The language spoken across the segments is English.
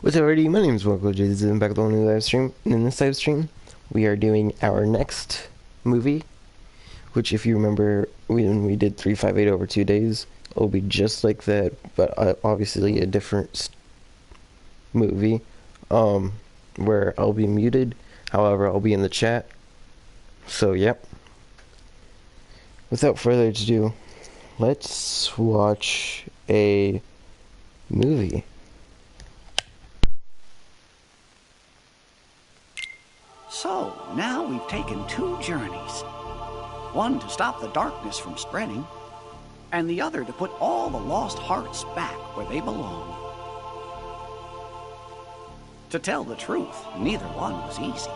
What's up, everybody? My name is Marco J. This is back with a new live stream. In this live stream, we are doing our next movie, which, if you remember, when we did 358 over 2 days, it'll be just like that, but obviously a different movie, where I'll be muted. However, I'll be in the chat. So, yep. Without further ado, let's watch a movie. So, now we've taken 2 journeys. One to stop the darkness from spreading, and the other to put all the lost hearts back where they belong. To tell the truth, neither one was easy,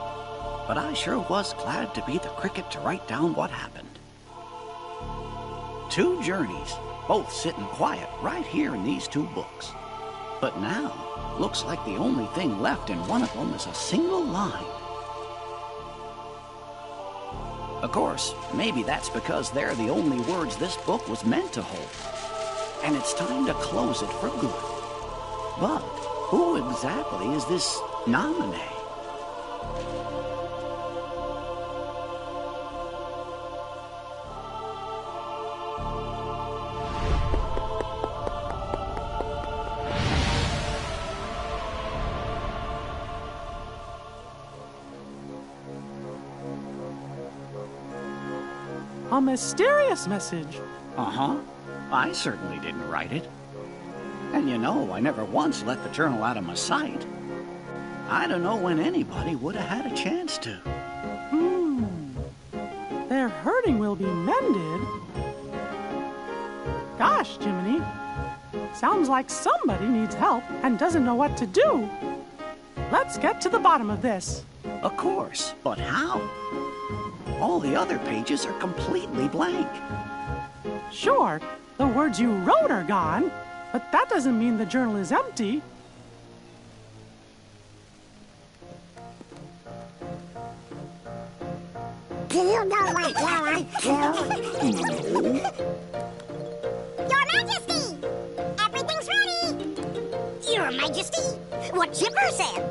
but I sure was glad to be the cricket to write down what happened. 2 journeys, both sitting quiet right here in these 2 books. But now, looks like the only thing left in one of them is a single line. Of course, maybe that's because they're the only words this book was meant to hold. And it's time to close it for good. But who exactly is this nominee? A mysterious message. Uh-huh. I certainly didn't write it. And you know, I never once let the journal out of my sight. I don't know when anybody would have had a chance to. Their hurting will be mended. Gosh, Jiminy. Sounds like somebody needs help and doesn't know what to do. Let's get to the bottom of this. Of course, but how? All the other pages are completely blank. Sure, the words you wrote are gone, but that doesn't mean the journal is empty. Do you know what you want to? Your Majesty! Everything's ready! Your Majesty, what Chipper said.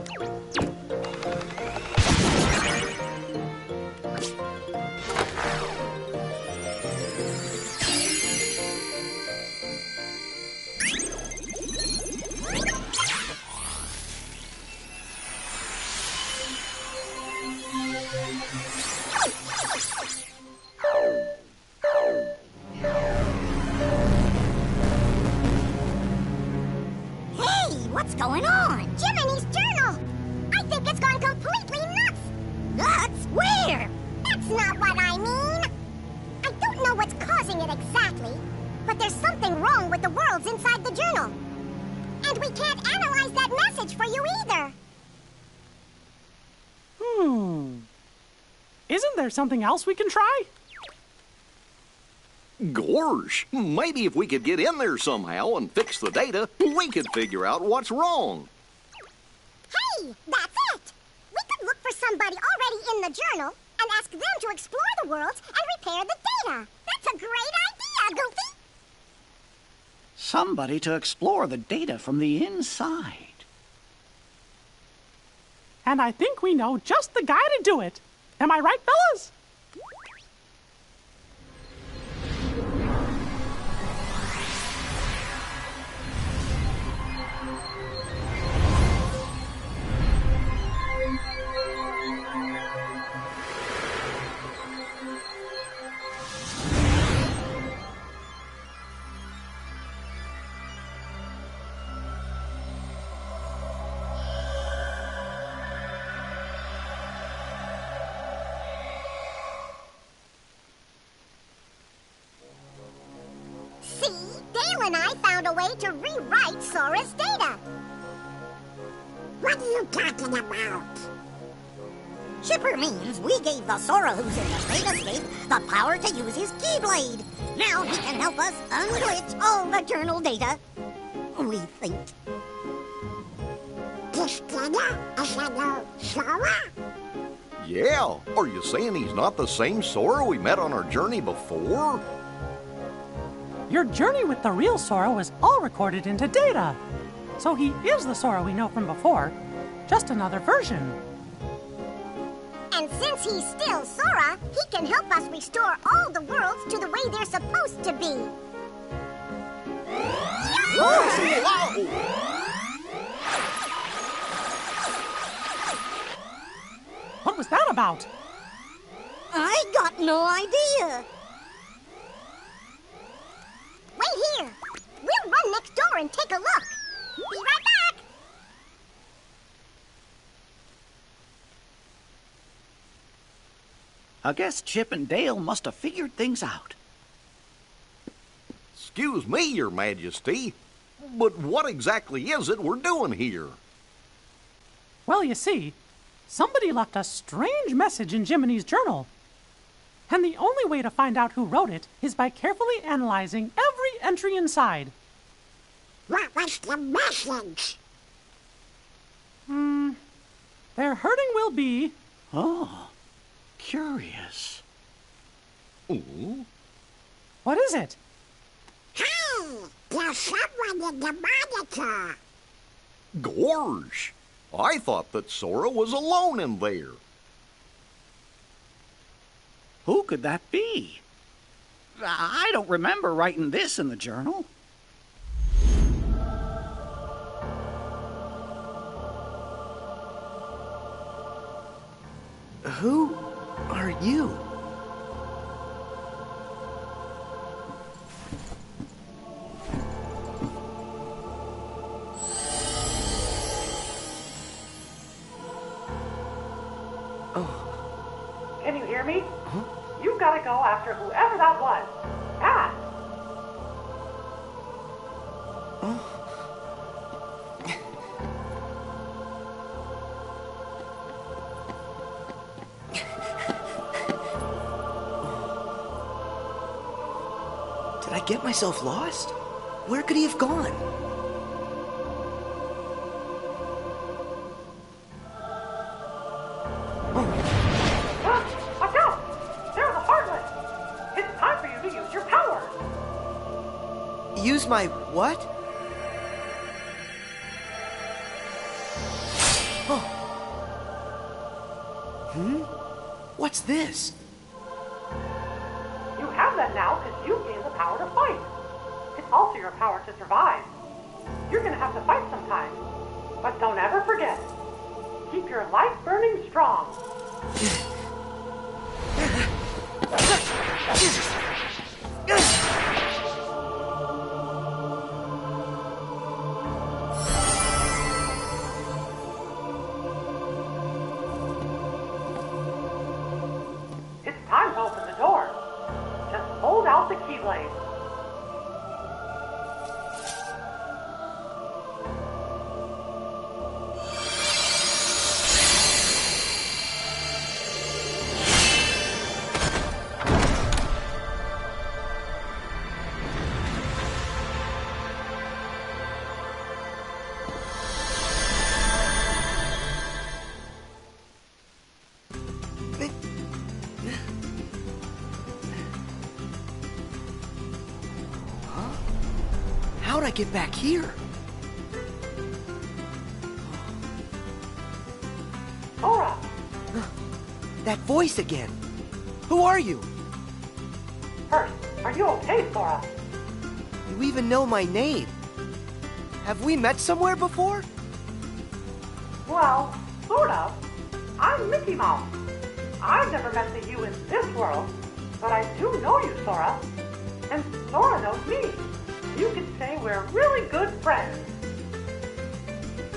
What's going on? Jiminy's journal! I think it's gone completely nuts! Nuts? Where? That's not what I mean! I don't know what's causing it exactly, but there's something wrong with the worlds inside the journal. And we can't analyze that message for you either. Isn't there something else we can try? Gorsh, maybe if we could get in there somehow and fix the data, we could figure out what's wrong. Hey, that's it! We could look for somebody already in the journal and ask them to explore the worlds and repair the data. That's a great idea, Goofy! Somebody to explore the data from the inside. And I think we know just the guy to do it. Am I right, fellas? Dale and I found a way to rewrite Sora's data. What are you talking about? Chipper means we gave the Sora who's in the Data Scape the power to use his Keyblade. Now he can help us unglitch all the journal data. We think. This data is a new Sora? Yeah, are you saying he's not the same Sora we met on our journey before? Your journey with the real Sora was all recorded into data. So he is the Sora we know from before, just another version. And since he's still Sora, he can help us restore all the worlds to the way they're supposed to be. What was that about? I got no idea. Wait here. We'll run next door and take a look. Be right back. I guess Chip and Dale must have figured things out. Excuse me, Your Majesty, but what exactly is it we're doing here? Well, you see, somebody left a strange message in Jiminy's journal. And the only way to find out who wrote it is by carefully analyzing every entry inside. What was the message? Their hurting will be... Oh, curious. Ooh. What is it? Hey, there's someone in the monitor. Gorge! I thought that Sora was alone in there. Who could that be? I don't remember writing this in the journal. Who are you? Can you hear me? You've got to go after whoever that was. Fast! Did I get myself lost? Where could he have gone? Watch out! They're the Heartless! It's time for you to use your power! Use my what? Oh. What's this? You have that now because you gained the power to fight. It's also your power to survive. You're going to have to fight sometime. But don't ever forget, keep your life burning strong. It's time to open the door. Just hold out the Keyblade. How'd I get back here? Sora, That voice again. Who are you? first, are you okay, Sora? You even know my name. Have we met somewhere before? Well, sort of. I'm Mickey Mouse. I've never met the you in this world, but I do know you, Sora. And Sora knows me. You could say we're really good friends.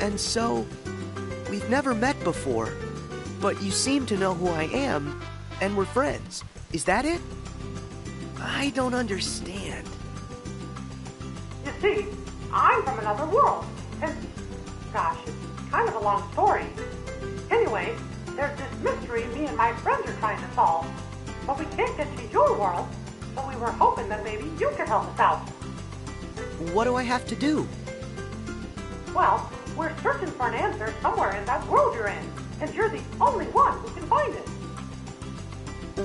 And so, we've never met before, but you seem to know who I am, and we're friends. Is that it? I don't understand. You see, I'm from another world. And, gosh, it's kind of a long story. Anyway, there's this mystery me and my friends are trying to solve. But we can't get to your world, so we were hoping that maybe you could help us out. What do I have to do? Well, we're searching for an answer somewhere in that world you're in, and you're the only one who can find it.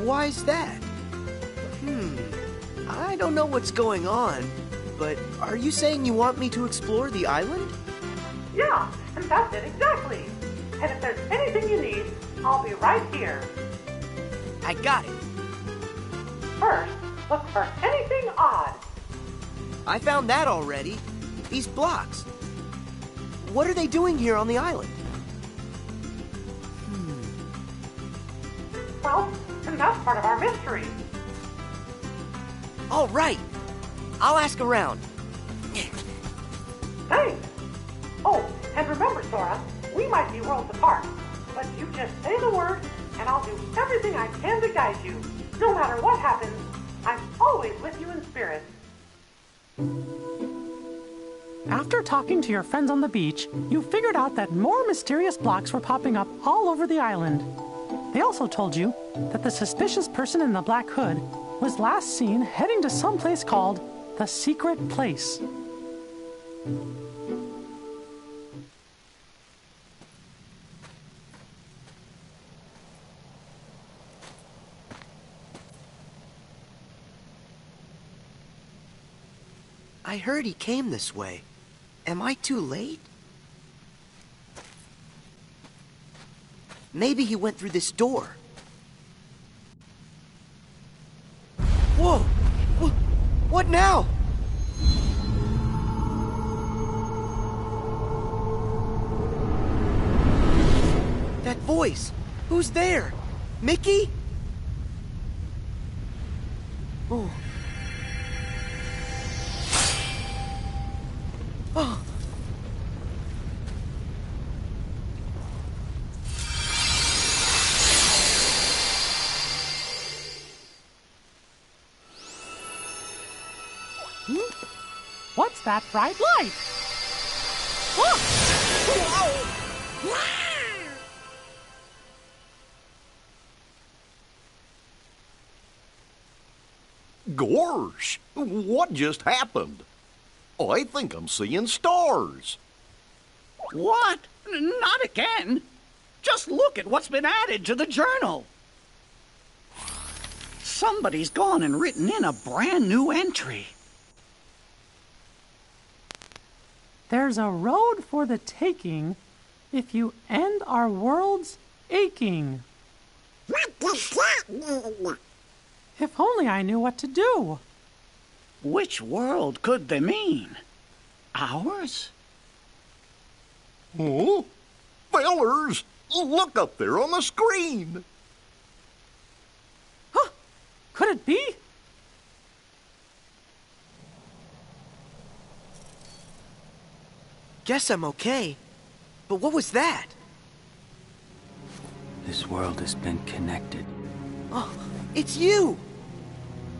Why's that? I don't know what's going on, but are you saying you want me to explore the island? Yeah, and that's it exactly. And if there's anything you need, I'll be right here. I got it. First, look for anything odd. I found that already. These blocks. What are they doing here on the island? Well, and that's part of our mystery. All right. I'll ask around. Thanks. Oh, and remember, Sora, we might be worlds apart, but you just say the word, and I'll do everything I can to guide you. No matter what happens, I'm always with you in spirit. After talking to your friends on the beach, you figured out that more mysterious blocks were popping up all over the island. They also told you that the suspicious person in the black hood was last seen heading to some place called the Secret Place. I heard he came this way. Am I too late? Maybe he went through this door. Whoa! What now? That voice! Who's there? Mickey? Oh. Oh. What's that bright light? Look! Gorsh, what just happened? I think I'm seeing stars. What? Not again. Just look at what's been added to the journal. Somebody's gone and written in a brand new entry. There's a road for the taking if you end our world's aching. What does that mean? If only I knew what to do. Which world could they mean? Ours? Oh, fellers, look up there on the screen. Huh? Could it be? Guess I'm okay. But what was that? This world has been connected. Oh, it's you!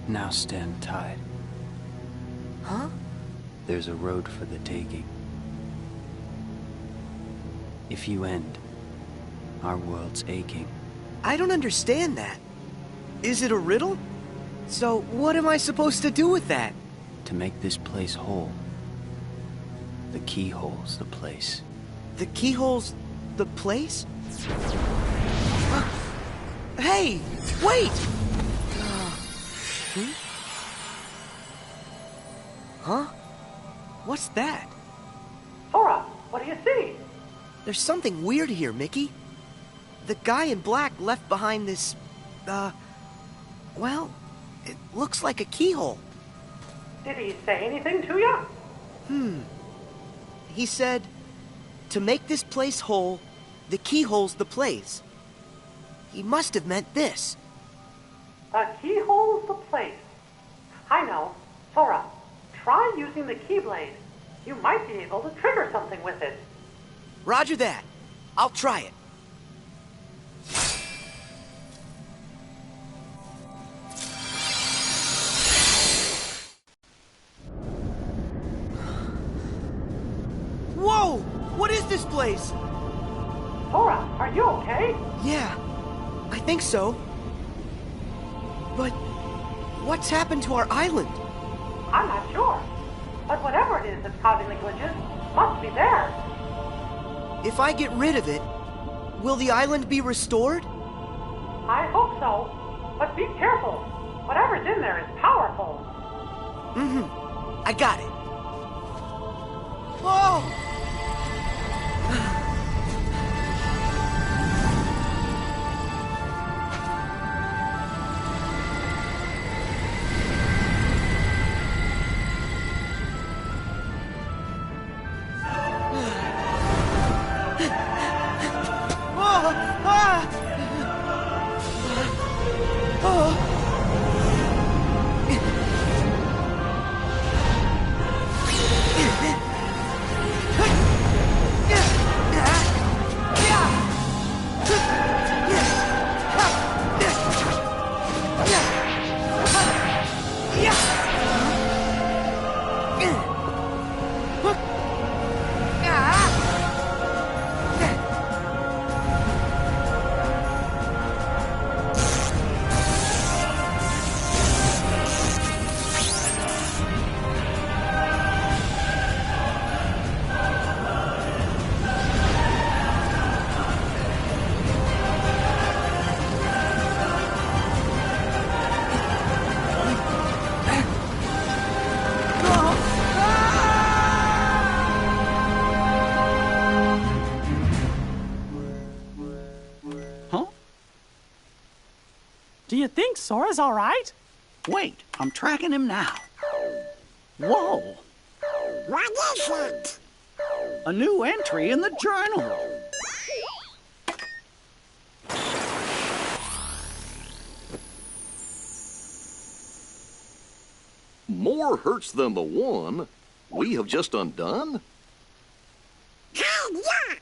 Now stand tied. Huh? There's a road for the taking. If you end, our world's aching. I don't understand that. Is it a riddle? So what am I supposed to do with that? To make this place whole. The keyhole's the place. The keyhole's the place? Hey, wait! Huh? What's that? Sora, what do you see? There's something weird here, Mickey. The guy in black left behind this, well, it looks like a keyhole. Did he say anything to you? He said, to make this place whole, the keyhole's the place. He must have meant this. The keyhole's the place. I know. Sora, try using the Keyblade. You might be able to trigger something with it. Roger that. I'll try it. Whoa! What is this place? Sora, are you okay? Yeah, I think so. But what's happened to our island? I'm not sure. But whatever it is that's causing the glitches must be there. If I get rid of it, will the island be restored? I hope so. But be careful. Whatever's in there is powerful. I got it. Whoa! Do you think Sora's all right? Wait, I'm tracking him now. Whoa! What is it? A new entry in the journal. More hurts than the one we have just undone? Hey, look!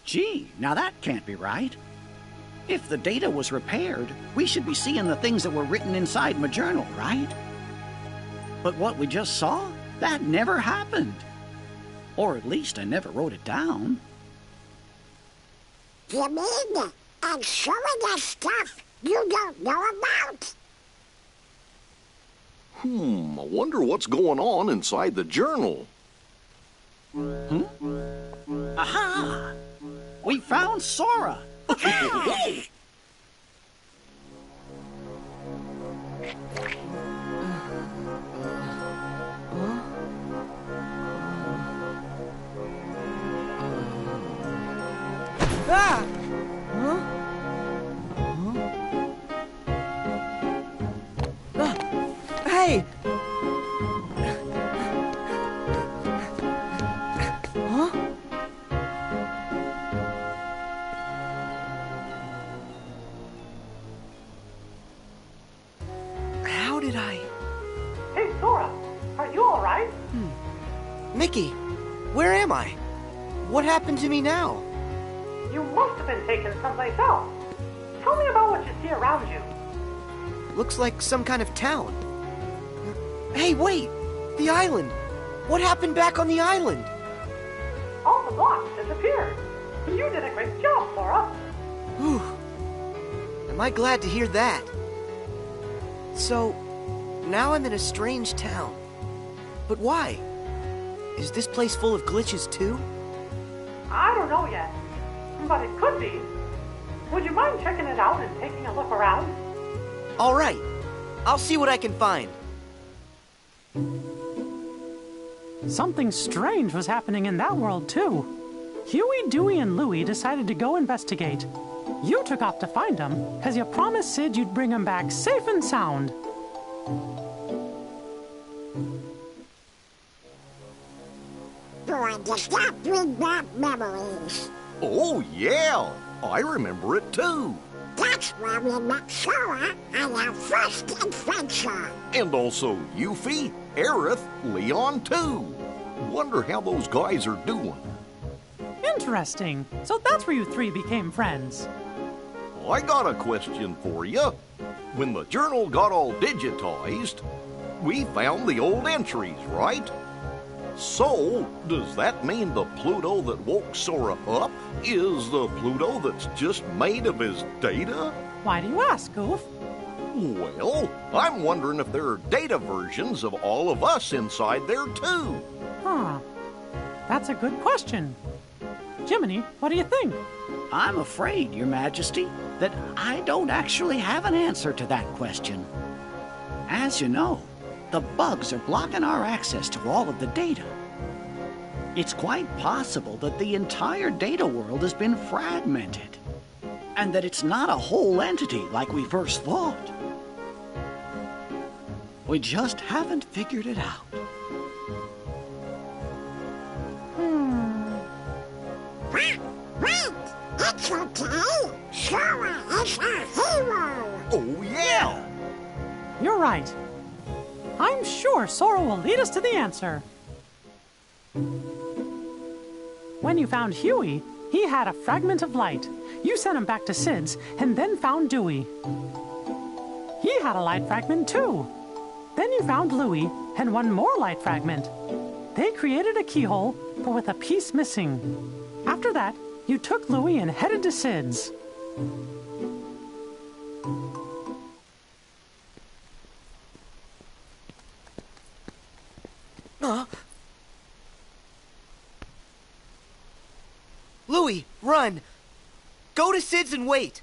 Gee, now that can't be right. If the data was repaired, we should be seeing the things that were written inside my journal, right? But what we just saw, that never happened. Or at least I never wrote it down. You mean and showing us stuff you don't know about? I wonder what's going on inside the journal. Aha! We found Sora! Ah! Huh? Hey! Huh? How did I... Hey, Sora, are you all right? Mickey, where am I? What happened to me now? You must have been taken someplace else. Tell me about what you see around you. Looks like some kind of town. Hey, wait! The island! What happened back on the island? All the blocks disappeared. You did a great job, Sora. Whew. Am I glad to hear that? So, now I'm in a strange town. But why? Is this place full of glitches too? I don't know yet, but it could be. Would you mind checking it out and taking a look around? All right. I'll see what I can find. Something strange was happening in that world, too. Huey, Dewey, and Louie decided to go investigate. You took off to find them, because you promised Sid you'd bring them back safe and sound. Going to stop bring back memories. Oh, yeah. I remember it, too. That's where we met Sora on our first adventure. And also Yuffie, Aerith, Leon, too. Wonder how those guys are doing. Interesting. So that's where you three became friends. I got a question for you. When the journal got all digitized, we found the old entries, right? So, does that mean the Pluto that woke Sora up is the Pluto that's just made of his data? Why do you ask, Goof? Well, I'm wondering if there are data versions of all of us inside there, too. Huh. That's a good question. Jiminy, what do you think? I'm afraid, Your Majesty, that I don't actually have an answer to that question. As you know, the bugs are blocking our access to all of the data. It's quite possible that the entire data world has been fragmented, and that it's not a whole entity like we first thought. We just haven't figured it out. Wait! It's okay! Sora is our hero! Oh, yeah! You're right. I'm sure Sora will lead us to the answer. When you found Huey, He had a fragment of light. You sent him back to Sid's and then found Dewey. He had a light fragment too. Then you found Louie and one more light fragment. They created a keyhole, but with a piece missing. After that, you took Louie and headed to Sid's. Louie, run! Go to Sid's and wait!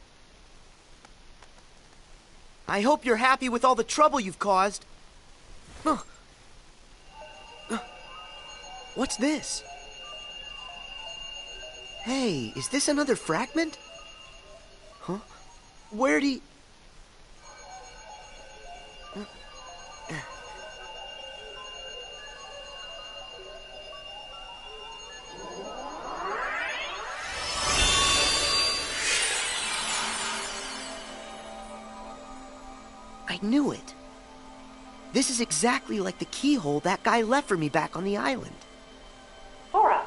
I hope you're happy with all the trouble you've caused. What's this? Hey, is this another fragment? Huh? Where'd he... I knew it. This is exactly like the keyhole that guy left for me back on the island. Sora,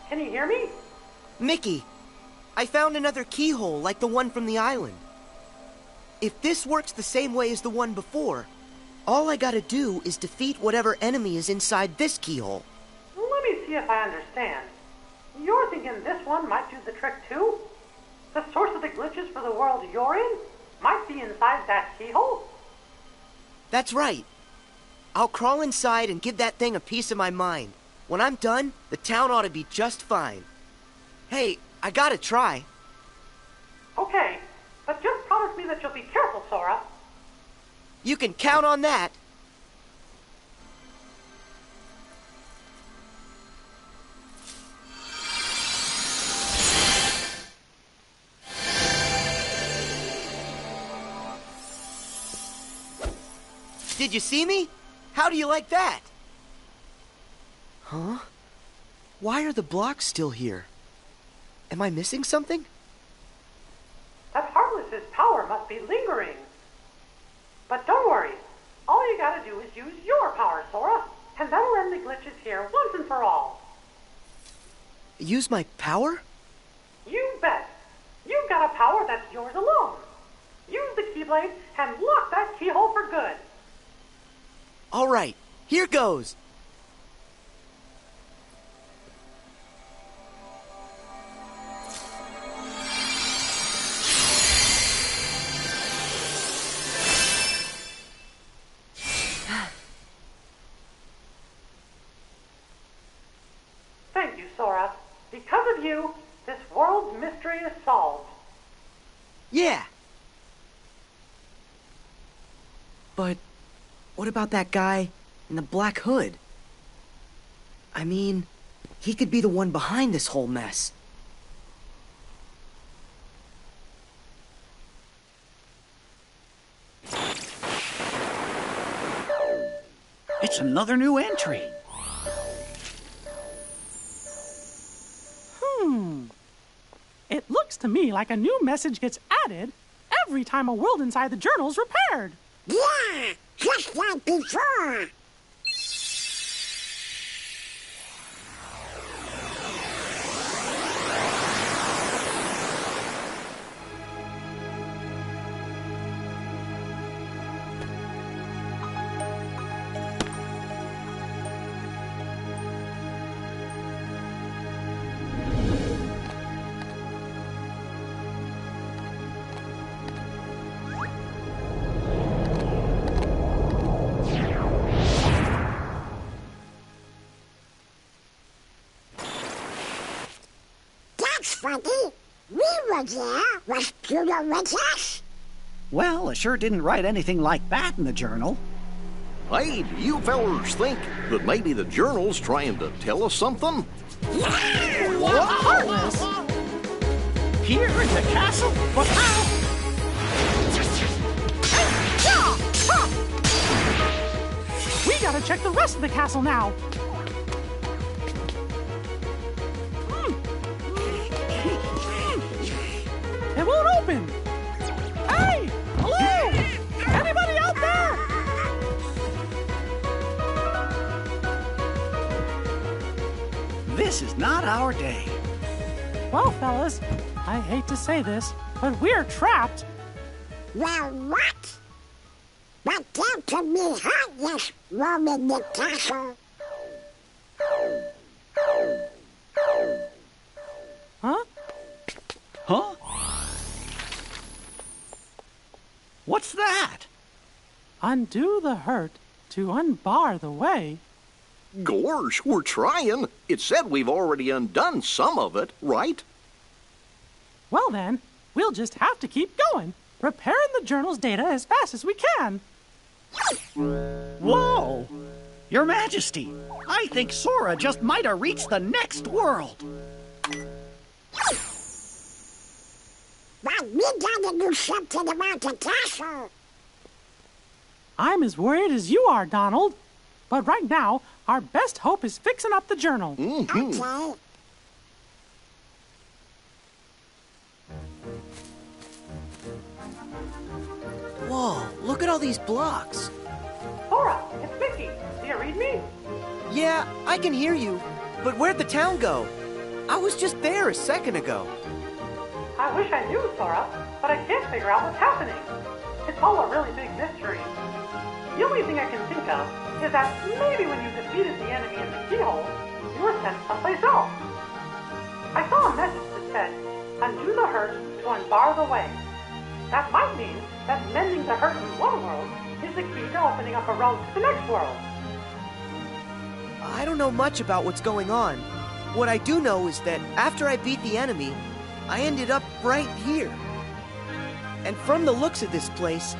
can you hear me? Mickey, I found another keyhole like the one from the island. If this works the same way as the one before, all I gotta do is defeat whatever enemy is inside this keyhole. Let me see if I understand. You're thinking this one might do the trick too? The source of the glitches for the world you're in might be inside that keyhole? That's right. I'll crawl inside and give that thing a piece of my mind. When I'm done, the town ought to be just fine. Hey, I gotta try. Okay, but just promise me that you'll be careful, Sora. You can count on that. Did you see me? How do you like that? Huh? Why are the blocks still here? Am I missing something? That Heartless's power must be lingering. But don't worry. All you gotta do is use your power, Sora, and that'll end the glitches here once and for all. Use my power? You bet. You've got a power that's yours alone. Use the Keyblade and lock that keyhole for good. All right, here goes. Thank you, Sora. Because of you, this world's mystery is solved. Yeah. But what about that guy in the black hood? I mean, he could be the one behind this whole mess. It's another new entry. It looks to me like a new message gets added every time a world inside the journal's repaired. Yeah, just like before. Frankie, we were there. Was Pluto with us? Well, I sure didn't write anything like that in the journal. Hey, do you fellers think that maybe the journal's trying to tell us something? Heartless! Here in the castle? But how? We gotta check the rest of the castle now. It won't open! Hey! Hello! Anybody out there? This is not our day. Well, fellas, I hate to say this, but we're trapped. Well, what? But there can be heartless roaming the castle. Huh? Huh? What's that? Undo the hurt to unbar the way. Gorge, we're trying. It said we've already undone some of it, right? Well then, we'll just have to keep going, repairing the journal's data as fast as we can. Whoa! Your Majesty, I think Sora just might have reached the next world. But we gotta do something about the castle. I'm as worried as you are, Donald. But right now, our best hope is fixing up the journal. Okay. Whoa, look at all these blocks. Sora, it's Mickey. Do you read me? Yeah, I can hear you. But where'd the town go? I was just there a second ago. I wish I knew, Sora, but I can't figure out what's happening. It's all a really big mystery. The only thing I can think of is that maybe when you defeated the enemy in the keyhole, you were sent someplace else. I saw a message that said, undo the hurt to unbar the way. That might mean that mending the hurt in one world is the key to opening up a road to the next world. I don't know much about what's going on. What I do know is that after I beat the enemy, I ended up right here. And from the looks of this place,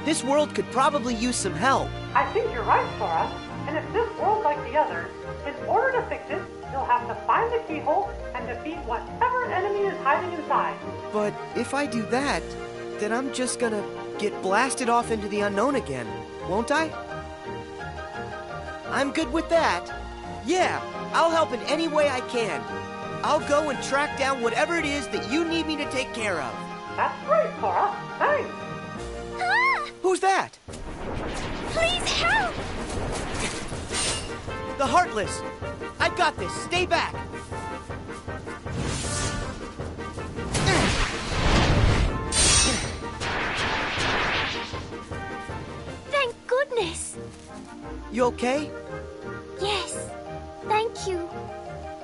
this world could probably use some help. I think you're right, Sora. And if this world's like the others, in order to fix it, you'll have to find the keyhole and defeat whatever enemy is hiding inside. But if I do that, then I'm just gonna get blasted off into the unknown again, won't I? I'm good with that. Yeah, I'll help in any way I can. I'll go and track down whatever it is that you need me to take care of. That's great, Sora. Thanks. Ah! Who's that? Please help! The Heartless! I've got this. Stay back. Thank goodness. You okay? Yes, thank you.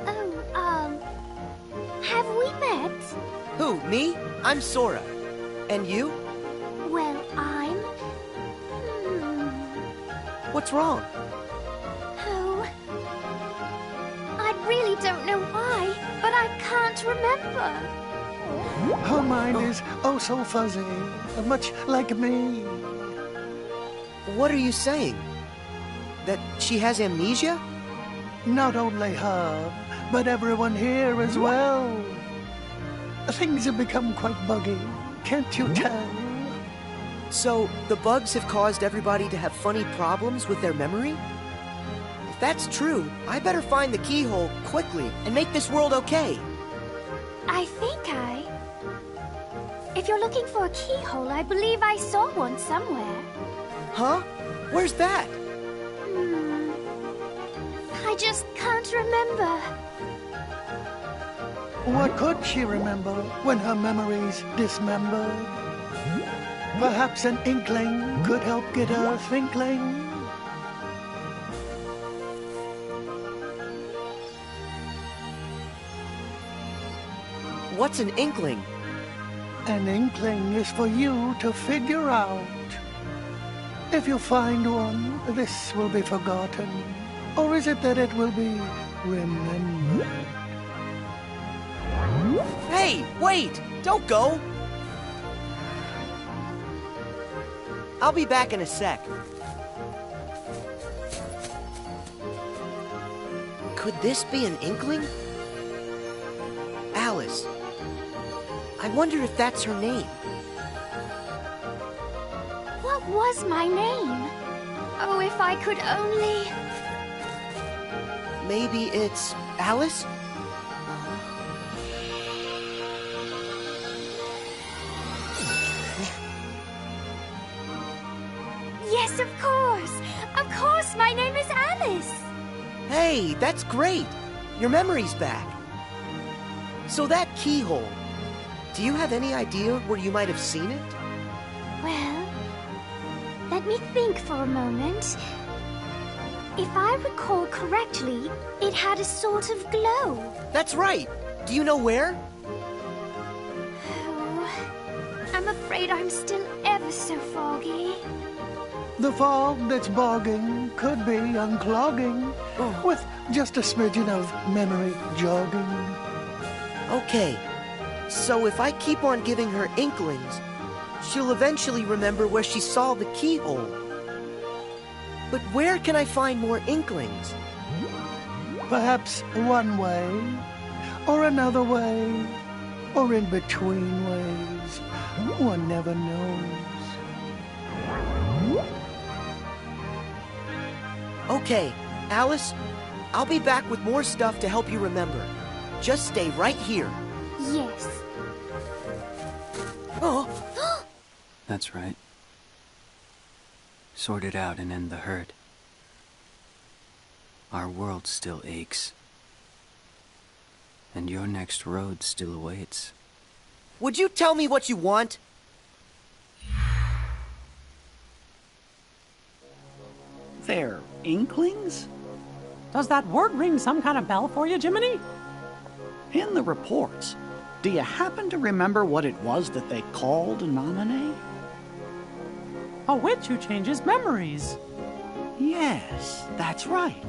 Oh, have we met? Who, me? I'm Sora. And you? Well, I'm... What's wrong? Oh, I really don't know why, but I can't remember. Her mind is oh so fuzzy, much like me. What are you saying? That she has amnesia? Not only her, but everyone here as well. Things have become quite buggy, can't you tell? So, the bugs have caused everybody to have funny problems with their memory? If that's true, I better find the keyhole quickly and make this world okay. I think If you're looking for a keyhole, I believe I saw one somewhere. Huh? Where's that? I just can't remember. What could she remember when her memories dismembered? Perhaps an inkling could help get her thinkling. What's an inkling? An inkling is for you to figure out. If you find one, this will be forgotten. Or is it that it will be remembered? Hey, wait! Don't go! I'll be back in a sec. Could this be an inkling? Alice. I wonder if that's her name. What was my name? Oh, if I could only... Maybe it's Alice? Yes, of course! Of course, my name is Alice! Hey, that's great! Your memory's back. So that keyhole, do you have any idea where you might have seen it? Well, let me think for a moment. If I recall correctly, it had a sort of glow. That's right. Do you know where? Oh, I'm afraid I'm still ever so foggy. The fog that's bogging could be unclogging with just a smidgen of memory jogging. Okay, so if I keep on giving her inklings, she'll eventually remember where she saw the keyhole. But where can I find more inklings? Perhaps one way, or another way, or in between ways. One never knows. Okay, Alice, I'll be back with more stuff to help you remember. Just stay right here. Yes. Oh, That's right. Sort it out and end the hurt. Our world still aches. And your next road still awaits. would you tell me what you want? They're inklings? Does that word ring some kind of bell for you, Jiminy? In the reports, do you happen to remember what it was that they called Nominee? A witch who changes memories. Yes, that's right.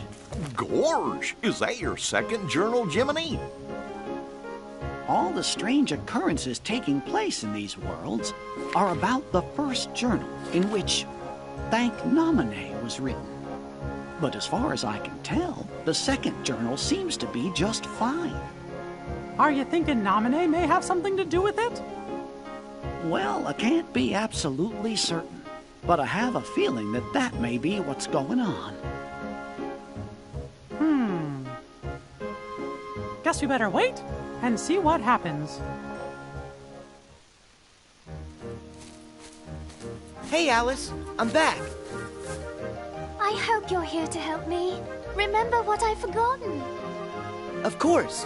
Gorge, is that your second journal, Jiminy? All the strange occurrences taking place in these worlds are about the first journal in which Thank Nominee was written. But as far as I can tell, the second journal seems to be just fine. Are you thinking Nominee may have something to do with it? Well, I can't be absolutely certain, but I have a feeling that that may be what's going on. Guess we better wait and see what happens. Hey, Alice, I'm back. I hope you're here to help me. Remember what I've forgotten. Of course.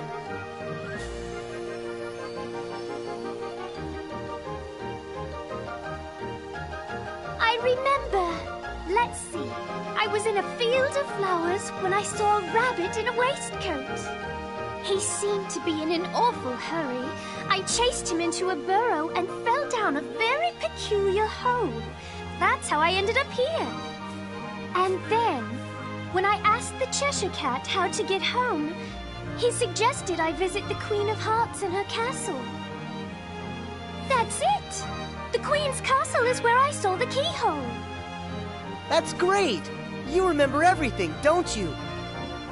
I remember. Let's see. I was in a field of flowers when I saw a rabbit in a waistcoat. He seemed to be in an awful hurry. I chased him into a burrow and fell down a very peculiar hole. That's how I ended up here. And then, when I asked the Cheshire Cat how to get home, he suggested I visit the Queen of Hearts in her castle. That's it! The Queen's castle is where I saw the keyhole. That's great. You remember everything, don't you?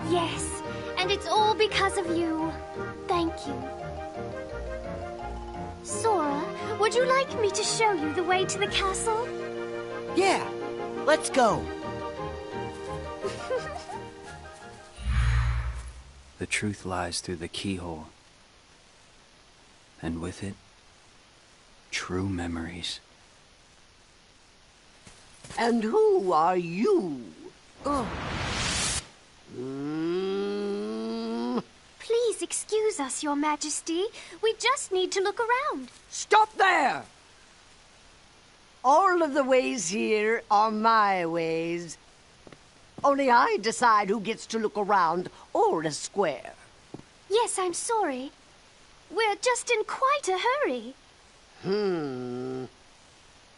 Yes, and it's all because of you. Thank you. Sora, would you like me to show you the way to the castle? Yeah, let's go. The truth lies through the keyhole. And with it, true memories. And who are you? Please excuse us, Your Majesty. We just need to look around. Stop there! All of the ways here are my ways. Only I decide who gets to look around or a square. Yes, I'm sorry. We're just in quite a hurry.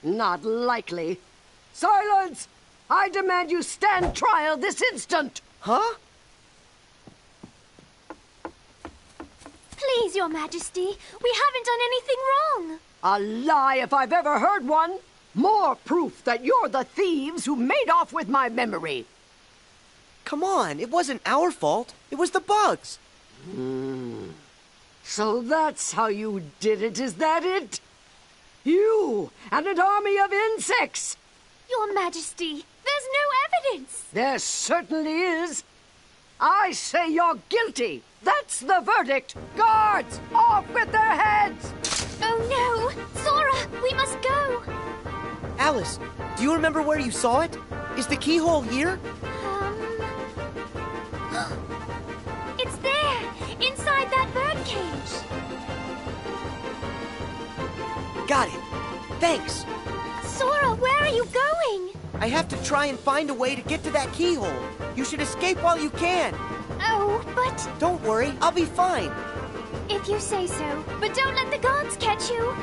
Not likely. Silence! I demand you stand trial this instant! Huh? Please, Your Majesty, we haven't done anything wrong. A lie if I've ever heard one. More proof that you're the thieves who made off with my memory. Come on, it wasn't our fault. It was the bugs. So that's how you did it, is that it? You and an army of insects! Your Majesty, there's no evidence. There certainly is. I say you're guilty. That's the verdict. Guards, off with their heads! Oh no! Sora, we must go! Alice, do you remember where you saw it? Is the keyhole here? It's there! Inside that birdcage! Got it. Thanks. Sora, where are you going? I have to try and find a way to get to that keyhole. You should escape while you can. Oh, but... Don't worry, I'll be fine. If you say so. But don't let the gods catch you.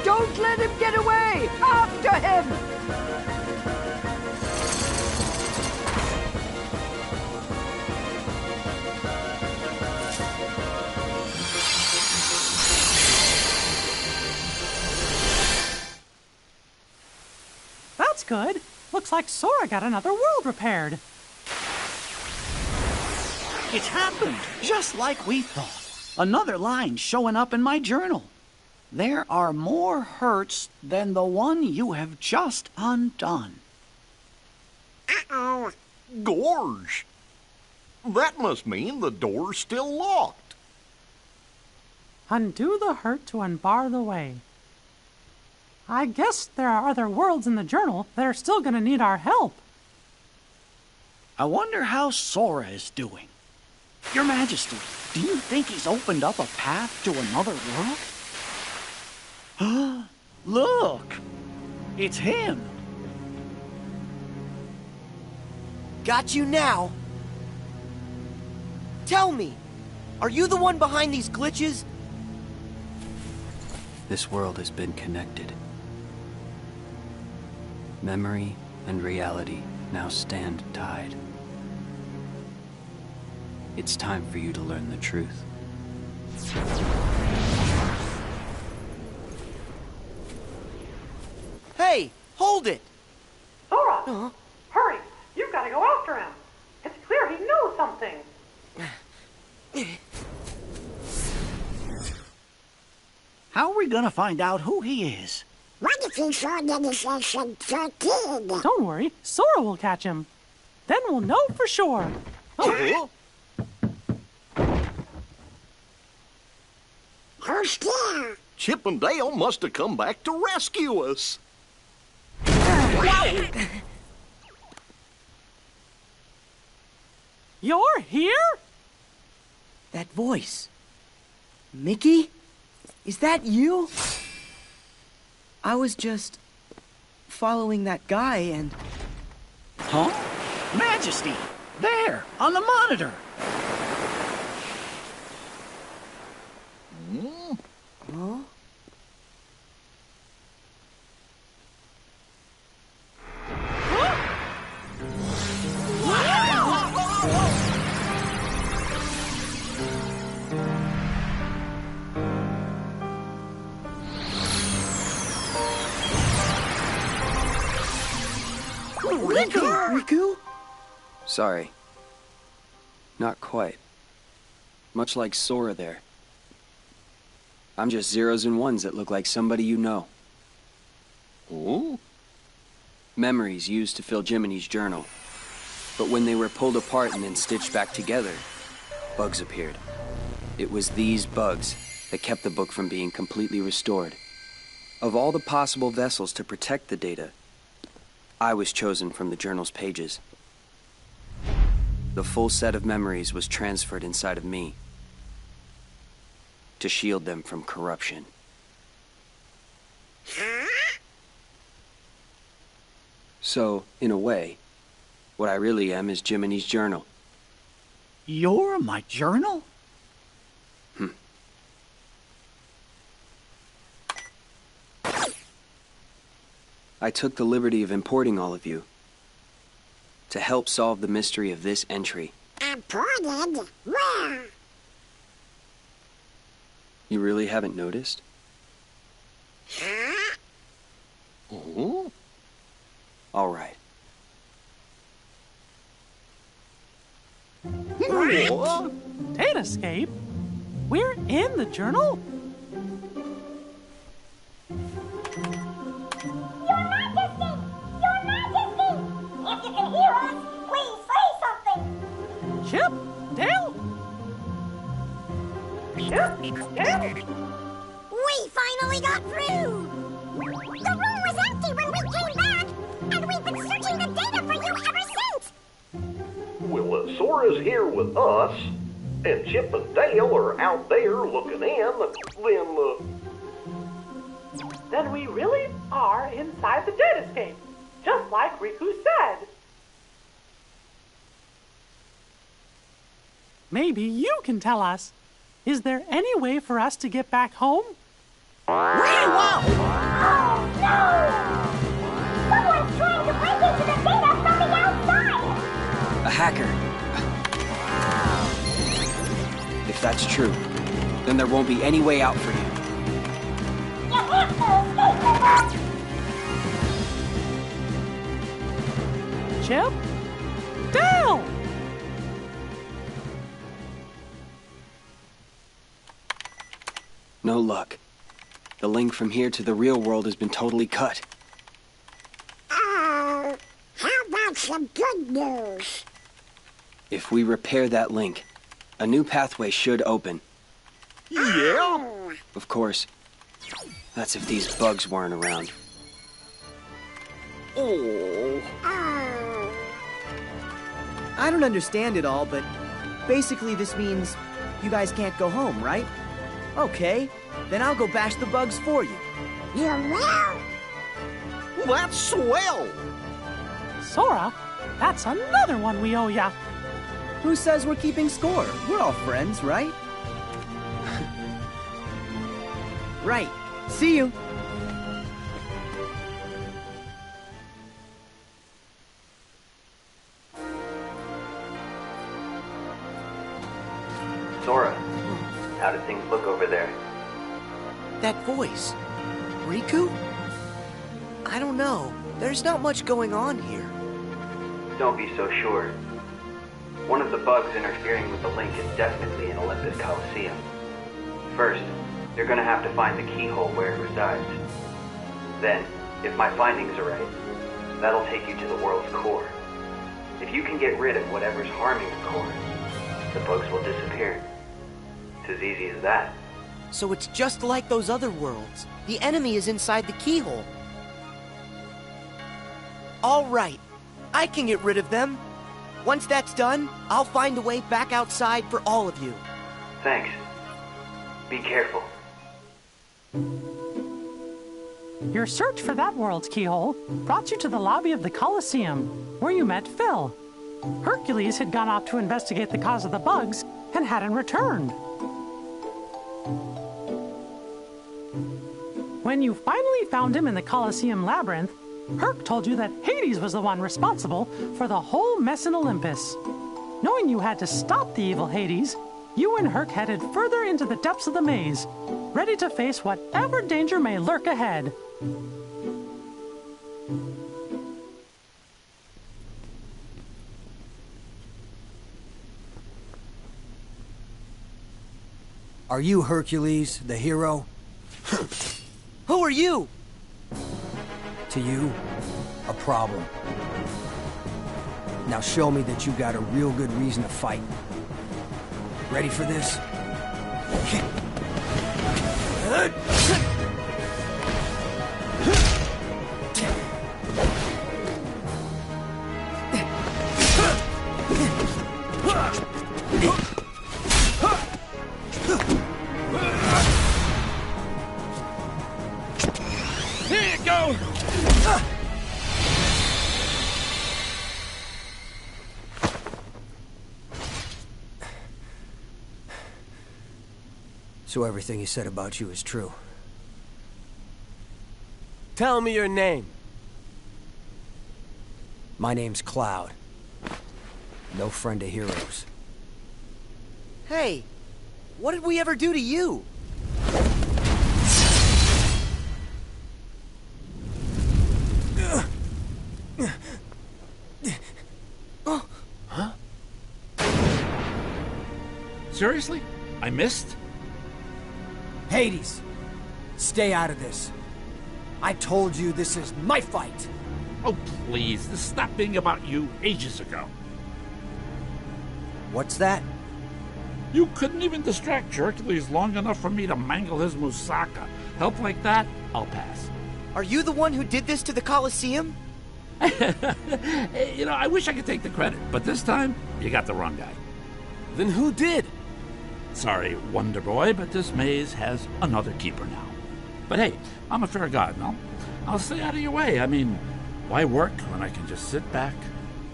Don't let him get away! After him! That's good. Looks like Sora got another world repaired. It's happened, just like we thought. Another line showing up in my journal. There are more hurts than the one you have just undone. Uh-oh. Gorge! That must mean the door's still locked. Undo the hurt to unbar the way. I guess there are other worlds in the journal that are still gonna need our help. I wonder how Sora is doing. Your Majesty, do you think he's opened up a path to another world? Look! It's him! Got you now. Tell me, are you the one behind these glitches? This world has been connected. Memory and reality now stand tied. It's time for you to learn the truth. Hey, hold it! Sora! Hurry! You've got to go after him! It's clear he knows something! How are we gonna find out who he is? What if he saw the kid? Don't worry, Sora will catch him. Then we'll know for sure. Oh. Who's there? Chip and Dale must have come back to rescue us. You're here? That voice. Mickey? Is that you? I was just following that guy and... Huh? Majesty! There, on the monitor! Huh? Riku? Sorry. Not quite. Much like Sora there. I'm just zeros and ones that look like somebody you know. Oh? Memories used to fill Jiminy's journal. But when they were pulled apart and then stitched back together, bugs appeared. It was these bugs that kept the book from being completely restored. Of all the possible vessels to protect the data, I was chosen from the journal's pages. The full set of memories was transferred inside of me to shield them from corruption. So, in a way, what I really am is Jiminy's journal. You're my journal? I took the liberty of importing all of you to help solve the mystery of this entry. Imported? Where? You really haven't noticed? Oh? All right. Datascape? We're in the journal? Your Majesty! Your Majesty! If you can hear us, please say something! Chip? Dale? Chip? Dale? We finally got through! The room was empty when we came back, and we've been searching the data for you ever since! Well, Sora Sora's here with us, and Chip and Dale are out there looking in, Then we really are inside the Data Escape, just like Riku said. Maybe you can tell us. Is there any way for us to get back home? Oh, no! Someone's trying to break into the data from the outside! A hacker. If that's true, then there won't be any way out for you. You have to escape the Chip? Dale! No luck. The link from here to the real world has been totally cut. Oh, how about some good news? If we repair that link, a new pathway should open. Yeah? Of course, that's if these bugs weren't around. Oh. I don't understand it all, but basically this means you guys can't go home, right? Okay, then I'll go bash the bugs for you. You will? That's swell! Sora, that's another one we owe ya. Who says we're keeping score? We're all friends, right? Right. See you. Sora, how do things look over there? That voice. Riku? I don't know. There's not much going on here. Don't be so sure. One of the bugs interfering with the link is definitely in Olympus Coliseum. First, you're gonna have to find the keyhole where it resides. Then, if my findings are right, that'll take you to the world's core. If you can get rid of whatever's harming the core, the bugs will disappear. It's as easy as that. So it's just like those other worlds. The enemy is inside the keyhole. All right. I can get rid of them. Once that's done, I'll find a way back outside for all of you. Thanks. Be careful. Your search for that world's keyhole brought you to the lobby of the Colosseum, where you met Phil. Hercules had gone off to investigate the cause of the bugs and hadn't returned. When you finally found him in the Colosseum labyrinth, Herc told you that Hades was the one responsible for the whole mess in Olympus. Knowing you had to stop the evil Hades, you and Herc headed further into the depths of the maze, ready to face whatever danger may lurk ahead. Are you Hercules, the hero? Who are you? To you, a problem. Now show me that you got a real good reason to fight. Ready for this? Here you go! So everything he said about you is true. Tell me your name. My name's Cloud. No friend of heroes. Hey, what did we ever do to you? Huh? Seriously? I missed? Hades! Stay out of this. I told you this is my fight! Oh, please. This stopped being about you ages ago. What's that? You couldn't even distract Hercules long enough for me to mangle his moussaka. Help like that? I'll pass. Are you the one who did this to the Colosseum? You know, I wish I could take the credit, but this time, you got the wrong guy. Then who did? Sorry, Wonder Boy, but this maze has another keeper now. But hey, I'm a fair god, no? I'll stay out of your way. I mean, why work when I can just sit back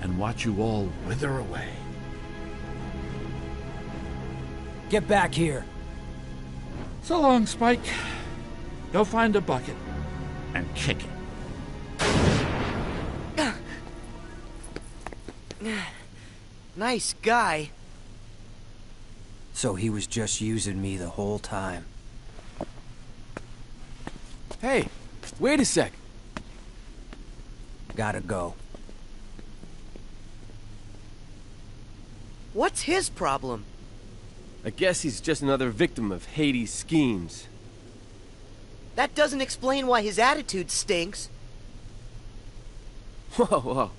and watch you all wither away? Get back here. So long, Spike. Go find a bucket and kick it. Nice guy. So he was just using me the whole time. Hey, wait a sec. Gotta go. What's his problem? I guess he's just another victim of Hades' schemes. That doesn't explain why his attitude stinks. Whoa.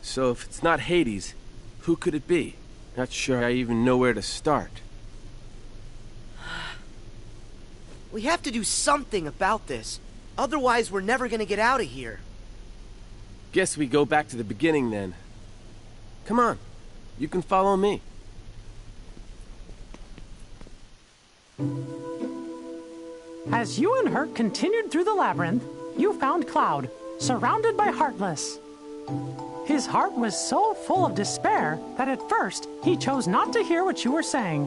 So if it's not Hades, who could it be? Not sure I even know where to start. We have to do something about this. Otherwise, we're never gonna get out of here. Guess we go back to the beginning then. Come on, you can follow me. As you and Herc continued through the labyrinth, you found Cloud, surrounded by Heartless. His heart was so full of despair that at first he chose not to hear what you were saying.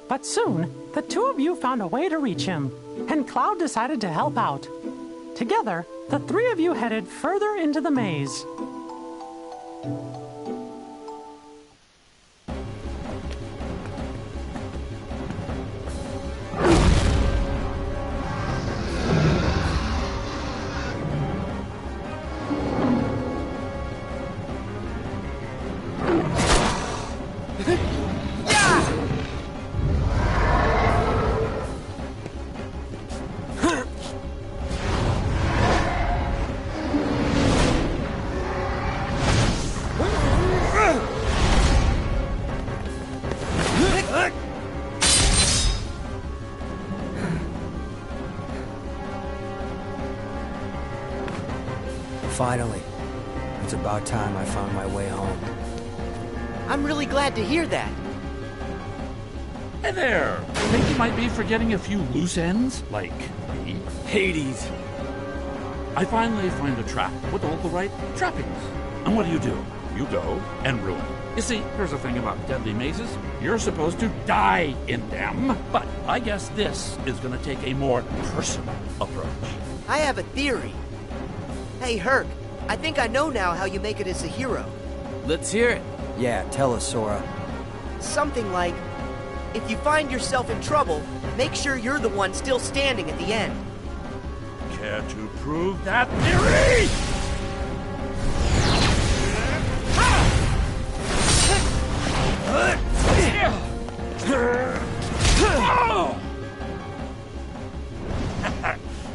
But soon, the two of you found a way to reach him, and Cloud decided to help out. Together, the three of you headed further into the maze. Finally. It's about time I found my way home. I'm really glad to hear that. Hey there! Think you might be forgetting a few loose ends? Like me? Hades! I finally find a trap with all the right trappings. And what do? You go and ruin. You see, here's the thing about deadly mazes. You're supposed to die in them. But I guess this is gonna take a more personal approach. I have a theory. Hey, Herc, I think I know now how you make it as a hero. Let's hear it. Yeah, tell us, Sora. Something like, if you find yourself in trouble, make sure you're the one still standing at the end. Care to prove that theory?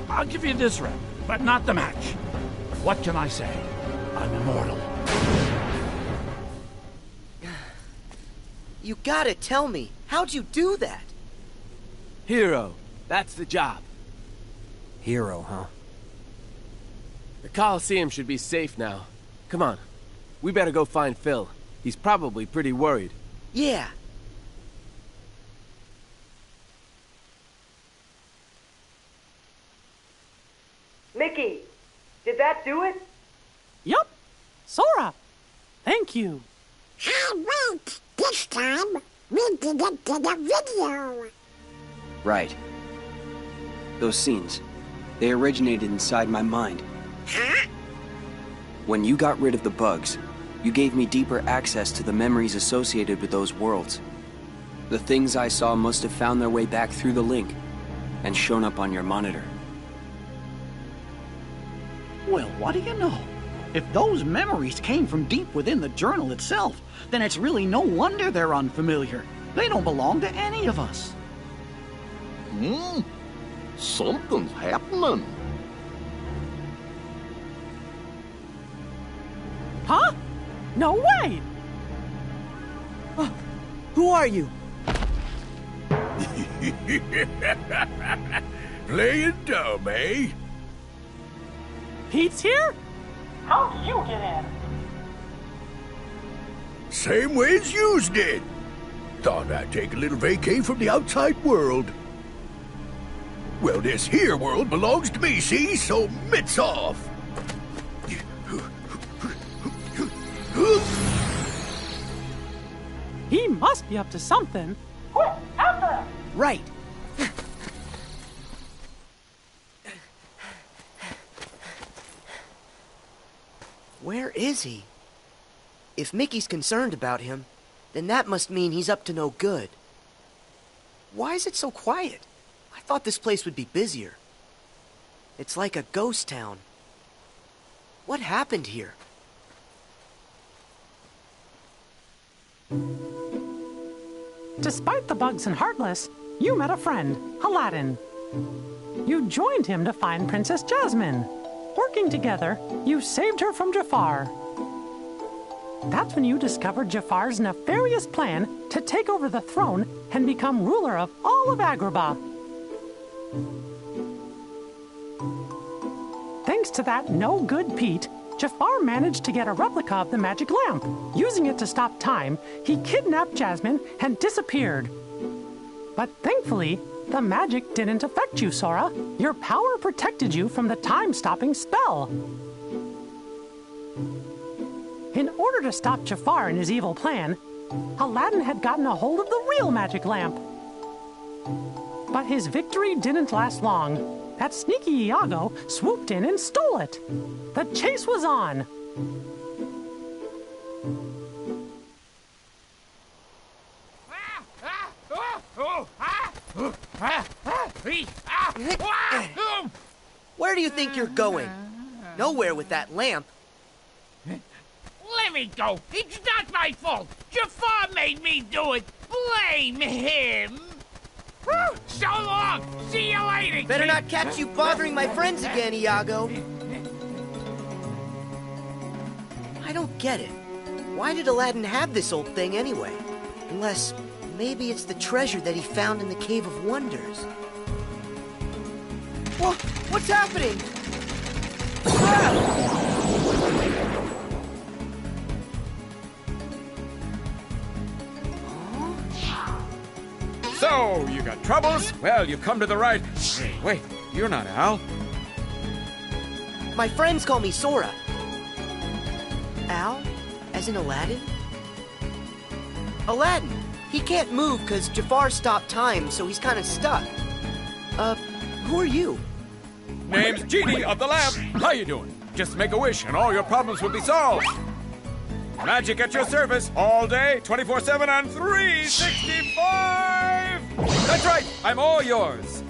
I'll give you this round, but not the match. What can I say? I'm immortal. You gotta tell me, how'd you do that? Hero, that's the job. Hero, huh? The Colosseum should be safe now. Come on, we better go find Phil. He's probably pretty worried. Yeah. Mickey, did that do it? Yup. Sora, thank you. Hey, wait! This time, we did it to the video! Right. Those scenes, they originated inside my mind. Huh? When you got rid of the bugs, you gave me deeper access to the memories associated with those worlds. The things I saw must have found their way back through the link and shown up on your monitor. Well, what do you know? If those memories came from deep within the journal itself, then it's really no wonder they're unfamiliar. They don't belong to any of us. Something's happening. Huh? No way! Who are you? Playing dumb, eh? Pete's here? How did you get in? Same way as yous did. Thought I'd take a little vacay from the outside world. Well, this here world belongs to me, see? So mitts off. He must be up to something. Quick, after him! Right. Where is he? If Mickey's concerned about him, then that must mean he's up to no good. Why is it so quiet? I thought this place would be busier. It's like a ghost town. What happened here? Despite the bugs and Heartless, you met a friend, Aladdin. You joined him to find Princess Jasmine. Working together, you saved her from Jafar. That's when you discovered Jafar's nefarious plan to take over the throne and become ruler of all of Agrabah. Thanks to that no-good Pete, Jafar managed to get a replica of the magic lamp. Using it to stop time, he kidnapped Jasmine and disappeared. But thankfully, the magic didn't affect you, Sora. Your power protected you from the time-stopping spell. In order to stop Jafar and his evil plan, Aladdin had gotten a hold of the real magic lamp. But his victory didn't last long. That sneaky Iago swooped in and stole it. The chase was on. Where do you think you're going? Nowhere with that lamp. Let me go. It's not my fault. Jafar made me do it. Blame him. So long. See you later. Better not catch you bothering my friends again, Iago. I don't get it. Why did Aladdin have this old thing anyway? Unless maybe it's the treasure that he found in the Cave of Wonders. What's happening? So, you got troubles? Well, you've come to the right... Hey, wait, you're not Al. My friends call me Sora. Al? As in Aladdin? Aladdin! He can't move because Jafar stopped time, so he's kind of stuck. Who are you? Name's Genie of the Lamp. How you doing? Just make a wish and all your problems will be solved. Magic at your service all day, 24/7 and 365! That's right, I'm all yours.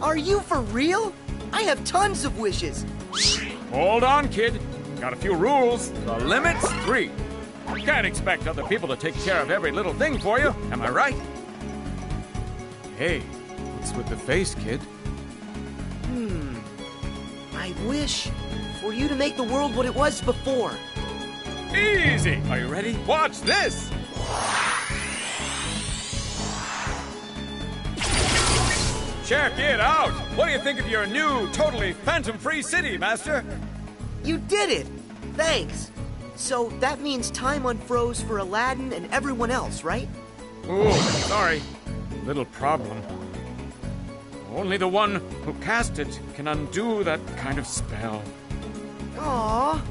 Are you for real? I have tons of wishes. Hold on, kid. Got a few rules. The limit's 3. You can't expect other people to take care of every little thing for you, am I right? Hey, what's with the face, kid? I wish for you to make the world what it was before. Easy! Are you ready? Watch this! Check it out! What do you think of your new, totally phantom-free city, Master? You did it! Thanks! So that means time unfroze for Aladdin and everyone else, right? Ooh, sorry. Little problem. Only the one who cast it can undo that kind of spell. Aww,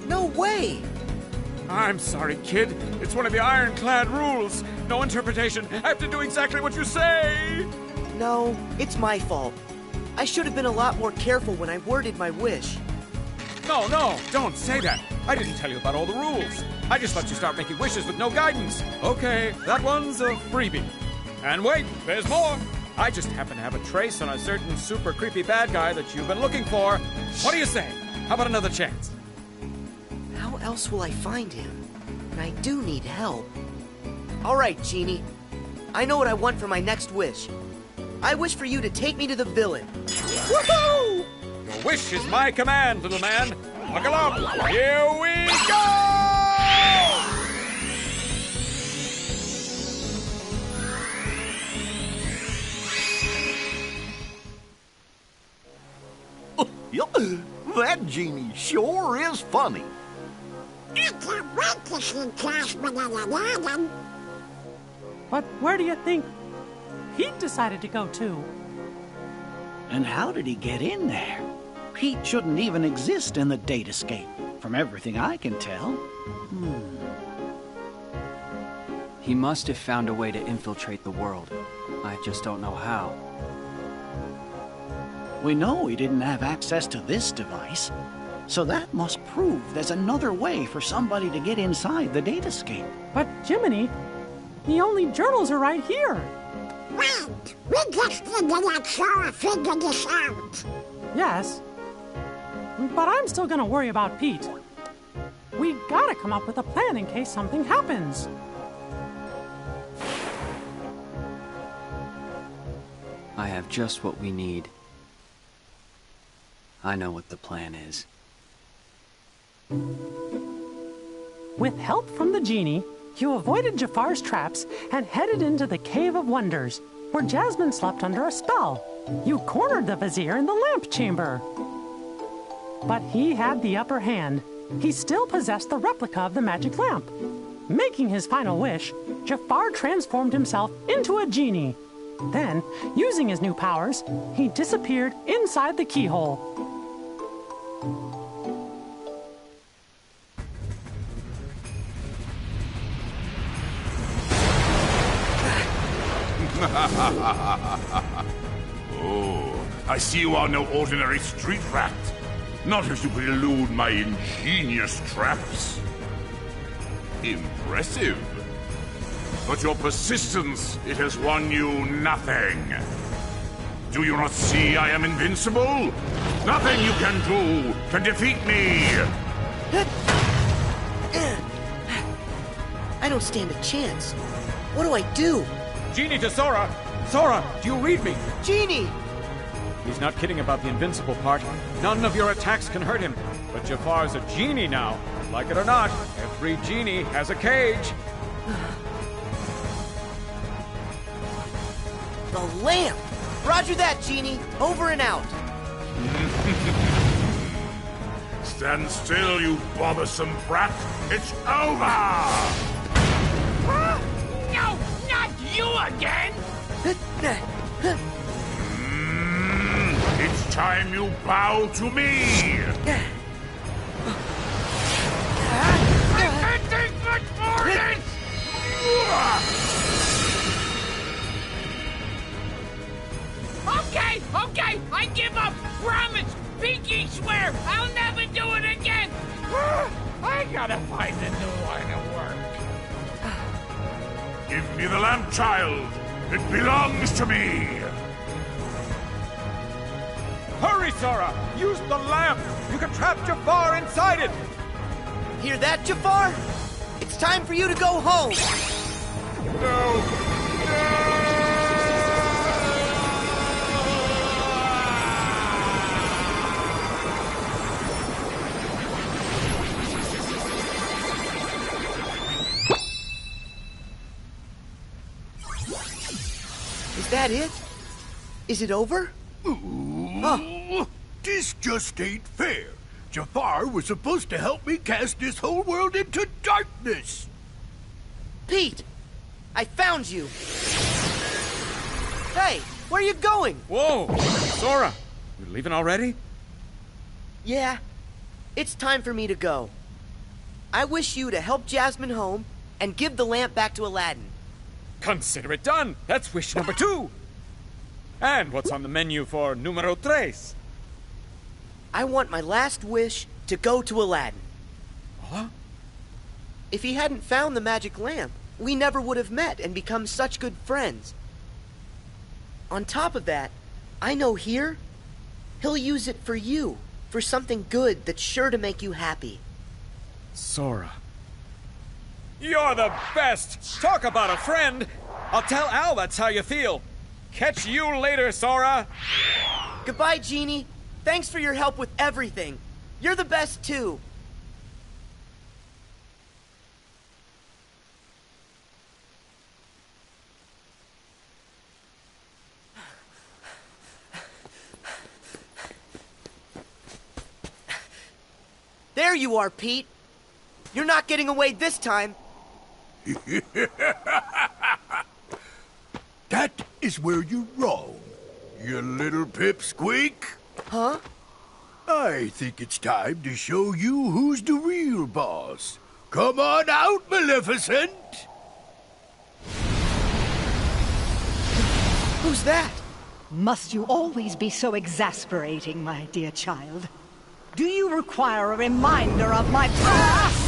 no way! I'm sorry, kid. It's one of the ironclad rules. No interpretation. I have to do exactly what you say. No, it's my fault. I should have been a lot more careful when I worded my wish. No, don't say that. I didn't tell you about all the rules. I just let you start making wishes with no guidance. Okay, that one's a freebie. And wait, there's more. I just happen to have a trace on a certain super creepy bad guy that you've been looking for. What do you say? How about another chance? How else will I find him? And I do need help. All right, Genie. I know what I want for my next wish. I wish for you to take me to the villain. Woohoo! Your wish is my command, little man. Buckle up. Here we go! That genie sure is funny. I can't wait to see Jasmine in Aladdin. But where do you think Pete decided to go to? And how did he get in there? Pete shouldn't even exist in the datascape, from everything I can tell. He must have found a way to infiltrate the world. I just don't know how. We know he didn't have access to this device, so that must prove there's another way for somebody to get inside the datascape. But Jiminy, the only journals are right here. Wait, we just need to let Sora figure this out. Yes, but I'm still gonna worry about Pete. We gotta come up with a plan in case something happens. I have just what we need. I know what the plan is. With help from the genie, you avoided Jafar's traps and headed into the Cave of Wonders, where Jasmine slept under a spell. You cornered the Vizier in the lamp chamber. But he had the upper hand. He still possessed the replica of the magic lamp. Making his final wish, Jafar transformed himself into a genie. Then, using his new powers, he disappeared inside the keyhole. Oh, I see you are no ordinary street rat. Not if you could elude my ingenious traps. Impressive. But your persistence, it has won you nothing. Do you not see I am invincible? Nothing you can do can defeat me! I don't stand a chance. What do I do? Genie to Sora! Sora, do you read me? Genie! He's not kidding about the invincible part. None of your attacks can hurt him. But Jafar's a genie now. Like it or not, every genie has a cage. The lamp! Roger that, Genie. Over and out. Stand still, you bothersome brat. It's over! No, not you again! It's time you bow to me! I can't take much more of this! Okay, I give up! Promise! Pinky swear! I'll never do it again! I gotta find a new line of work. Give me the lamp, child! It belongs to me! Hurry, Sora! Use the lamp! You can trap Jafar inside it! Hear that, Jafar? It's time for you to go home! Is that it? Is it over? This just ain't fair. Jafar was supposed to help me cast this whole world into darkness. Pete! I found you! Hey, where are you going? Whoa! Sora! You leaving already? Yeah, it's time for me to go. I wish you to help Jasmine home and give the lamp back to Aladdin. Consider it done! That's wish number 2! And what's on the menu for numero 3? I want my last wish to go to Aladdin. Huh? If he hadn't found the magic lamp, we never would have met and become such good friends. On top of that, I know here, he'll use it for you, for something good that's sure to make you happy. Sora. You're the best! Talk about a friend! I'll tell Al that's how you feel. Catch you later, Sora! Goodbye, Genie. Thanks for your help with everything. You're the best, too. There you are, Pete. You're not getting away this time. That is where you're wrong, you little pipsqueak. Huh? I think it's time to show you who's the real boss. Come on out, Maleficent! Who's that? Must you always be so exasperating, my dear child? Do you require a reminder of my past?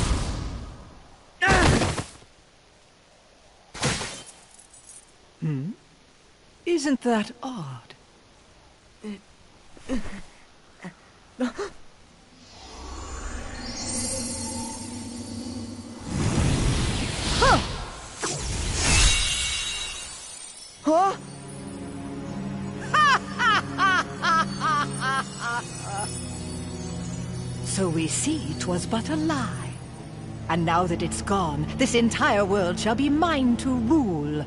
Isn't that odd? Huh? So we see 'twas but a lie. And now that it's gone, this entire world shall be mine to rule.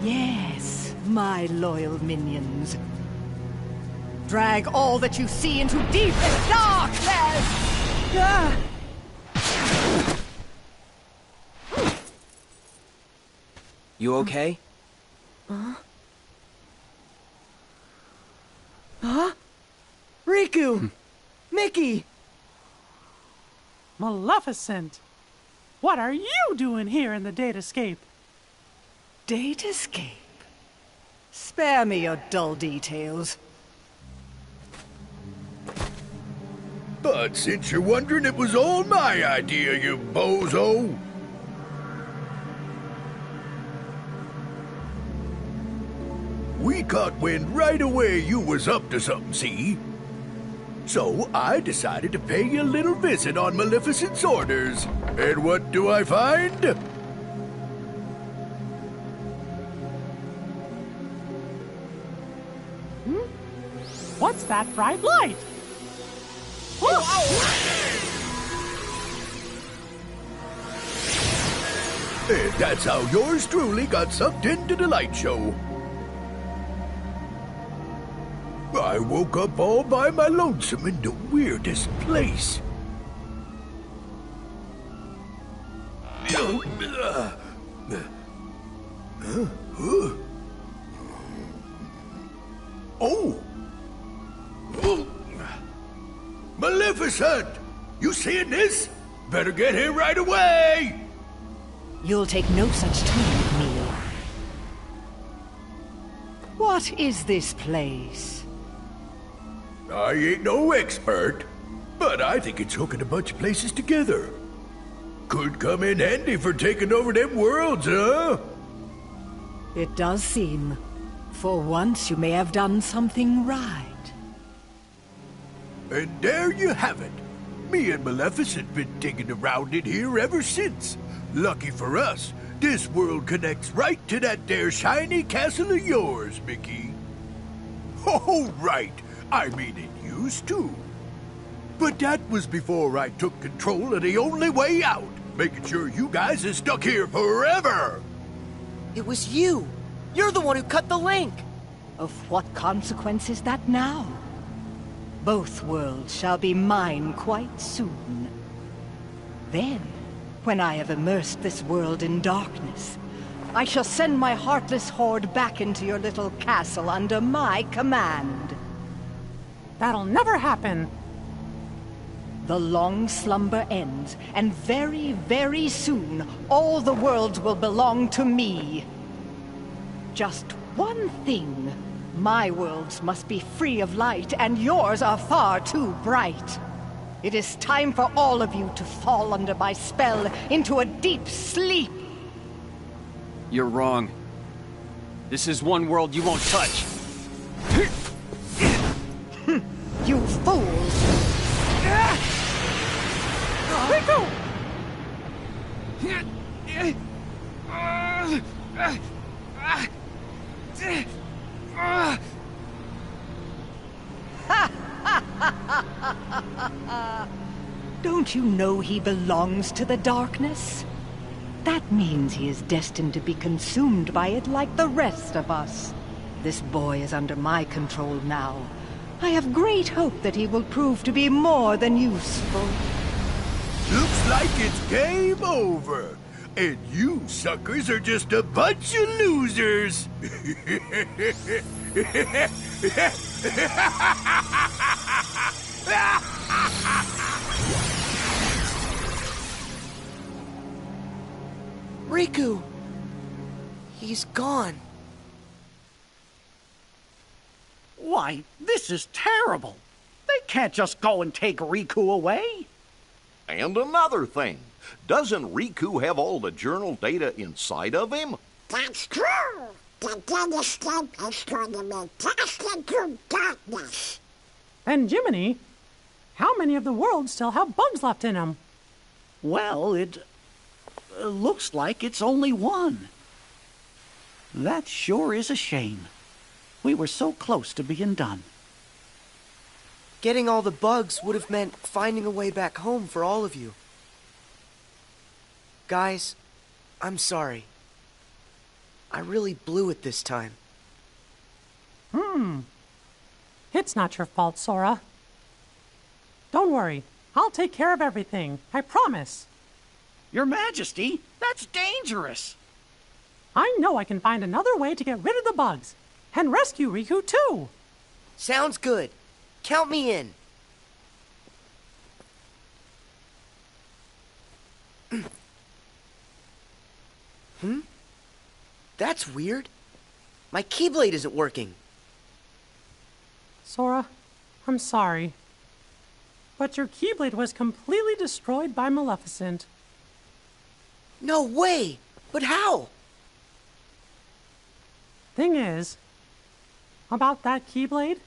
Yes, my loyal minions. Drag all that you see into deepest darkness! You okay? Huh? Riku! Mickey! Maleficent! What are you doing here in the Datascape? Datascape? Spare me your dull details. But since you're wondering, it was all my idea, you bozo. We caught wind right away you was up to something, see? So I decided to pay you a little visit on Maleficent's orders. And what do I find? What's that bright light? And that's how yours truly got sucked into the light show. I woke up all by my lonesome in the weirdest place. Oh! Maleficent! You seeing this? Better get here right away! You'll take no such time with me. What is this place? I ain't no expert, but I think it's hooking a bunch of places together. Could come in handy for taking over them worlds, huh? It does seem. For once you may have done something right. And there you have it. Me and Maleficent been digging around in here ever since. Lucky for us, this world connects right to that there shiny castle of yours, Mickey. Oh, right. I mean, it used to. But that was before I took control of the only way out, making sure you guys are stuck here forever. It was you. You're the one who cut the link. Of what consequence is that now? Both worlds shall be mine quite soon. Then, when I have immersed this world in darkness, I shall send my heartless horde back into your little castle under my command. That'll never happen. The long slumber ends, and very, very soon, all the worlds will belong to me. Just one thing. My worlds must be free of light, and yours are far too bright. It is time for all of you to fall under my spell into a deep sleep. You're wrong. This is one world you won't touch. You fools! Riku! Don't you know he belongs to the darkness? That means he is destined to be consumed by it like the rest of us. This boy is under my control now. I have great hope that he will prove to be more than useful. Looks like it's game over. And you suckers are just a bunch of losers. Riku! He's gone. Why, this is terrible. They can't just go and take Riku away. And another thing, doesn't Riku have all the journal data inside of him? That's true. The data escape is going to be cast into darkness. And Jiminy, how many of the worlds still have bugs left in them? Well, it looks like it's only one. That sure is a shame. We were so close to being done. Getting all the bugs would have meant finding a way back home for all of you. Guys, I'm sorry. I really blew it this time. It's not your fault, Sora. Don't worry. I'll take care of everything. I promise. Your Majesty, that's dangerous. I know I can find another way to get rid of the bugs. And rescue Riku, too. Sounds good. Count me in. That's weird. My Keyblade isn't working. Sora, I'm sorry. But your Keyblade was completely destroyed by Maleficent. No way! But how? Thing is, about that Keyblade,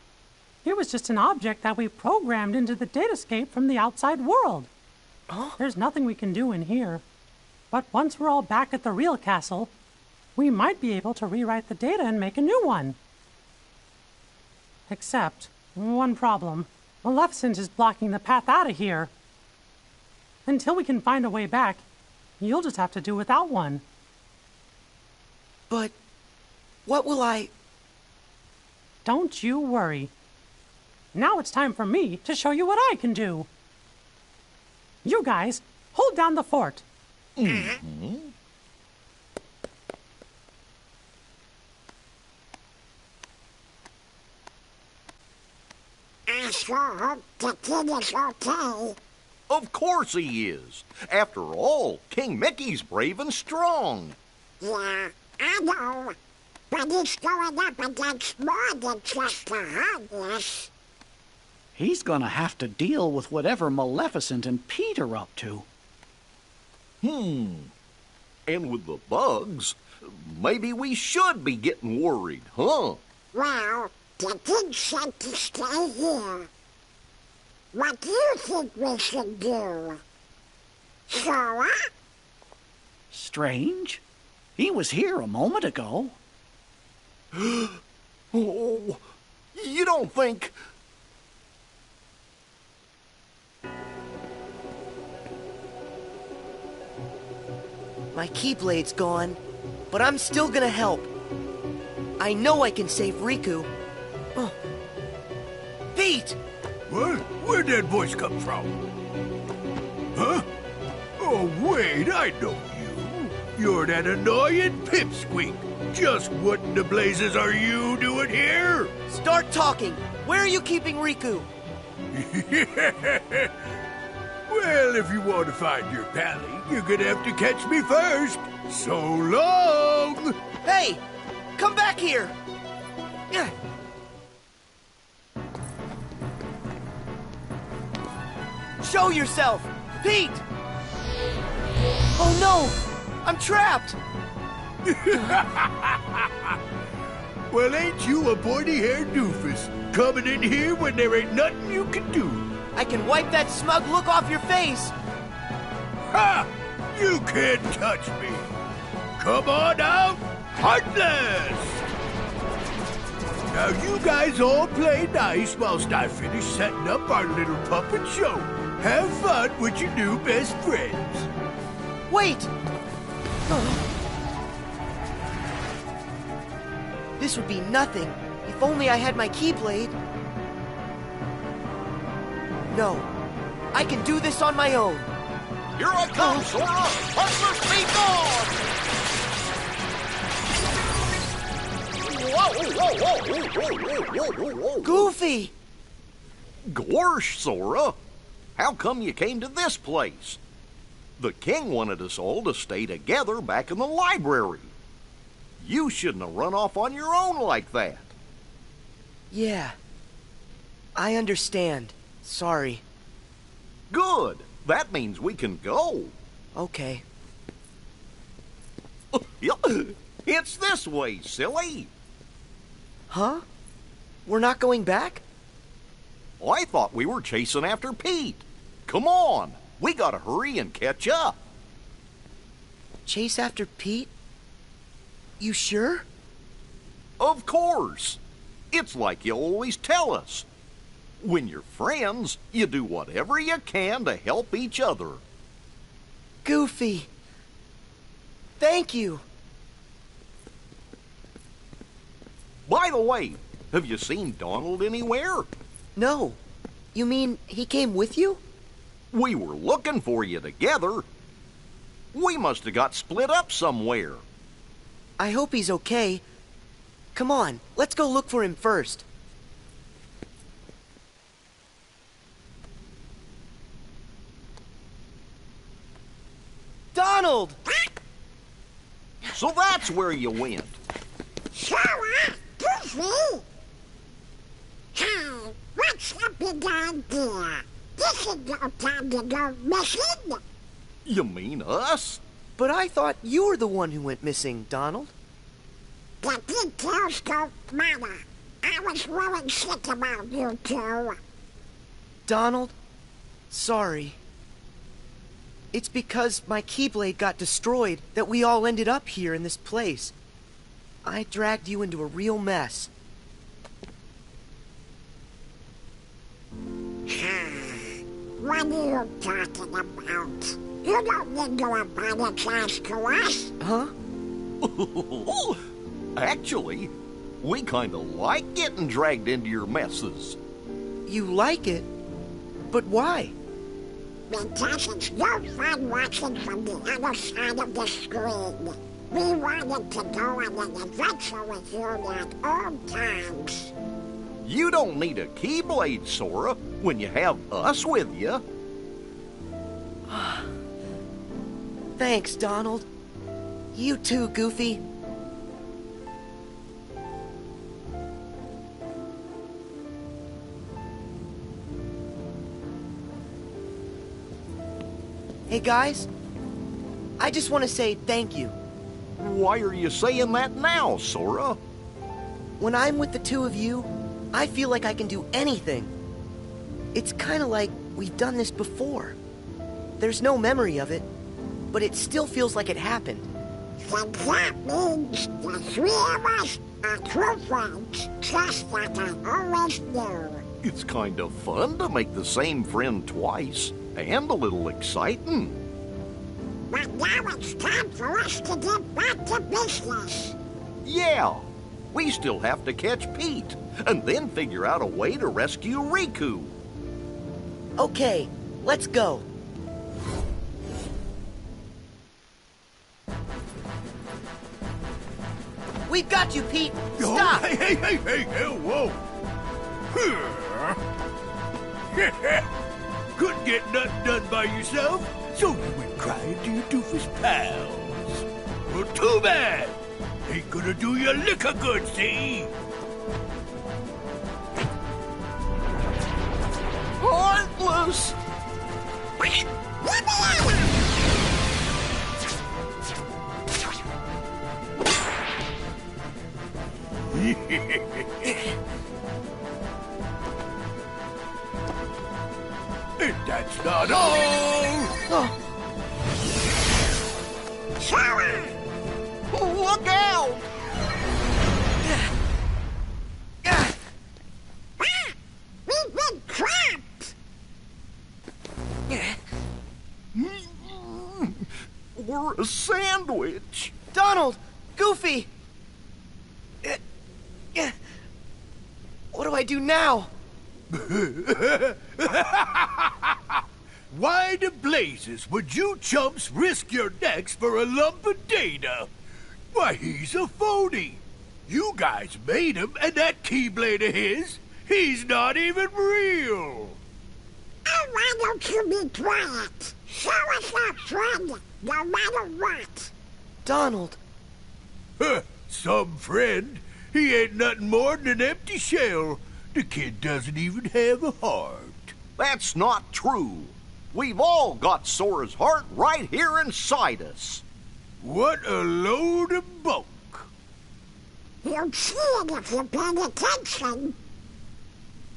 it was just an object that we programmed into the datascape from the outside world. There's nothing we can do in here. But once we're all back at the real castle, we might be able to rewrite the data and make a new one. Except, one problem. Maleficent is blocking the path out of here. Until we can find a way back, you'll just have to do without one. But what will I... Don't you worry. Now it's time for me to show you what I can do. You guys, hold down the fort. I sure hope the kid is okay. Of course he is. After all, King Mickey's brave and strong. Yeah, I know. But he's going up against more than just the Heartless. He's gonna have to deal with whatever Maleficent and Pete are up to. And with the bugs, maybe we should be getting worried, huh? Well, the kid said to stay here. What do you think we should do? Sora? Strange. He was here a moment ago. Oh, you don't think... My Keyblade's gone, but I'm still gonna help. I know I can save Riku. Pete! What? Where'd that voice come from? Huh? Oh, wait, I know you. You're that annoying Pipsqueak. Just what in the blazes are you doing here? Start talking. Where are you keeping Riku? Well, if you want to find your pally, you're gonna have to catch me first. So long! Hey! Come back here! Show yourself! Pete! Oh no! I'm trapped! Well, ain't you a pointy-haired doofus? Coming in here when there ain't nothing you can do. I can wipe that smug look off your face! Ha! You can't touch me! Come on out, Heartless! Now you guys all play nice whilst I finish setting up our little puppet show. Have fun with your new best friends. Wait! This would be nothing if only I had my Keyblade. No, I can do this on my own. Here I come, Sora! Hustlers be gone! Whoa! Goofy! Gorsh, Sora! How come you came to this place? The king wanted us all to stay together back in the library. You shouldn't have run off on your own like that. Yeah. I understand. Sorry. Good. That means we can go. Okay. It's this way, silly. Huh? We're not going back? I thought we were chasing after Pete. Come on. We gotta hurry and catch up. Chase after Pete? You sure? Of course. It's like you always tell us. When you're friends, you do whatever you can to help each other. Goofy. Thank you. By the way, have you seen Donald anywhere? No. You mean he came with you? We were looking for you together. We must have got split up somewhere. I hope he's okay. Come on, let's go look for him first. Donald! So that's where you went. Sora, Goofy! Hey, what's the big idea? This is no time to go missing. You mean us? But I thought you were the one who went missing, Donald. The details don't matter. I was really sick about you two. Donald, sorry. It's because my Keyblade got destroyed that we all ended up here in this place. I dragged you into a real mess. What are you talking about? You don't need to apologize to us. Huh? Actually, we kind of like getting dragged into your messes. You like it? But why? Because it's no fun watching from the other side of the screen. We wanted to go on an adventure with you at all times. You don't need a Keyblade, Sora, when you have us with you. Thanks, Donald. You too, Goofy. Hey, guys. I just want to say thank you. Why are you saying that now, Sora? When I'm with the two of you, I feel like I can do anything. It's kind of like we've done this before. There's no memory of it, but it still feels like it happened. Then that means the three of us are true friends, just like I always knew. It's kind of fun to make the same friend twice, and a little exciting. But now it's time for us to get back to business. Yeah, we still have to catch Pete, and then figure out a way to rescue Riku. Okay, let's go. We've got you, Pete. Stop! Hey, whoa! Couldn't get nothing done by yourself, so you went crying to your doofus pals. Well, too bad. Ain't gonna do you a lick of good, see? Heartless! And that's not all! Sora! Look out! We've been trapped! We're a sandwich. Donald! Goofy! What do I do now? Why the blazes would you chumps risk your necks for a lump of data? Why, he's a phony. You guys made him, and that Keyblade of his, he's not even real. Oh, why don't you be quiet? Show us our friend, no matter what. Donald. Some friend. He ain't nothing more than an empty shell. The kid doesn't even have a heart. That's not true. We've all got Sora's heart right here inside us. What a load of bunk. You'll see it if you pay attention.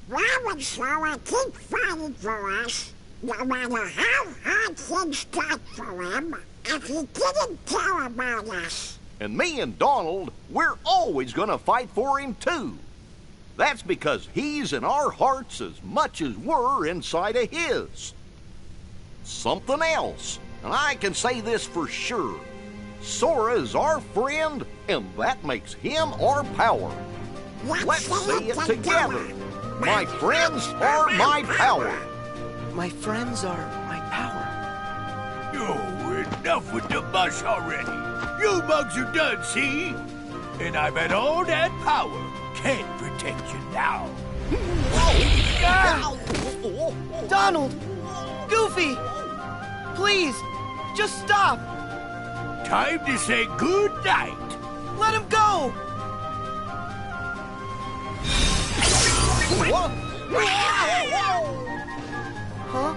Why would Sora keep fighting for us, no matter how hard things got for him, if he didn't care about us? And me and Donald, we're always gonna fight for him too. That's because he's in our hearts as much as we're inside of his. Something else, and I can say this for sure. Sora is our friend, and that makes him our power. Let's say it together. My friends are my power. My friends are my power. Oh, enough with the mush already. You mugs are done, see? And I've had all that power. Can't protect you now. Donald! Goofy! Please, just stop! Time to say good night. Let him go! Huh?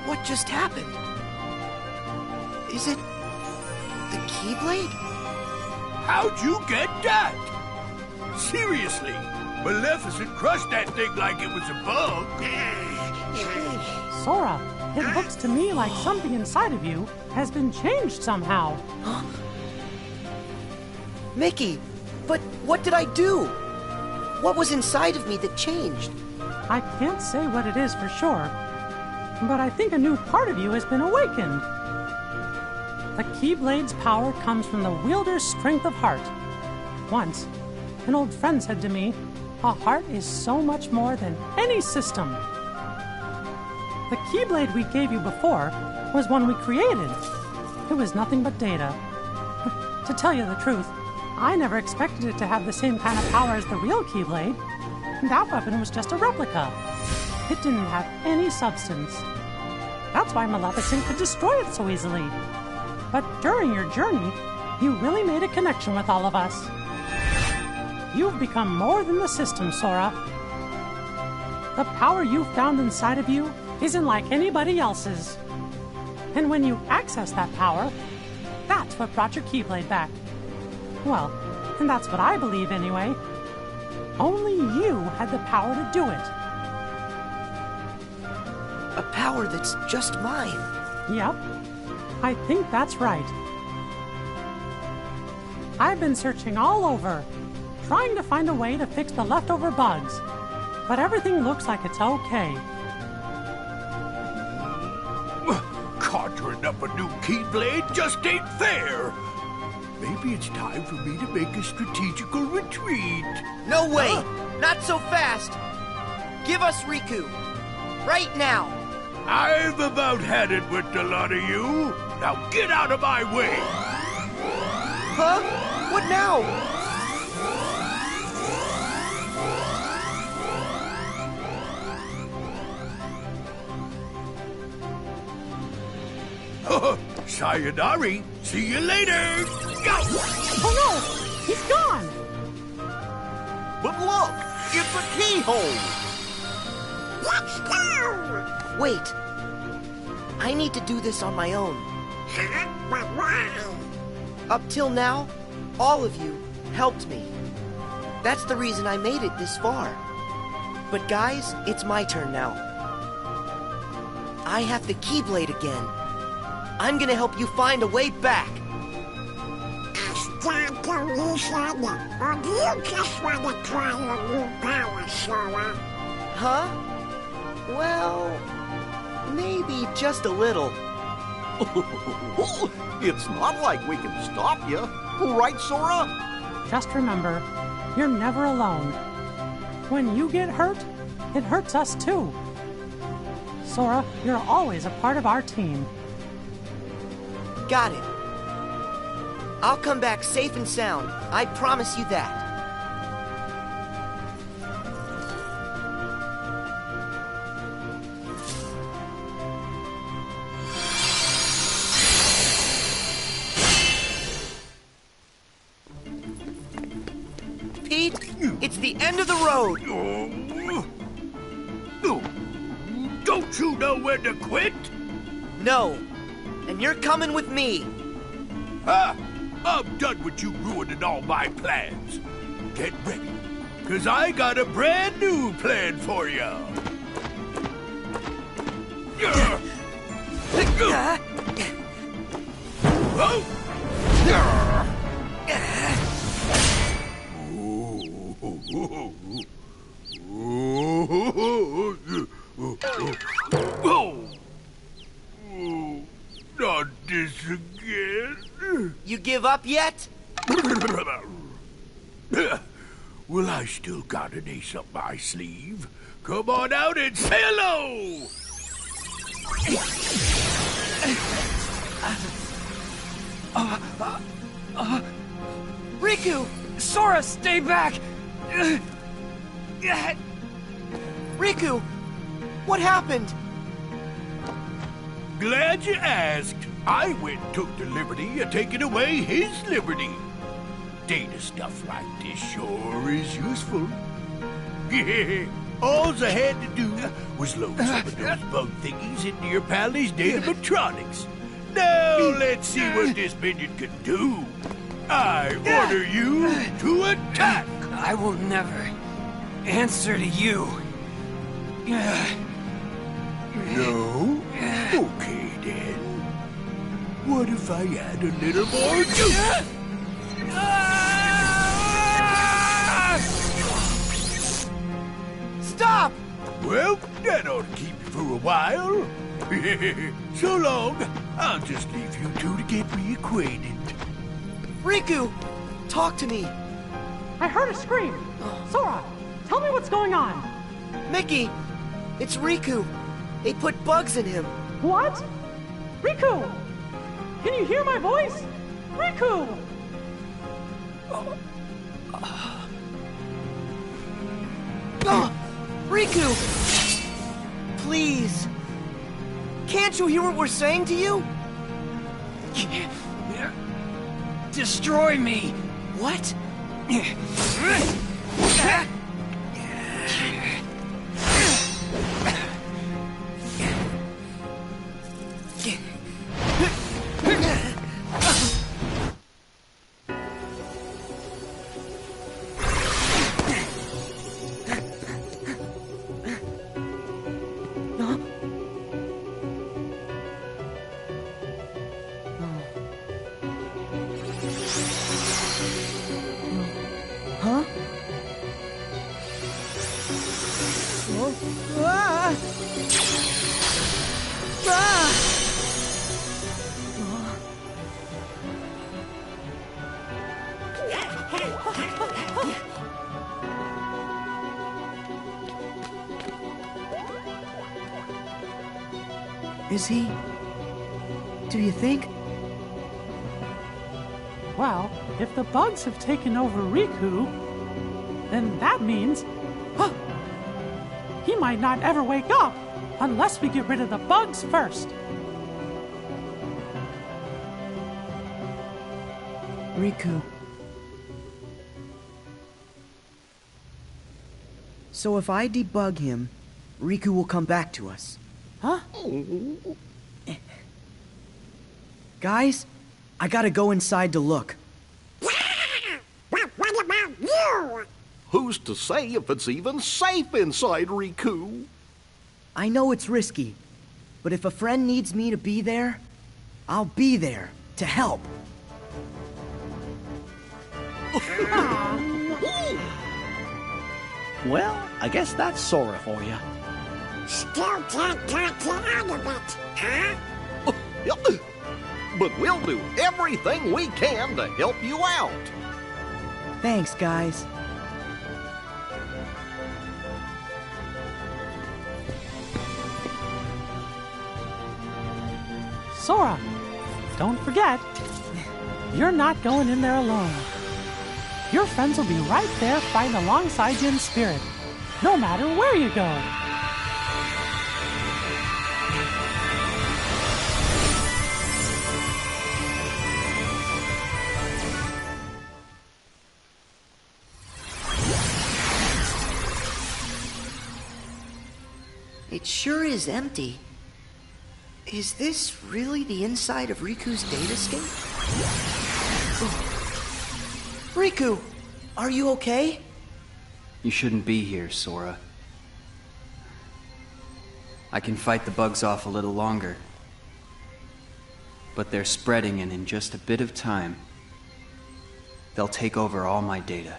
What just happened? Is it the Keyblade? How'd you get that? Seriously, Maleficent crushed that thing like it was a bug. Sora, it looks to me like something inside of you has been changed somehow. Mickey, but what did I do? What was inside of me that changed? I can't say what it is for sure, but I think a new part of you has been awakened. The Keyblade's power comes from the wielder's strength of heart. Once, an old friend said to me, a heart is so much more than any system. The Keyblade we gave you before was one we created. It was nothing but data. To tell you the truth, I never expected it to have the same kind of power as the real Keyblade. That weapon was just a replica. It didn't have any substance. That's why Maleficent could destroy it so easily. But during your journey, you really made a connection with all of us. You've become more than the system, Sora. The power you found inside of you isn't like anybody else's. And when you access that power, that's what brought your Keyblade back. Well, and that's what I believe anyway. Only you had the power to do it. A power that's just mine. Yep. I think that's right. I've been searching all over, trying to find a way to fix the leftover bugs, but everything looks like it's okay. Conjuring up a new Keyblade just ain't fair. Maybe it's time for me to make a strategical retreat. No way! Not so fast! Give us Riku. Right now! I've about had it with the lot of you. Now get out of my way! Huh? What now? Sayonara. See you later. Go! Oh no! He's gone! But look! It's a keyhole! Let's go! Wait. I need to do this on my own. Huh? But why? Up till now, all of you helped me. That's the reason I made it this far. But guys, it's my turn now. I have the Keyblade again. I'm gonna help you find a way back. Is that the reason? Or do you just want to try your new power, Sora? Huh? Well, maybe just a little. It's not like we can stop you. Right, Sora? Just remember, you're never alone. When you get hurt, it hurts us too. Sora, you're always a part of our team. Got it. I'll come back safe and sound. I promise you that. Pete, it's the end of the road. Don't you know when to quit? No. And you're coming with me. Ah, I'm done with you ruining all my plans. Get ready, because I got a brand new plan for you. Not this again. You give up yet? Well, I still got an ace up my sleeve. Come on out and say hello! Riku! Sora, stay back! Riku! What happened? Glad you asked. I went and took the liberty of taking away his liberty. Data stuff like this sure is useful. All I had to do was load some of those bug thingies into your pally's datatronics. Now let's see what this minion can do. I order you to attack. I will never answer to you. No? Okay then. What if I add a little more juice? Stop! Well, that ought to keep you for a while. So long. I'll just leave you two to get reacquainted. Riku! Talk to me. I heard a scream. Sora, tell me what's going on. Mickey! It's Riku. They put bugs in him. What? Riku! Can you hear my voice? Riku! Riku! Please! Can't you hear what we're saying to you? Destroy me! What? Huh? Is he? Do you think? Well, if the bugs have taken over Riku, then that means... he might not ever wake up unless we get rid of the bugs first. Riku. So if I debug him, Riku will come back to us. Huh? Guys, I gotta go inside to look. What about you? Who's to say if it's even safe inside Riku? I know it's risky, but if a friend needs me to be there, I'll be there to help. Well, I guess that's Sora for you. Still can't talk you out of it, huh? But we'll do everything we can to help you out. Thanks, guys. Sora, don't forget, you're not going in there alone. Your friends will be right there fighting alongside you in spirit, no matter where you go. It sure is empty. Is this really the inside of Riku's datascape? Riku, are you okay? You shouldn't be here, Sora. I can fight the bugs off a little longer. But they're spreading, and in just a bit of time, they'll take over all my data.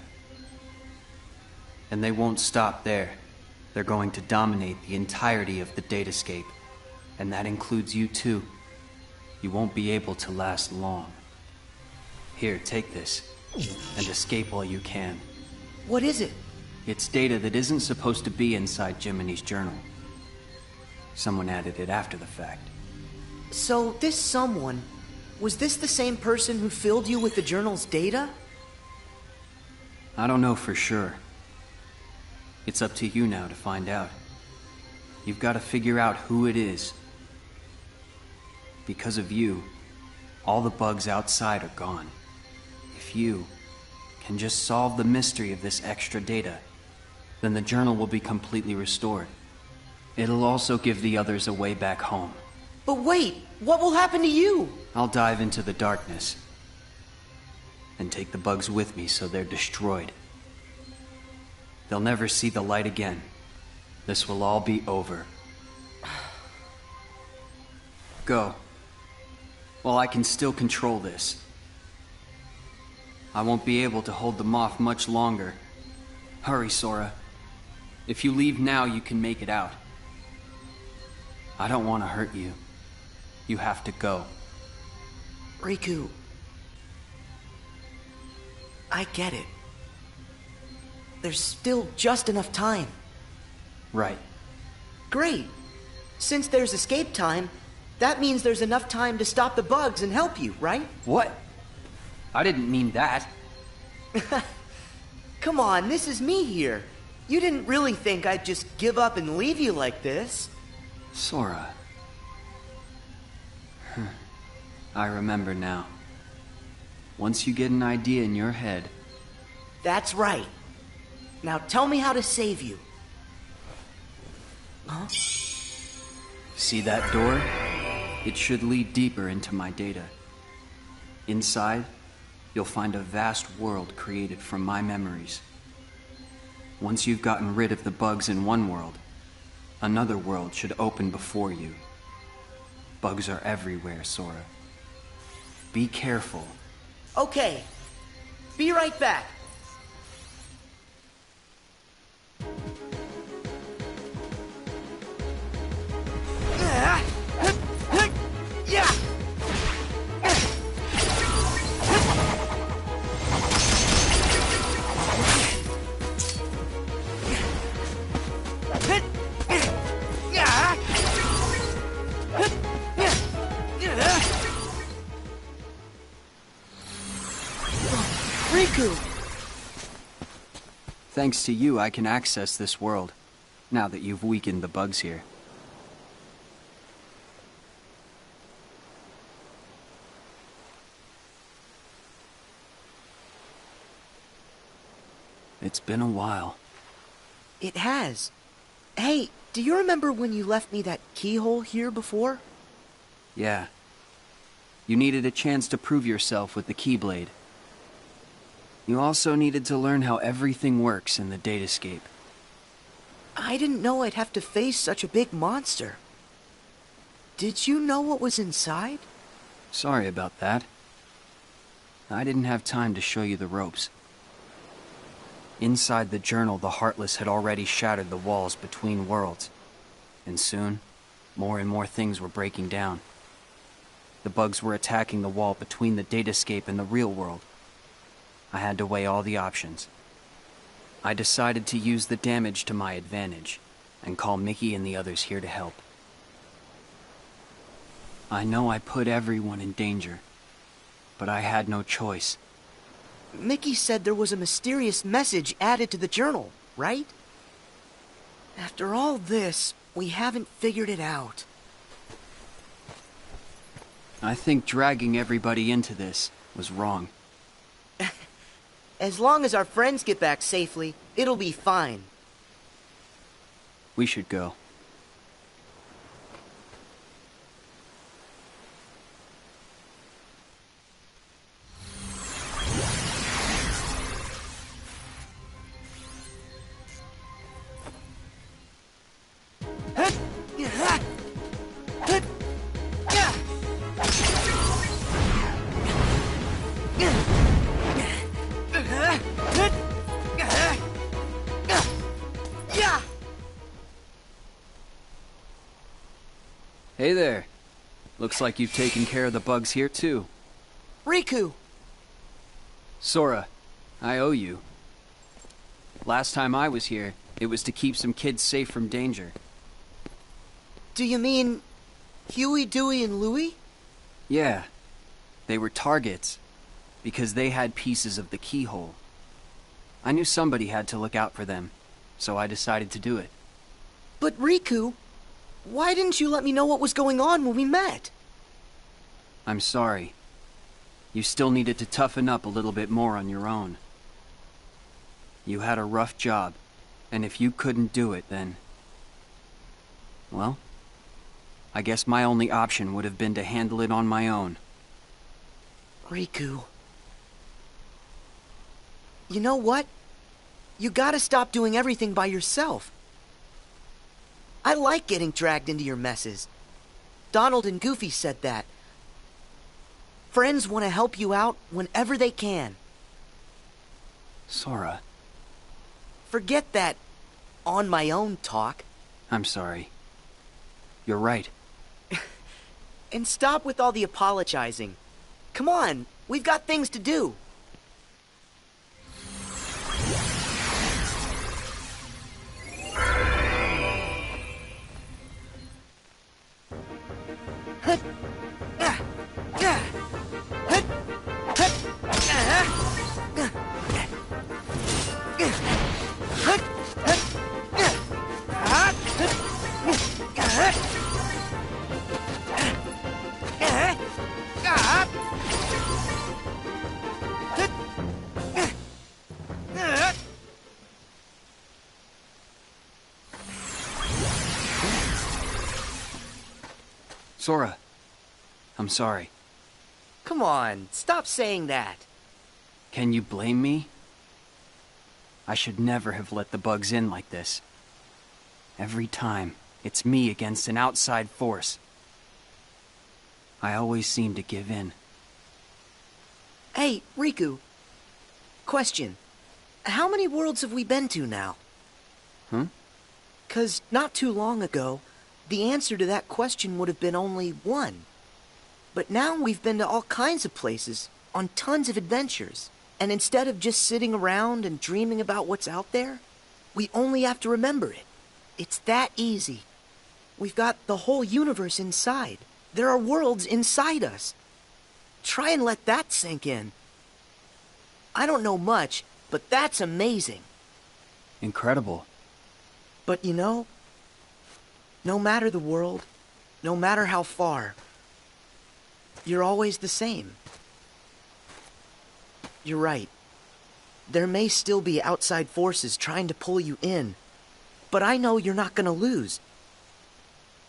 And they won't stop there. They're going to dominate the entirety of the datascape. And that includes you too. You won't be able to last long. Here, take this, and escape while you can. What is it? It's data that isn't supposed to be inside Jiminy's journal. Someone added it after the fact. So, this someone, was this the same person who filled you with the journal's data? I don't know for sure. It's up to you now to find out. You've got to figure out who it is. Because of you, all the bugs outside are gone. If you can just solve the mystery of this extra data, then the journal will be completely restored. It'll also give the others a way back home. But wait, what will happen to you? I'll dive into the darkness and take the bugs with me so they're destroyed. They'll never see the light again. This will all be over. Go. Well, I can still control this. I won't be able to hold them off much longer. Hurry, Sora. If you leave now, you can make it out. I don't want to hurt you. You have to go. Riku, I get it. There's still just enough time. Right. Great. Since there's escape time, that means there's enough time to stop the bugs and help you, right? What? I didn't mean that. Come on, this is me here. You didn't really think I'd just give up and leave you like this. Sora. I remember now. Once you get an idea in your head... That's right. Now tell me how to save you. Huh? See that door? It should lead deeper into my data. Inside, you'll find a vast world created from my memories. Once you've gotten rid of the bugs in one world, another world should open before you. Bugs are everywhere, Sora. Be careful. Okay. Be right back. Riku! Thanks to you, I can access this world, now that you've weakened the bugs here. It's been a while. It has. Hey, do you remember when you left me that keyhole here before? Yeah. You needed a chance to prove yourself with the Keyblade. You also needed to learn how everything works in the datascape. I didn't know I'd have to face such a big monster. Did you know what was inside? Sorry about that. I didn't have time to show you the ropes. Inside the journal, the Heartless had already shattered the walls between worlds. And soon, more and more things were breaking down. The bugs were attacking the wall between the datascape and the real world. I had to weigh all the options. I decided to use the damage to my advantage and call Mickey and the others here to help. I know I put everyone in danger, but I had no choice. Mickey said there was a mysterious message added to the journal, right? After all this, we haven't figured it out. I think dragging everybody into this was wrong. As long as our friends get back safely, it'll be fine. We should go. Hey there. Looks like you've taken care of the bugs here too. Riku! Sora, I owe you. Last time I was here, it was to keep some kids safe from danger. Do you mean Huey, Dewey, and Louie? Yeah. They were targets, because they had pieces of the keyhole. I knew somebody had to look out for them, so I decided to do it. But Riku, why didn't you let me know what was going on when we met? I'm sorry. You still needed to toughen up a little bit more on your own. You had a rough job, and if you couldn't do it, then... well, I guess my only option would have been to handle it on my own. Riku... you know what? You gotta stop doing everything by yourself. I like getting dragged into your messes. Donald and Goofy said that. Friends want to help you out whenever they can. Sora. Forget that on my own talk. I'm sorry. You're right. And stop with all the apologizing. Come on, we've got things to do. Sora, I'm sorry. Come on, stop saying that. Can you blame me? I should never have let the bugs in like this. Every time, it's me against an outside force. I always seem to give in. Hey, Riku. Question. How many worlds have we been to now? Huh? 'Cause not too long ago, the answer to that question would have been only one. But now we've been to all kinds of places, on tons of adventures. And instead of just sitting around and dreaming about what's out there, we only have to remember it. It's that easy. We've got the whole universe inside. There are worlds inside us. Try and let that sink in. I don't know much, but that's amazing. Incredible. But you know, no matter the world, no matter how far, you're always the same. You're right. There may still be outside forces trying to pull you in, but I know you're not gonna lose.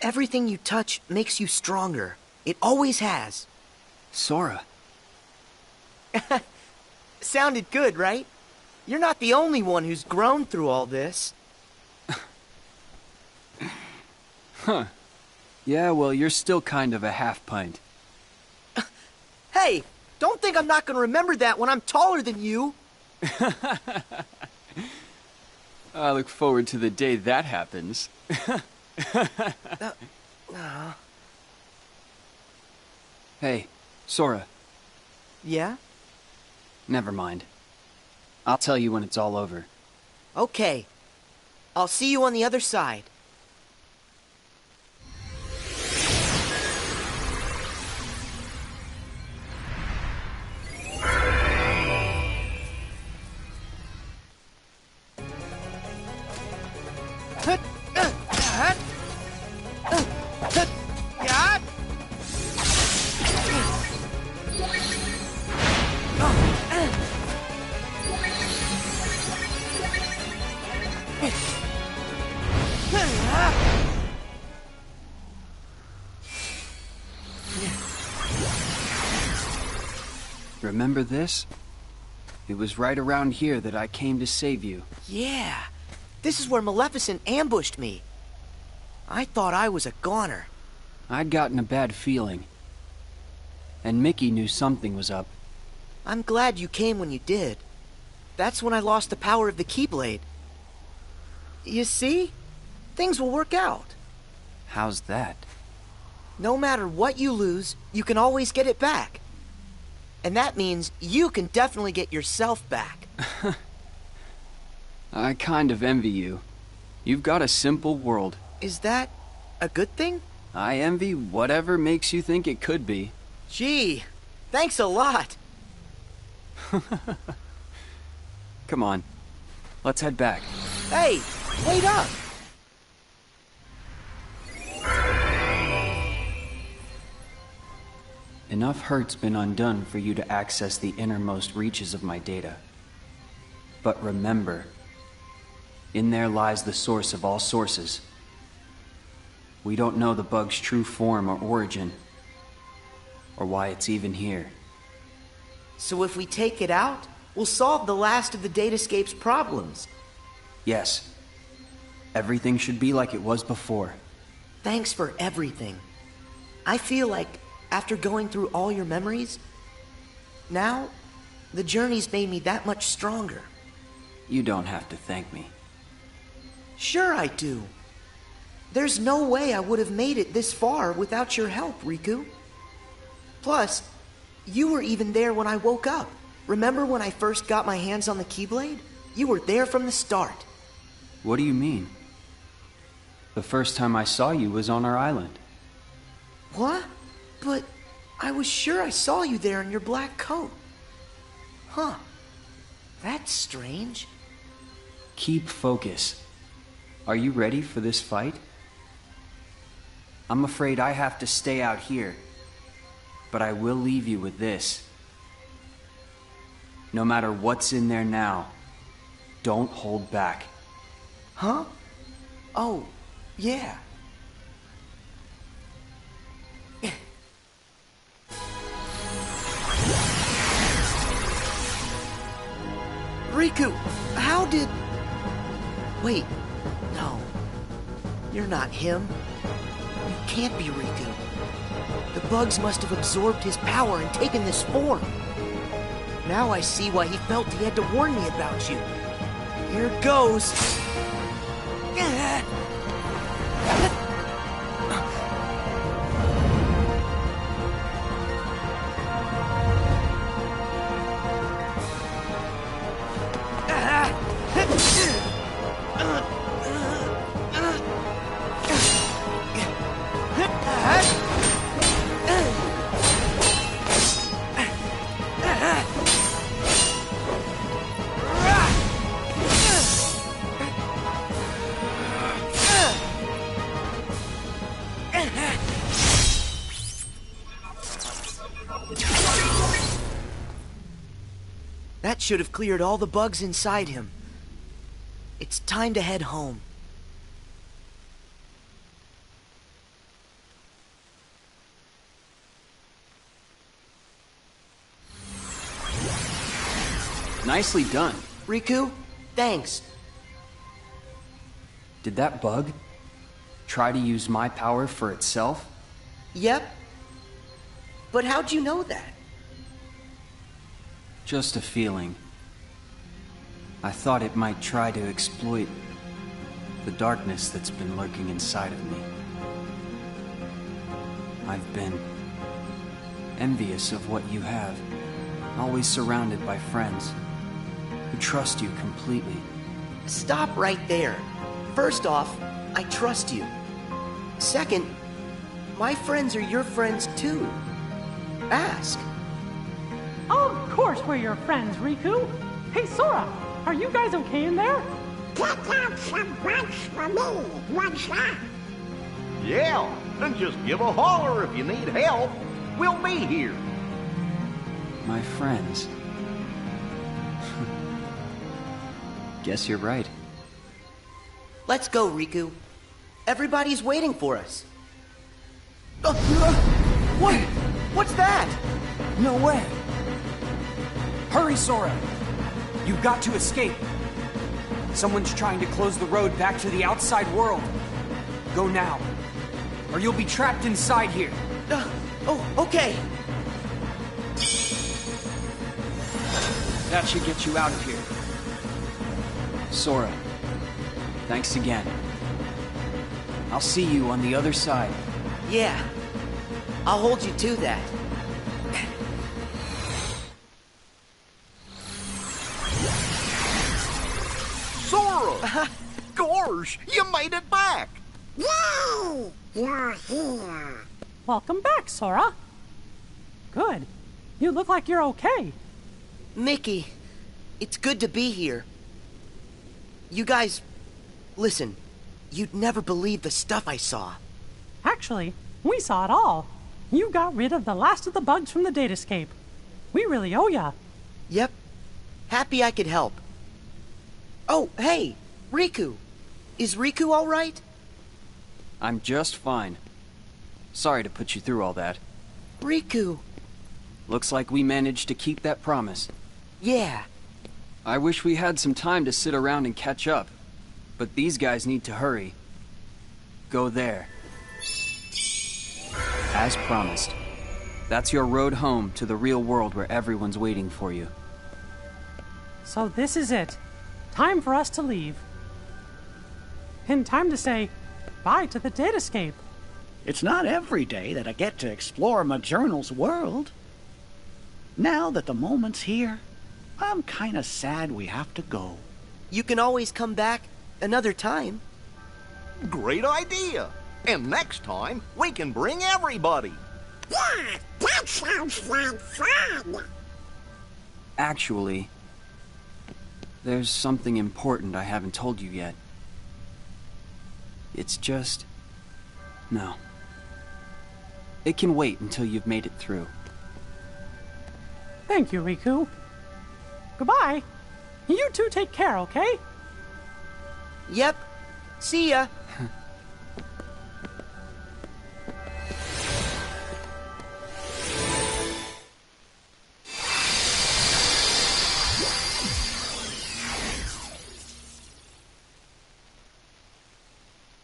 Everything you touch makes you stronger. It always has. Sora. Sounded good, right? You're not the only one who's grown through all this. Huh. Yeah, well, you're still kind of a half-pint. Hey, don't think I'm not gonna remember that when I'm taller than you. I look forward to the day that happens. Hey, Sora. Yeah? Never mind. I'll tell you when it's all over. Okay. I'll see you on the other side. Remember this? It was right around here that I came to save you. Yeah. This is where Maleficent ambushed me. I thought I was a goner. I'd gotten a bad feeling. And Mickey knew something was up. I'm glad you came when you did. That's when I lost the power of the Keyblade. You see? Things will work out. How's that? No matter what you lose, you can always get it back. And that means you can definitely get yourself back. I kind of envy you. You've got a simple world. Is that a good thing? I envy whatever makes you think it could be. Gee, thanks a lot. Come on, let's head back. Hey, wait up! Enough hurt's been undone for you to access the innermost reaches of my data. But remember, in there lies the source of all sources. We don't know the bug's true form or origin, or why it's even here. So if we take it out, we'll solve the last of the Datascape's problems. Yes. Everything should be like it was before. Thanks for everything. I feel like, after going through all your memories, now, the journey's made me that much stronger. You don't have to thank me. Sure I do. There's no way I would have made it this far without your help, Riku. Plus, you were even there when I woke up. Remember when I first got my hands on the Keyblade? You were there from the start. What do you mean? The first time I saw you was on our island. What? But I was sure I saw you there in your black coat. Huh. That's strange. Keep focus. Are you ready for this fight? I'm afraid I have to stay out here, but I will leave you with this. No matter what's in there now, don't hold back. Huh? Oh, yeah. Riku, how did... Wait, no. You're not him. You can't be Riku. The bugs must have absorbed his power and taken this form. Now I see why he felt he had to warn me about you. Here goes. That should have cleared all the bugs inside him. It's time to head home. Nicely done. Riku, thanks. Did that bug try to use my power for itself? Yep. But how'd you know that? Just a feeling. I thought it might try to exploit the darkness that's been lurking inside of me. I've been envious of what you have, always surrounded by friends. who trust you completely. Stop right there. First off, I trust you. Second, my friends are your friends too. Ask. Of course we're your friends, Riku. Hey, Sora, are you guys okay in there? Pick out some bugs for me, what's that? Yeah, and just give a holler if you need help. We'll be here. My friends. Guess you're right. Let's go, Riku. Everybody's waiting for us. What? What's that? No way! Hurry, Sora! You've got to escape. Someone's trying to close the road back to the outside world. Go now, or you'll be trapped inside here. Oh, okay. That should get you out of here. Sora, thanks again. I'll see you on the other side. Yeah, I'll hold you to that. Sora! Gorge, you made it back! Yay! You're here. Welcome back, Sora. Good. You look like you're okay. Mickey, it's good to be here. You guys, listen, you'd never believe the stuff I saw. Actually, we saw it all. You got rid of the last of the bugs from the datascape. We really owe ya. Yep. Happy I could help. Oh, hey, Riku. Is Riku all right? I'm just fine. Sorry to put you through all that. Riku. Looks like we managed to keep that promise. Yeah. I wish we had some time to sit around and catch up, but these guys need to hurry. Go there. As promised. That's your road home to the real world where everyone's waiting for you. So this is it. Time for us to leave. And time to say bye to the datascape. It's not every day that I get to explore my journal's world. Now that the moment's here, I'm kinda sad we have to go. You can always come back another time. Great idea! And next time, we can bring everybody! Yeah, that sounds like fun. Actually, there's something important I haven't told you yet. It's just... no. It can wait until you've made it through. Thank you, Riku. Goodbye. You two take care, okay? Yep. See ya.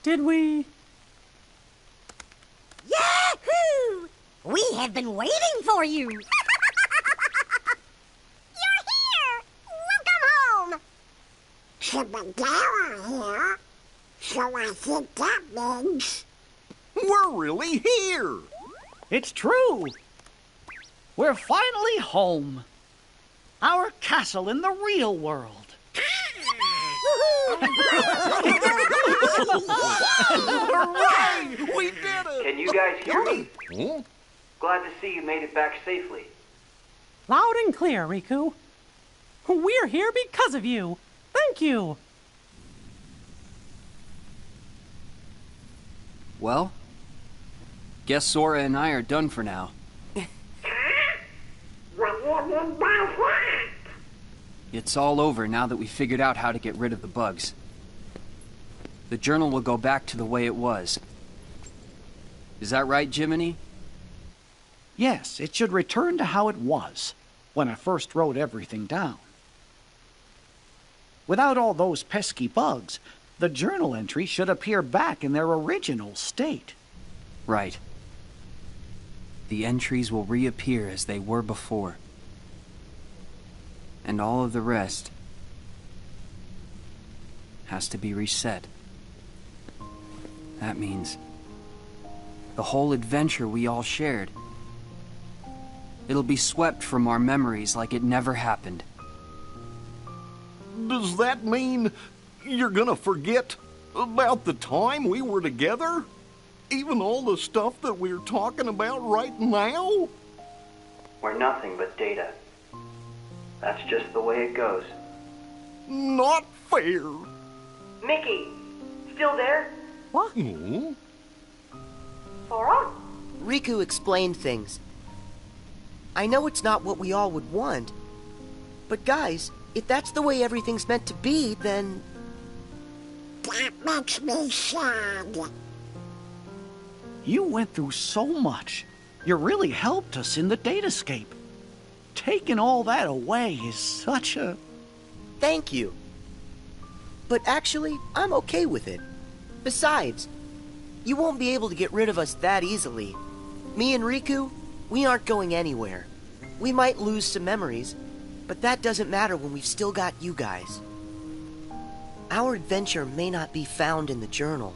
Did we... Yahoo! We have been waiting for you. You're here. Welcome home. Chippedawa here. So I think that means... We're really here. It's true. We're finally home. Our castle in the real world. Hooray! We did it! Can you guys hear me? Huh? Glad to see you made it back safely. Loud and clear, Riku. We're here because of you. Thank you. Well, guess Sora and I are done for now. What do you mean by that? It's all over now that we figured out how to get rid of the bugs. The journal will go back to the way it was. Is that right, Jiminy? Yes, it should return to how it was when I first wrote everything down. Without all those pesky bugs, the journal entry should appear back in their original state. Right. The entries will reappear as they were before. And all of the rest has to be reset. That means the whole adventure we all shared, it'll be swept from our memories like it never happened. Does that mean you're gonna forget about the time we were together? Even all the stuff that we're talking about right now? We're nothing but data. That's just the way it goes. Not fair. Mickey, still there? What? Sora? Riku explained things. I know it's not what we all would want, but guys, if that's the way everything's meant to be, then... That makes me sad. You went through so much. You really helped us in the datascape. Taking all that away is such a... Thank you. But actually, I'm okay with it. Besides, you won't be able to get rid of us that easily. Me and Riku, we aren't going anywhere. We might lose some memories, but that doesn't matter when we've still got you guys. Our adventure may not be found in the journal,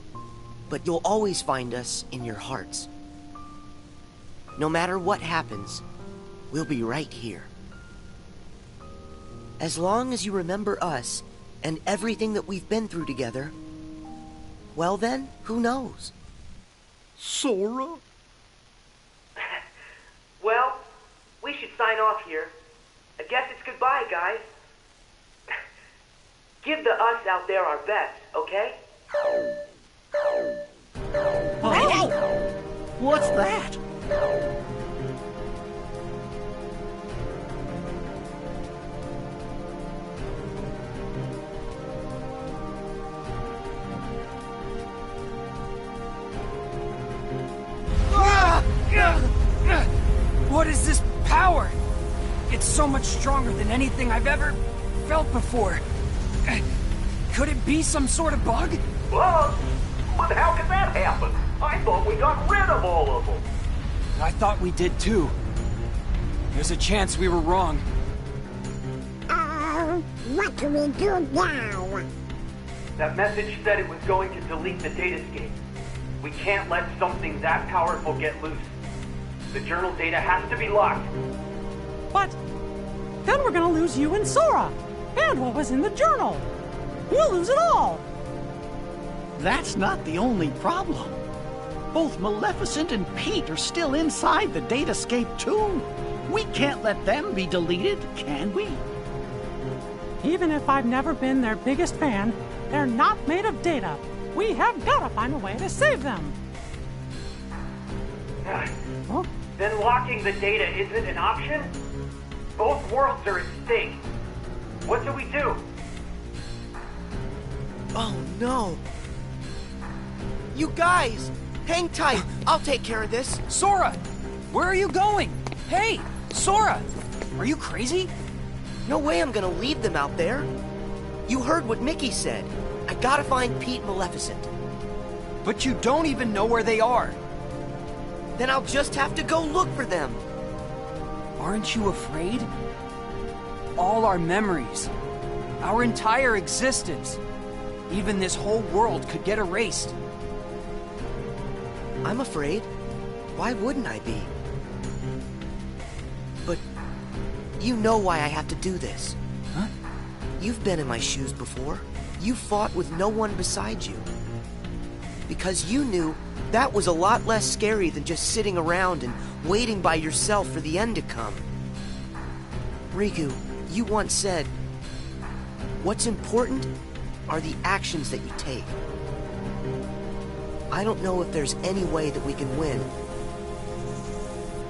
but you'll always find us in your hearts. No matter what happens, we'll be right here. As long as you remember us and everything that we've been through together, well then, who knows? Sora? Well, we should sign off here. I guess it's goodbye, guys. Give the us out there our best, okay? Oh, what's that? What is this power? It's so much stronger than anything I've ever felt before. Could it be some sort of bug? Bug? But how could that happen? I thought we got rid of all of them. I thought we did too. There's a chance we were wrong. What do we do now? That message said it was going to delete the datascape. We can't let something that powerful get loose. The journal data has to be locked. But then we're gonna lose you and Sora, and what was in the journal. We'll lose it all. That's not the only problem. Both Maleficent and Pete are still inside the datascape too. We can't let them be deleted, can we? Even if I've never been their biggest fan, they're not made of data. We have gotta find a way to save them. Huh? Then locking the data isn't an option? Both worlds are at stake. What do we do? Oh no. You guys, hang tight. I'll take care of this. Sora, where are you going? Hey, Sora, are you crazy? No way I'm gonna leave them out there. You heard what Mickey said. I gotta find Pete and Maleficent. But you don't even know where they are. Then I'll just have to go look for them. Aren't you afraid? All our memories, our entire existence, even this whole world could get erased. I'm afraid. Why wouldn't I be? But you know why I have to do this. Huh? You've been in my shoes before. You fought with no one beside you. Because you knew that was a lot less scary than just sitting around and waiting by yourself for the end to come. Riku, you once said, what's important are the actions that you take. I don't know if there's any way that we can win,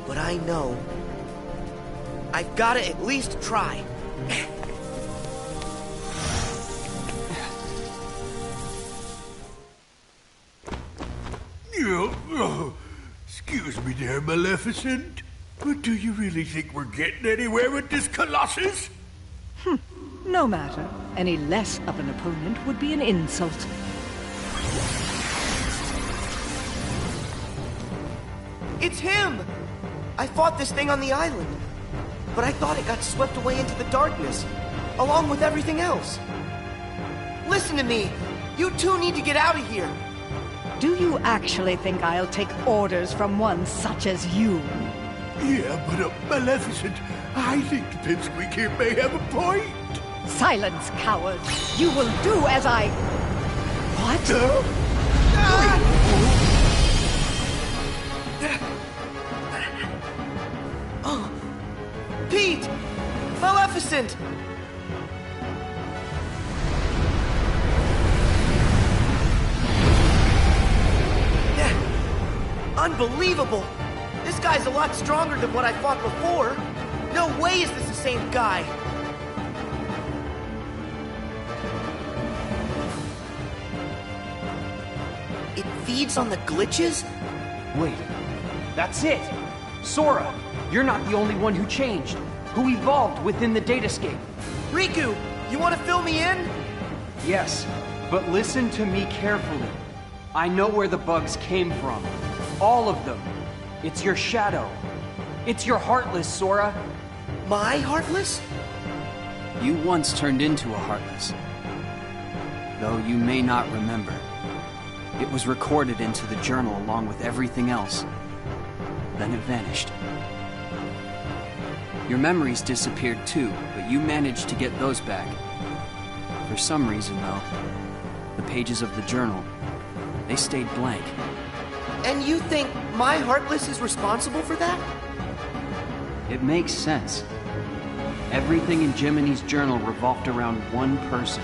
but I know I've got to at least try. Excuse me there, Maleficent, but do you really think we're getting anywhere with this Colossus? No matter. Any less of an opponent would be an insult. It's him! I fought this thing on the island, but I thought it got swept away into the darkness, along with everything else. Listen to me! You two need to get out of here! Do you actually think I'll take orders from one such as you? Yeah, but Maleficent, I think the Pipsqueak here may have a point. Silence, coward. You will do as I... What? Oh, Pete! Maleficent! Unbelievable! This guy's a lot stronger than what I fought before. No way is this the same guy. It feeds on the glitches? Wait, that's it! Sora, you're not the only one who changed, who evolved within the datascape. Riku, you want to fill me in? Yes, but listen to me carefully. I know where the bugs came from. All of them. It's your shadow. It's your Heartless, Sora. My Heartless? You once turned into a Heartless. Though you may not remember. It was recorded into the journal along with everything else. Then it vanished. Your memories disappeared too, but you managed to get those back. For some reason, though, the pages of the journal, they stayed blank. And you think my Heartless is responsible for that? It makes sense. Everything in Jiminy's journal revolved around one person.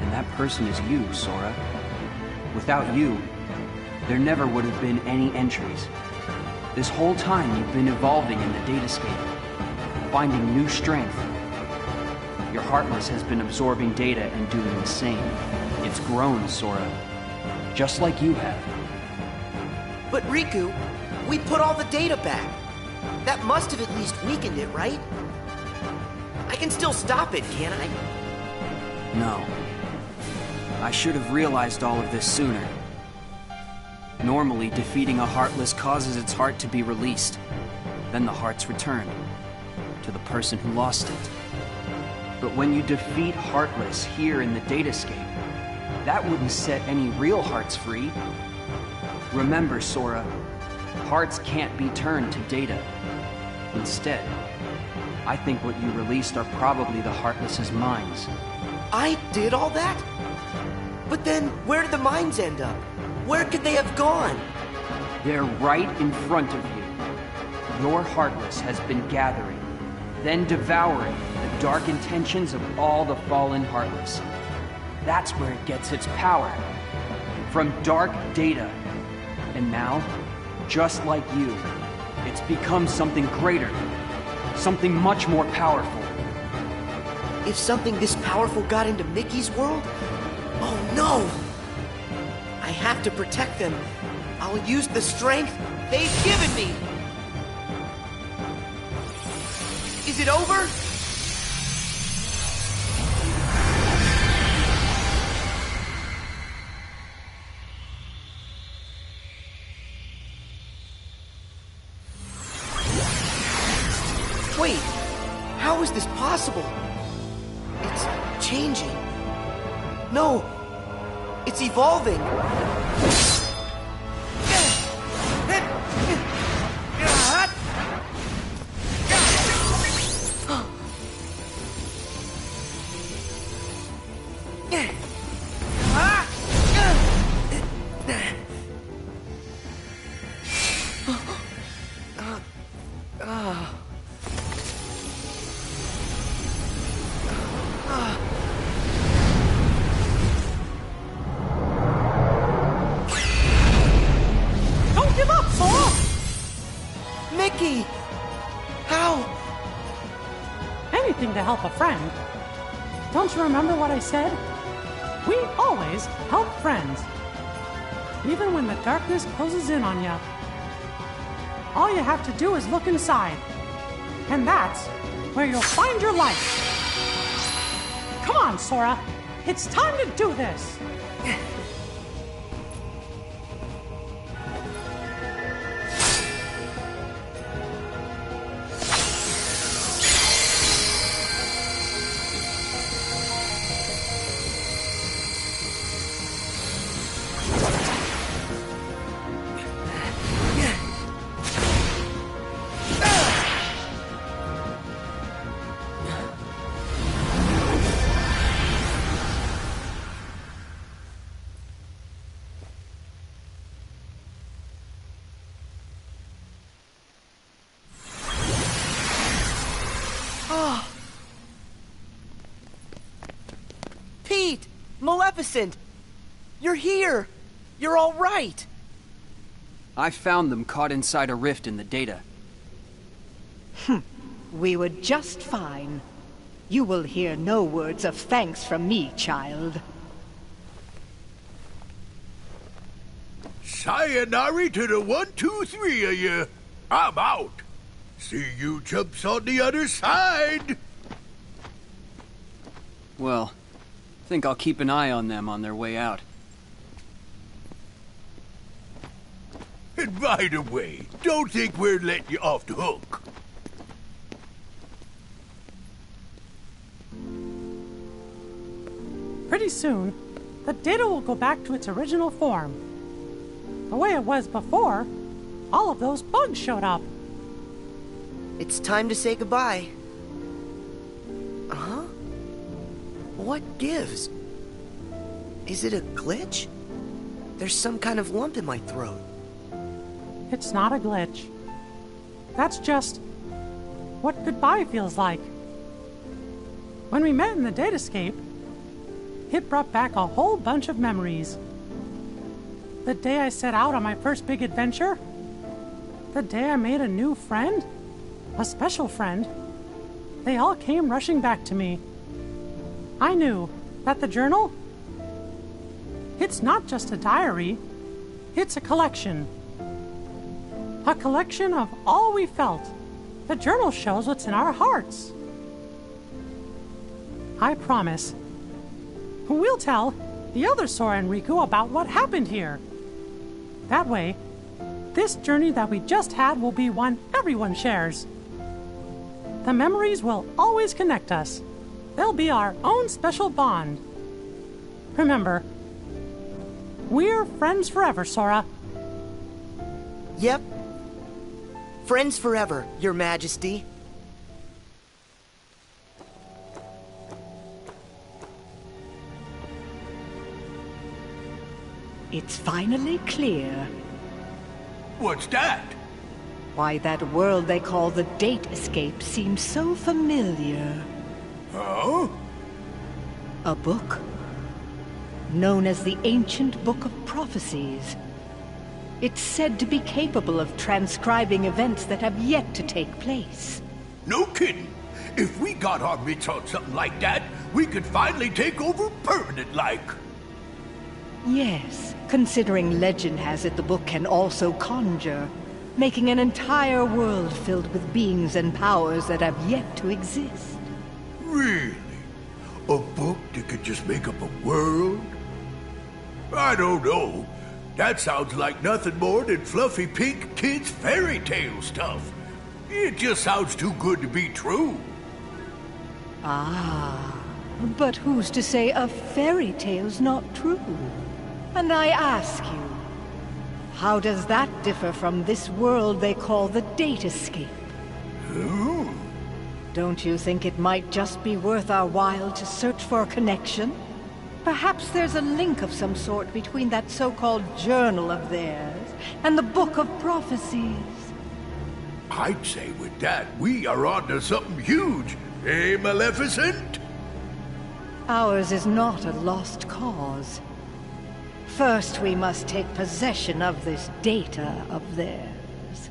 And that person is you, Sora. Without you, there never would have been any entries. This whole time you've been evolving in the datascape, finding new strength. Your Heartless has been absorbing data and doing the same. It's grown, Sora. Just like you have. But Riku, we put all the data back. That must have at least weakened it, right? I can still stop it, can't I? No. I should have realized all of this sooner. Normally, defeating a Heartless causes its heart to be released. Then the heart's returned to the person who lost it. But when you defeat Heartless here in the datascape, that wouldn't set any real hearts free. Remember, Sora, hearts can't be turned to data. Instead, I think what you released are probably the Heartless's minds. I did all that? But then, where did the mines end up? Where could they have gone? They're right in front of you. Your Heartless has been gathering, then devouring the dark intentions of all the fallen Heartless. That's where it gets its power. From dark data. And now, just like you, it's become something greater. Something much more powerful. If something this powerful got into Mickey's world? Oh no! I have to protect them. I'll use the strength they've given me. Is it over? Wait, how is this possible? It's changing. No, it's evolving. Mickey! How? Anything to help a friend. Don't you remember what I said? We always help friends. Even when the darkness closes in on you. All you have to do is look inside. And that's where you'll find your life. Come on, Sora. It's time to do this. Maleficent! You're here! You're all right! I found them caught inside a rift in the data. We were just fine. You will hear no words of thanks from me, child. Sayonara to the 1, 2, 3 of you. I'm out. See you chumps on the other side. Well, think I'll keep an eye on them on their way out. And by the way, don't think we're letting you off the hook. Pretty soon, the data will go back to its original form. The way it was before, all of those bugs showed up. It's time to say goodbye. Huh? What gives? Is it a glitch? There's some kind of lump in my throat. It's not a glitch. That's just what goodbye feels like. When we met in the datascape, it brought back a whole bunch of memories. The day I set out on my first big adventure, the day I made a new friend, a special friend, they all came rushing back to me. I knew that the journal, it's not just a diary, it's a collection. A collection of all we felt. The journal shows what's in our hearts. I promise, we'll tell the other Sora and Riku about what happened here. That way, this journey that we just had will be one everyone shares. The memories will always connect us. They'll be our own special bond. Remember, we're friends forever, Sora. Yep. Friends forever, Your Majesty. It's finally clear. What's that? Why that world they call the Date Escape seems so familiar. Huh? A book. Known as the Ancient Book of Prophecies. It's said to be capable of transcribing events that have yet to take place. No kidding. If we got our mitts on something like that, we could finally take over permanent-like. Yes, considering legend has it the book can also conjure, making an entire world filled with beings and powers that have yet to exist. Really? A book that could just make up a world? I don't know. That sounds like nothing more than fluffy pink kids' fairy tale stuff. It just sounds too good to be true. Ah, but who's to say a fairy tale's not true? And I ask you, how does that differ from this world they call the Date Escape? Don't you think it might just be worth our while to search for a connection? Perhaps there's a link of some sort between that so-called journal of theirs and the Book of Prophecies. I'd say with that, we are onto something huge. Eh, Maleficent? Ours is not a lost cause. First, we must take possession of this data of theirs.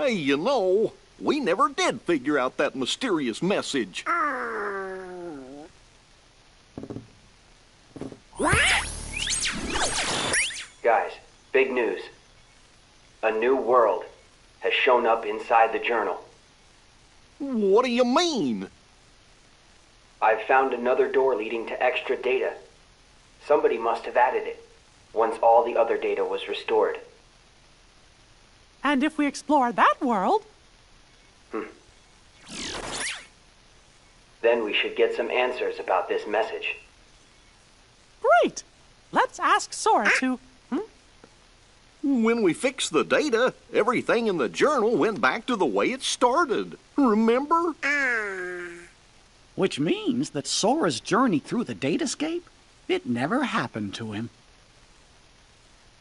Hey, you know, we never did figure out that mysterious message. Guys, big news. A new world has shown up inside the journal. What do you mean? I've found another door leading to extra data. Somebody must have added it, once all the other data was restored. And if we explore that world... Then we should get some answers about this message. Great! Let's ask Sora to... When we fixed the data, everything in the journal went back to the way it started. Remember? Which means that Sora's journey through the datascape, it never happened to him.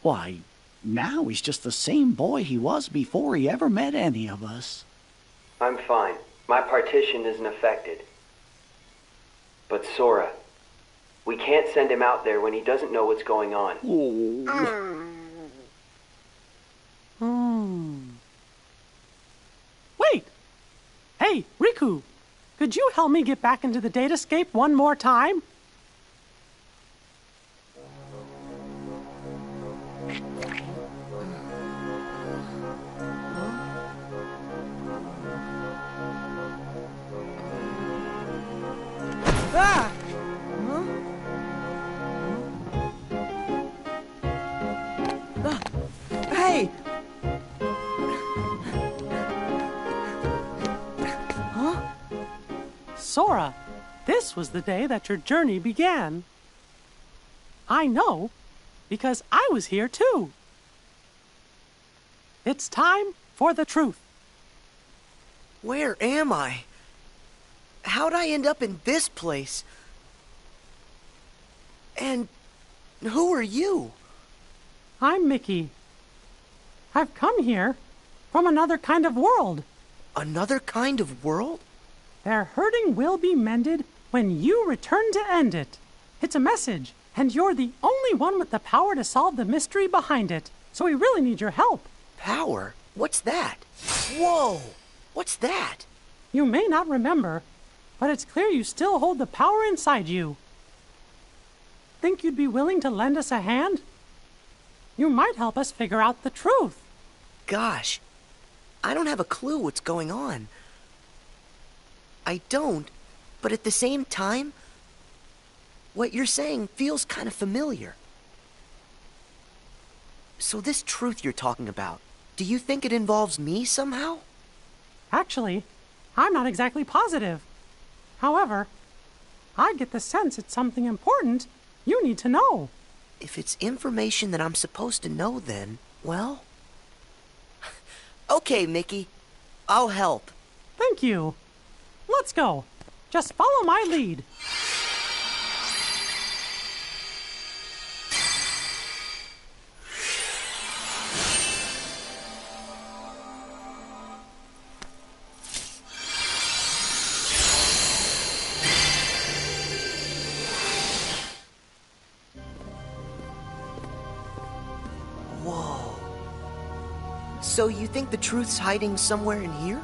Why, now he's just the same boy he was before he ever met any of us. I'm fine. My partition isn't affected. But Sora, we can't send him out there when he doesn't know what's going on. Wait! Hey, Riku! Could you help me get back into the datascape one more time? Ah! Hey! Sora, this was the day that your journey began. I know, because I was here too. It's time for the truth. Where am I? How'd I end up in this place? And who are you? I'm Mickey. I've come here from another kind of world. Another kind of world? Their hurting will be mended when you return to end it. It's a message, and you're the only one with the power to solve the mystery behind it. So we really need your help. Power? What's that? Whoa! What's that? You may not remember, but it's clear you still hold the power inside you. Think you'd be willing to lend us a hand? You might help us figure out the truth. Gosh, I don't have a clue what's going on. I don't, but at the same time, what you're saying feels kind of familiar. So this truth you're talking about, do you think it involves me somehow? Actually, I'm not exactly positive. However, I get the sense it's something important you need to know. If it's information that I'm supposed to know, then, well... Okay, Mickey. I'll help. Thank you. Let's go. Just follow my lead. Whoa. So you think the truth's hiding somewhere in here?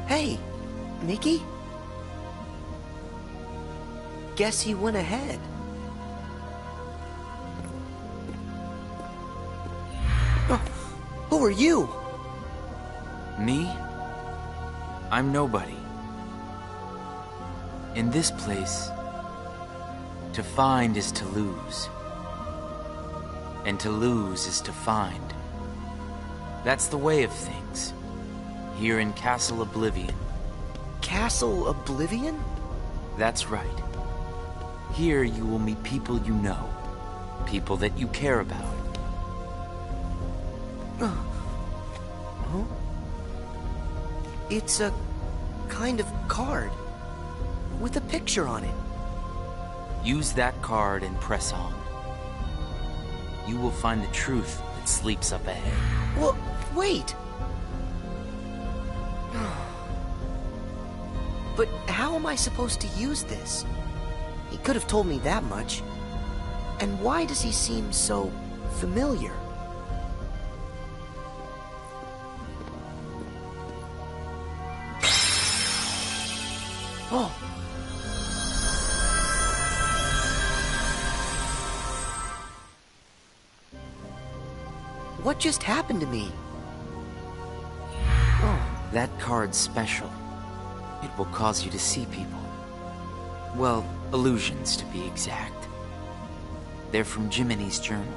Hey, Mickey? Guess he went ahead. Who are you? Me? I'm nobody. In this place, to find is to lose. And to lose is to find. That's the way of things. Here in Castle Oblivion. Castle Oblivion? That's right. Here you will meet people you know. People that you care about. Huh? It's a kind of card with a picture on it. Use that card and press on. You will find the truth that sleeps up ahead. Well, wait! But how am I supposed to use this? He could have told me that much. And why does he seem so familiar? Oh. What just happened to me? Oh, that card's special. It will cause you to see people. Well, illusions to be exact. They're from Jiminy's journal.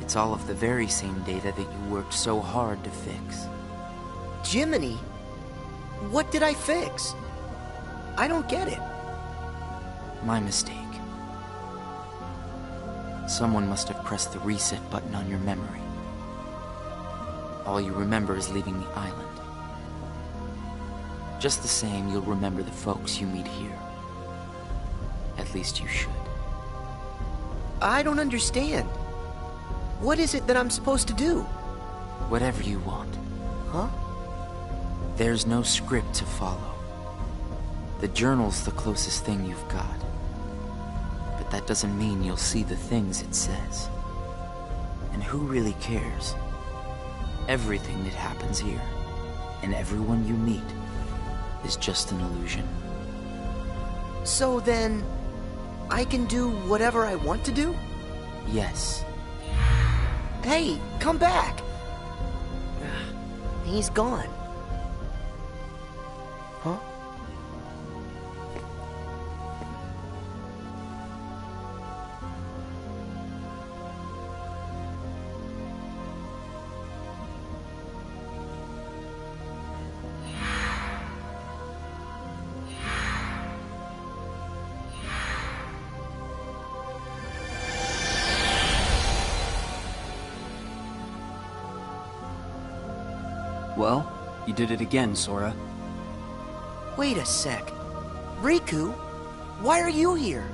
It's all of the very same data that you worked so hard to fix. Jiminy? What did I fix? I don't get it. My mistake. Someone must have pressed the reset button on your memory. All you remember is leaving the island. Just the same, you'll remember the folks you meet here. At least you should. I don't understand. What is it that I'm supposed to do? Whatever you want. Huh? There's no script to follow. The journal's the closest thing you've got. But that doesn't mean you'll see the things it says. And who really cares? Everything that happens here, and everyone you meet, is just an illusion. So then, I can do whatever I want to do? Yes. Hey, come back! He's gone. Huh? Well, you did it again, Sora. Wait a sec. Riku, why are you here?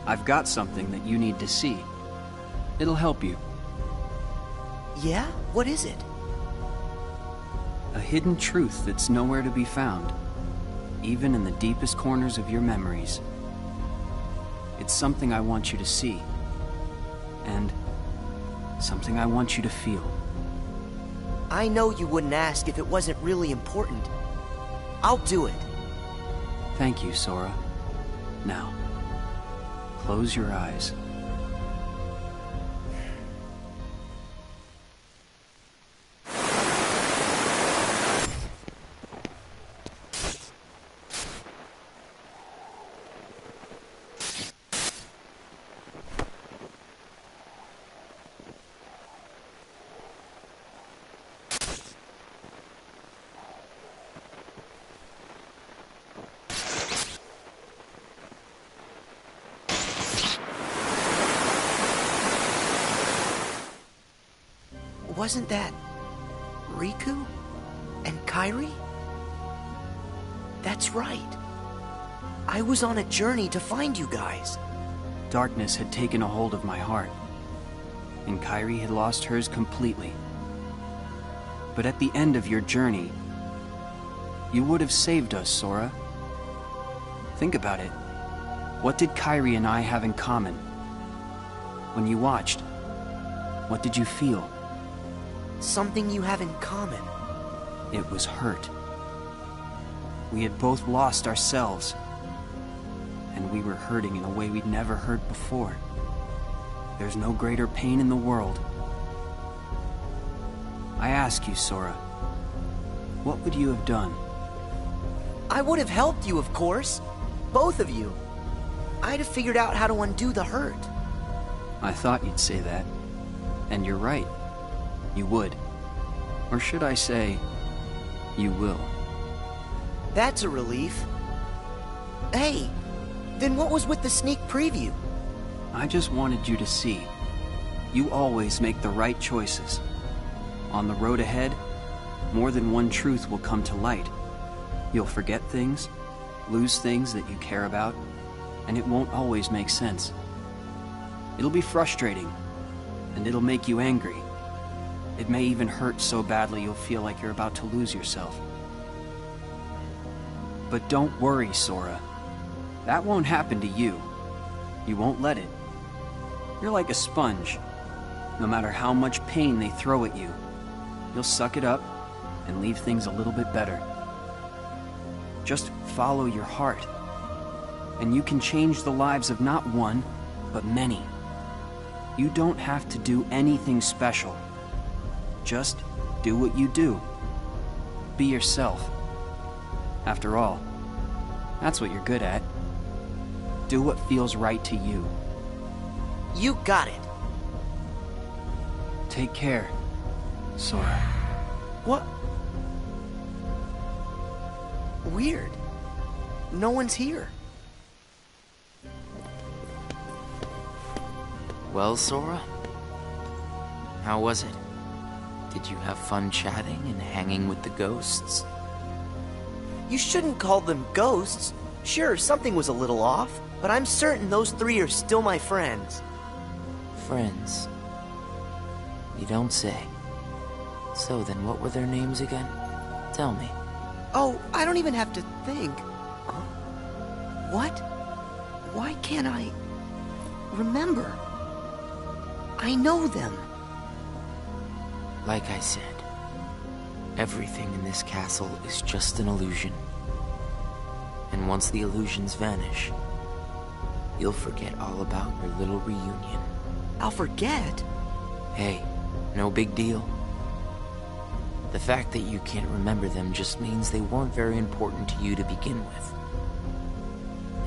I've got something that you need to see. It'll help you. Yeah? What is it? A hidden truth that's nowhere to be found, even in the deepest corners of your memories. It's something I want you to see, and something I want you to feel. I know you wouldn't ask if it wasn't really important. I'll do it. Thank you, Sora. Now, close your eyes. Wasn't that Riku and Kairi? That's right. I was on a journey to find you guys. Darkness had taken a hold of my heart, and Kairi had lost hers completely. But at the end of your journey, you would have saved us, Sora. Think about it. What did Kairi and I have in common? When you watched, what did you feel? Something you have in common. It was hurt. We had both lost ourselves, and we were hurting in a way we'd never hurt before. There's no greater pain in the world. I ask you, Sora, what would you have done? I would have helped you, of course. Both of you. I'd have figured out how to undo the hurt. I thought you'd say that. And you're right. You would. Or should I say, you will. That's a relief. Hey, then what was with the sneak preview? I just wanted you to see. You always make the right choices. On the road ahead, more than one truth will come to light. You'll forget things, lose things that you care about, and it won't always make sense. It'll be frustrating, and it'll make you angry. It may even hurt so badly you'll feel like you're about to lose yourself. But don't worry, Sora. That won't happen to you. You won't let it. You're like a sponge. No matter how much pain they throw at you, you'll suck it up and leave things a little bit better. Just follow your heart. And you can change the lives of not one, but many. You don't have to do anything special. Just do what you do. Be yourself. After all, that's what you're good at. Do what feels right to you. You got it. Take care, Sora. What? Weird. No one's here. Well, Sora? How was it? Did you have fun chatting and hanging with the ghosts? You shouldn't call them ghosts. Sure, something was a little off, but I'm certain those three are still my friends. Friends? You don't say. So then what were their names again? Tell me. Oh, I don't even have to think. What? Why can't I remember? I know them. Like I said, everything in this castle is just an illusion. And once the illusions vanish, you'll forget all about your little reunion. I'll forget? Hey, no big deal. The fact that you can't remember them just means they weren't very important to you to begin with.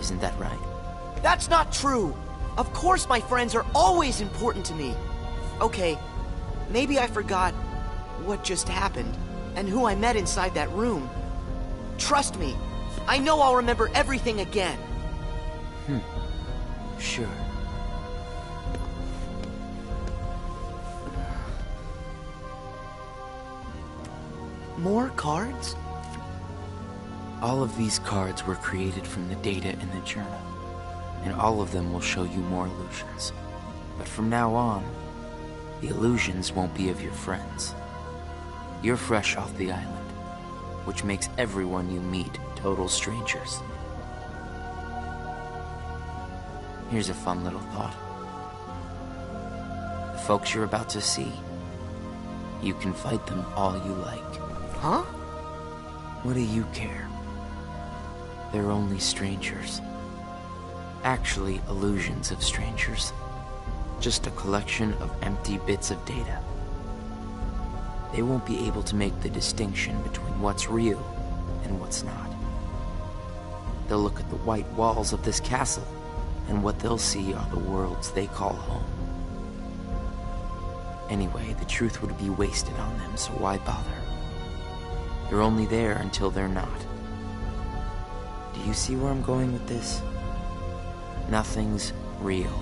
Isn't that right? That's not true! Of course my friends are always important to me. Okay, maybe I forgot what just happened and who I met inside that room. Trust me, I know I'll remember everything again. Sure. More cards? All of these cards were created from the data in the journal, and all of them will show you more illusions. But from now on, the illusions won't be of your friends. You're fresh off the island, which makes everyone you meet total strangers. Here's a fun little thought. The folks you're about to see, you can fight them all you like. Huh? What do you care? They're only strangers. Actually, illusions of strangers. Just a collection of empty bits of data. They won't be able to make the distinction between what's real and what's not. They'll look at the white walls of this castle, and what they'll see are the worlds they call home. Anyway, the truth would be wasted on them, so why bother? They're only there until they're not. Do you see where I'm going with this? Nothing's real.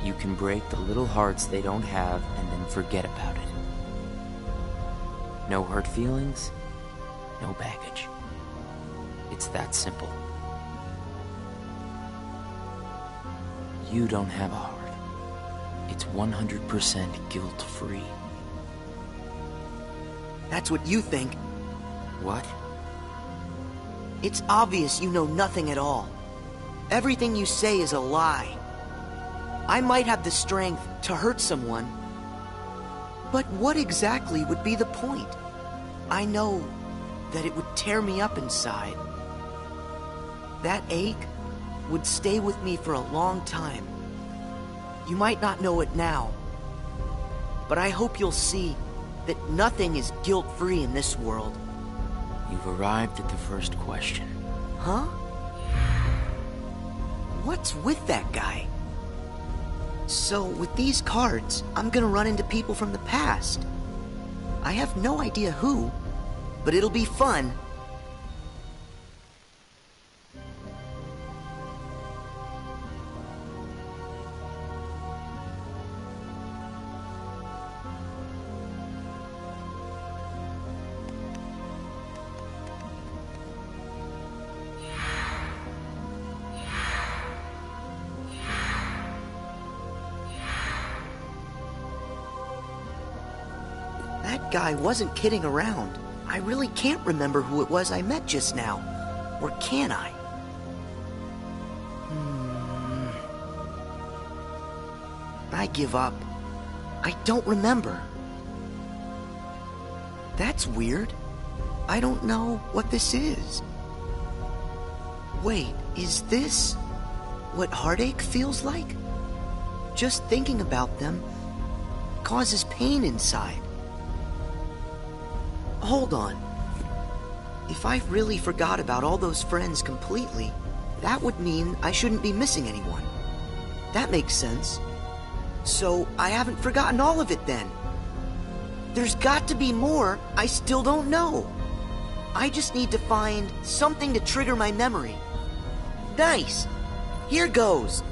You can break the little hearts they don't have and then forget about it. No hurt feelings, no baggage. It's that simple. You don't have a heart. It's 100% guilt-free. That's what you think. What? It's obvious you know nothing at all. Everything you say is a lie. I might have the strength to hurt someone, but what exactly would be the point? I know that it would tear me up inside. That ache would stay with me for a long time. You might not know it now, but I hope you'll see that nothing is guilt-free in this world. You've arrived at the first question. Huh? What's with that guy? So, with these cards, I'm gonna run into people from the past. I have no idea who, but it'll be fun. That guy wasn't kidding around. I really can't remember who it was I met just now. Or can I? I give up. I don't remember. That's weird. I don't know what this is. Wait, is this what heartache feels like? Just thinking about them causes pain inside. Hold on. If I really forgot about all those friends completely, that would mean I shouldn't be missing anyone. That makes sense. So I haven't forgotten all of it then. There's got to be more I still don't know. I just need to find something to trigger my memory. Nice! Here goes!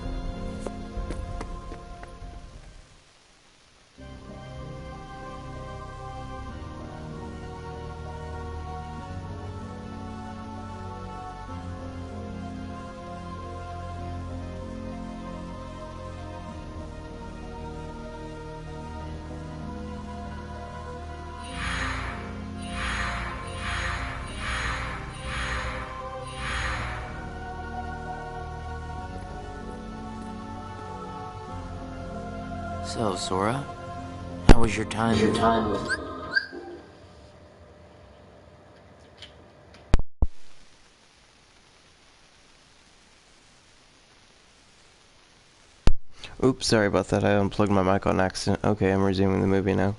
So, Sora, how was your time with... Oops, sorry about that. I unplugged my mic on accident. Okay, I'm resuming the movie now.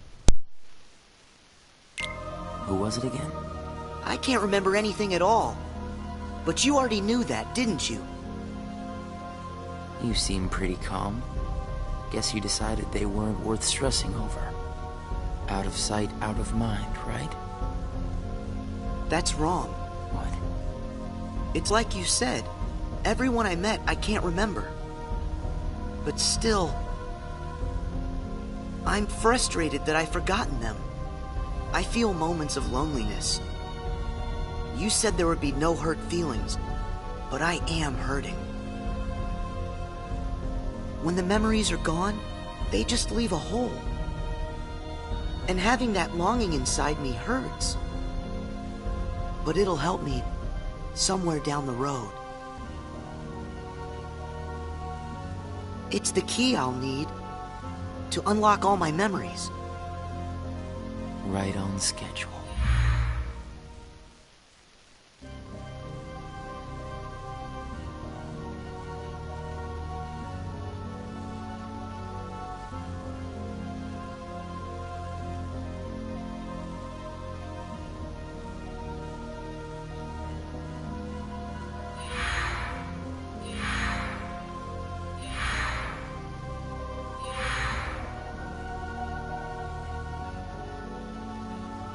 Who was it again? I can't remember anything at all. But you already knew that, didn't you? You seem pretty calm. Guess you decided they weren't worth stressing over. Out of sight, out of mind, right? That's wrong. What? It's like you said. Everyone I met, I can't remember. But still, I'm frustrated that I've forgotten them. I feel moments of loneliness. You said there would be no hurt feelings, but I am hurting. When the memories are gone, they just leave a hole. And having that longing inside me hurts. But it'll help me somewhere down the road. It's the key I'll need to unlock all my memories. Right on schedule.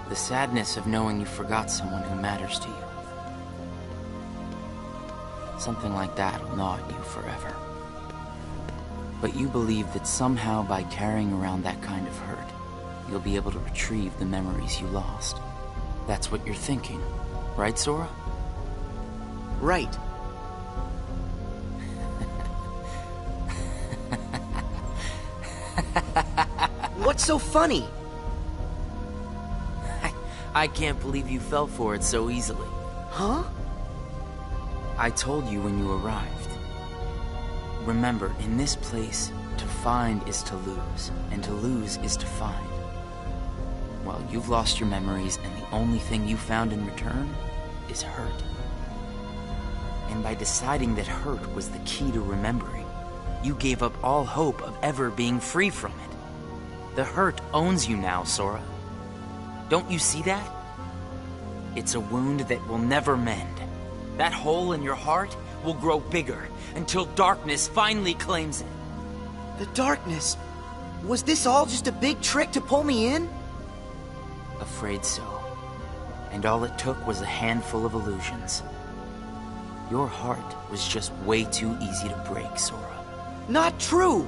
The sadness of knowing you forgot someone who matters to you. Something like that will gnaw at you forever. But you believe that somehow by carrying around that kind of hurt, you'll be able to retrieve the memories you lost. That's what you're thinking, right, Sora? Right. What's so funny? I can't believe you fell for it so easily. Huh? I told you when you arrived. Remember, in this place, to find is to lose, and to lose is to find. Well, you've lost your memories, and the only thing you found in return is hurt. And by deciding that hurt was the key to remembering, you gave up all hope of ever being free from it. The hurt owns you now, Sora. Don't you see that? It's a wound that will never mend. That hole in your heart will grow bigger until darkness finally claims it. The darkness? Was this all just a big trick to pull me in? Afraid so. And all it took was a handful of illusions. Your heart was just way too easy to break, Sora. Not true!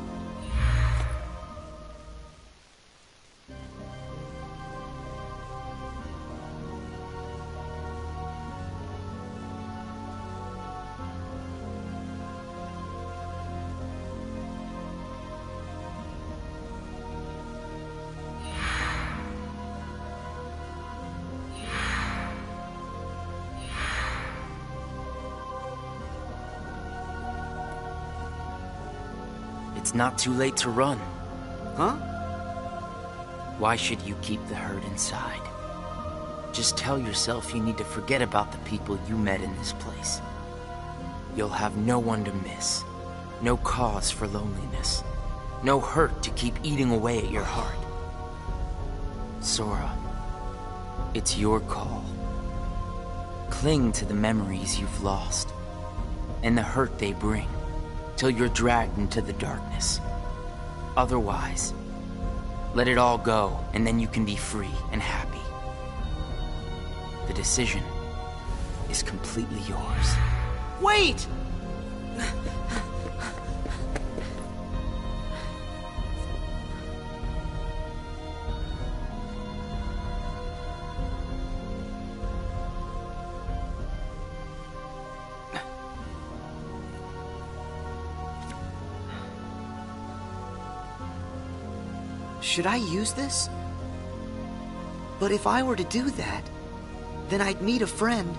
It's not too late to run. Huh? Why should you keep the hurt inside? Just tell yourself you need to forget about the people you met in this place. You'll have no one to miss. No cause for loneliness. No hurt to keep eating away at your heart. Sora, it's your call. Cling to the memories you've lost, and the hurt they bring, till you're dragged into the darkness. Otherwise, let it all go, and then you can be free and happy. The decision is completely yours. Wait! Should I use this? But if I were to do that, then I'd meet a friend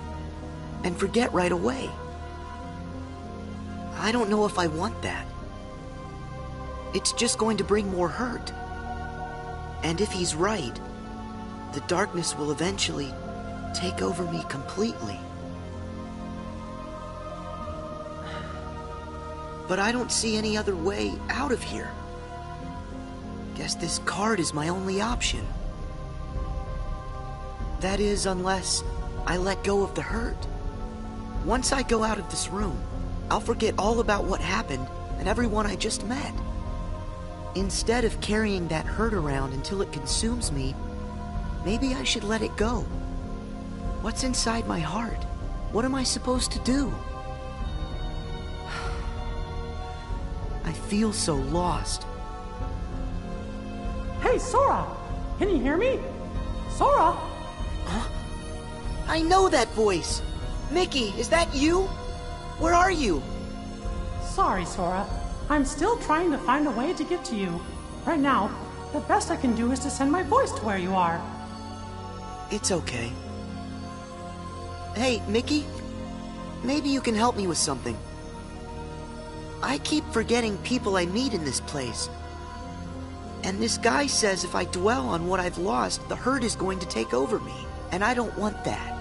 and forget right away. I don't know if I want that. It's just going to bring more hurt. And if he's right, the darkness will eventually take over me completely. But I don't see any other way out of here. Guess this card is my only option. That is, unless I let go of the hurt. Once I go out of this room, I'll forget all about what happened and everyone I just met. Instead of carrying that hurt around until it consumes me, maybe I should let it go. What's inside my heart? What am I supposed to do? I feel so lost. Hey, Sora! Can you hear me? Sora! Huh? I know that voice! Mickey, is that you? Where are you? Sorry, Sora. I'm still trying to find a way to get to you. Right now, the best I can do is to send my voice to where you are. It's okay. Hey, Mickey? Maybe you can help me with something. I keep forgetting people I meet in this place. And this guy says if I dwell on what I've lost, the hurt is going to take over me. And I don't want that.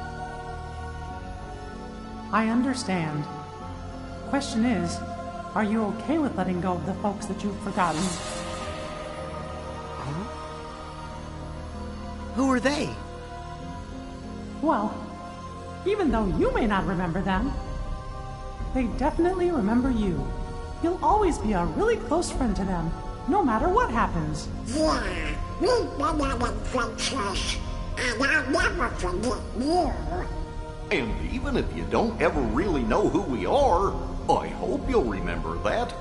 I understand. Question is, are you okay with letting go of the folks that you've forgotten? Huh? Who are they? Well, even though you may not remember them, they definitely remember you. You'll always be a really close friend to them, no matter what happens. Yeah, we've been out adventures, and I'll never forget you. And even if you don't ever really know who we are, I hope you'll remember that.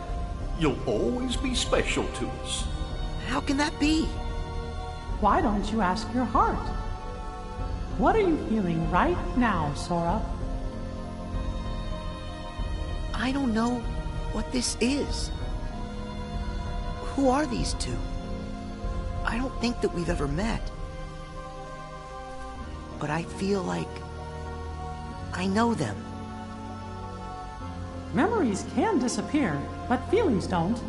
You'll always be special to us. How can that be? Why don't you ask your heart? What are you feeling right now, Sora? I don't know what this is. Who are these two? I don't think that we've ever met. But I feel like I know them. Memories can disappear, but feelings don't.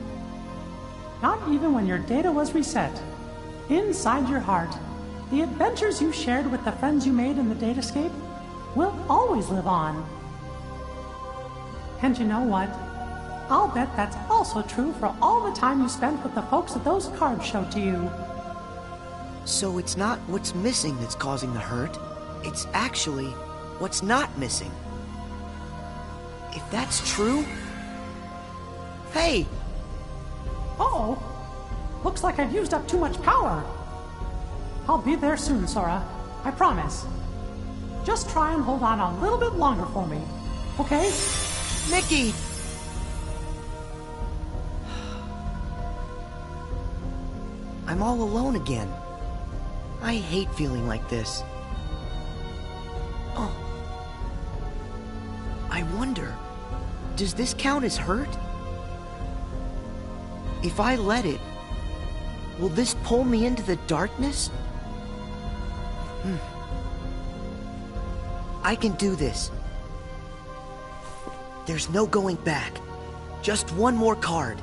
Not even when your data was reset. Inside your heart, the adventures you shared with the friends you made in the datascape will always live on. And you know what? I'll bet that's also true for all the time you spent with the folks that those cards showed to you. So it's not what's missing that's causing the hurt. It's actually what's not missing. If that's true... Hey! Uh-oh. Looks like I've used up too much power. I'll be there soon, Sora. I promise. Just try and hold on a little bit longer for me, okay? Mickey! I'm all alone again. I hate feeling like this. Oh. I wonder, does this count as hurt? If I let it, will this pull me into the darkness? I can do this. There's no going back. Just one more card.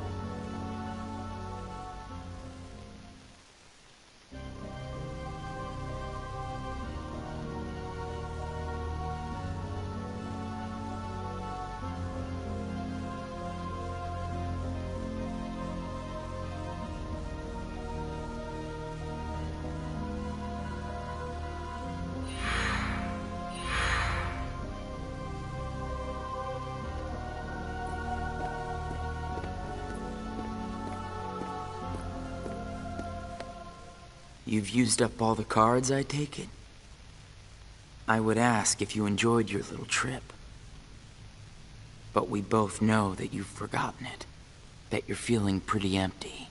You've used up all the cards, I take it? I would ask if you enjoyed your little trip. But we both know that you've forgotten it. That you're feeling pretty empty.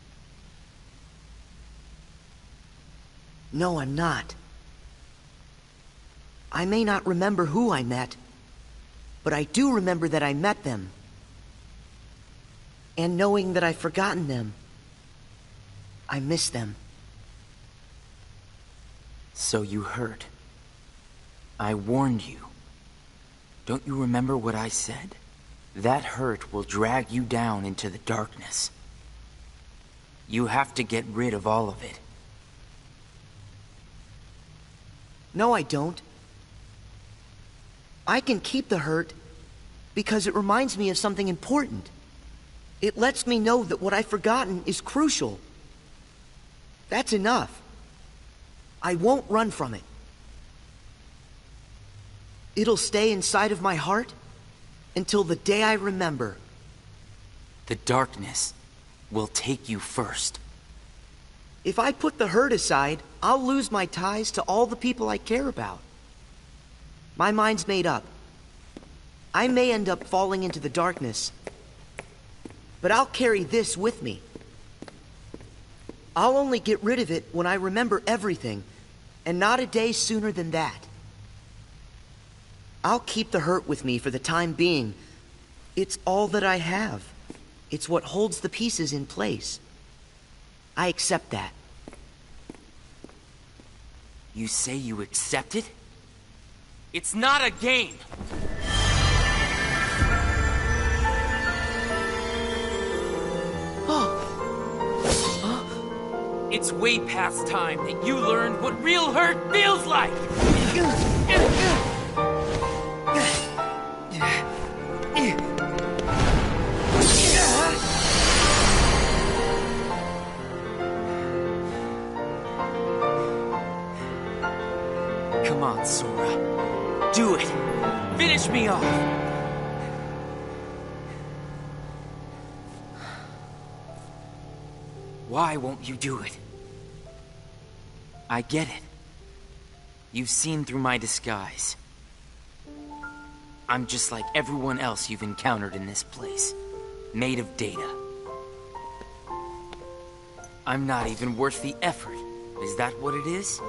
No, I'm not. I may not remember who I met, but I do remember that I met them. And knowing that I've forgotten them, I miss them. So you heard. I warned you. Don't you remember what I said? That hurt will drag you down into the darkness. You have to get rid of all of it. No, I don't. I can keep the hurt because it reminds me of something important. It lets me know that what I've forgotten is crucial. That's enough. I won't run from it. It'll stay inside of my heart until the day I remember. The darkness will take you first. If I put the hurt aside, I'll lose my ties to all the people I care about. My mind's made up. I may end up falling into the darkness, but I'll carry this with me. I'll only get rid of it when I remember everything, and not a day sooner than that. I'll keep the hurt with me for the time being. It's all that I have. It's what holds the pieces in place. I accept that. You say you accept it? It's not a game! It's way past time that you learned what real hurt feels like! Come on, Sora. Do it! Finish me off! Why won't you do it? I get it. You've seen through my disguise. I'm just like everyone else you've encountered in this place. Made of data. I'm not even worth the effort. Is that what it is?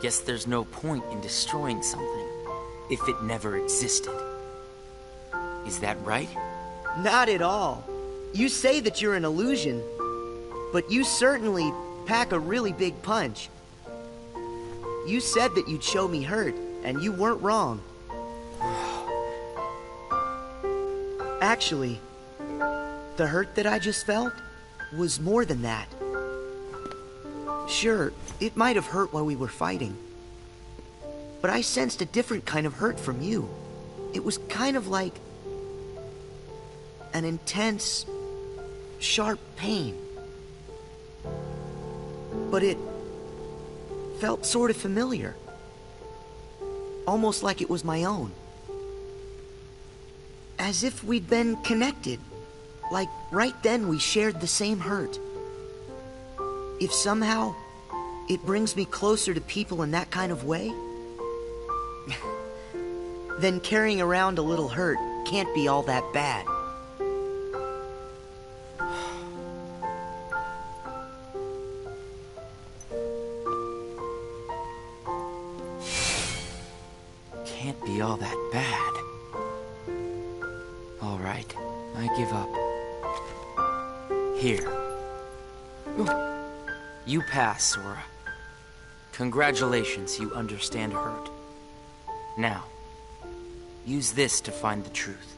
Guess there's no point in destroying something if it never existed. Is that right? Not at all. You say that you're an illusion, but you certainly pack a really big punch. You said that you'd show me hurt, and you weren't wrong. Actually, the hurt that I just felt was more than that. Sure, it might have hurt while we were fighting, but I sensed a different kind of hurt from you. It was kind of like an intense, sharp pain. But it felt sort of familiar. Almost like it was my own. As if we'd been connected. Like right then we shared the same hurt. If somehow it brings me closer to people in that kind of way, then carrying around a little hurt can't be all that bad. Can't be all that bad. All right, I give up. Here. You pass, Sora. Congratulations, you understand hurt. Now, use this to find the truth.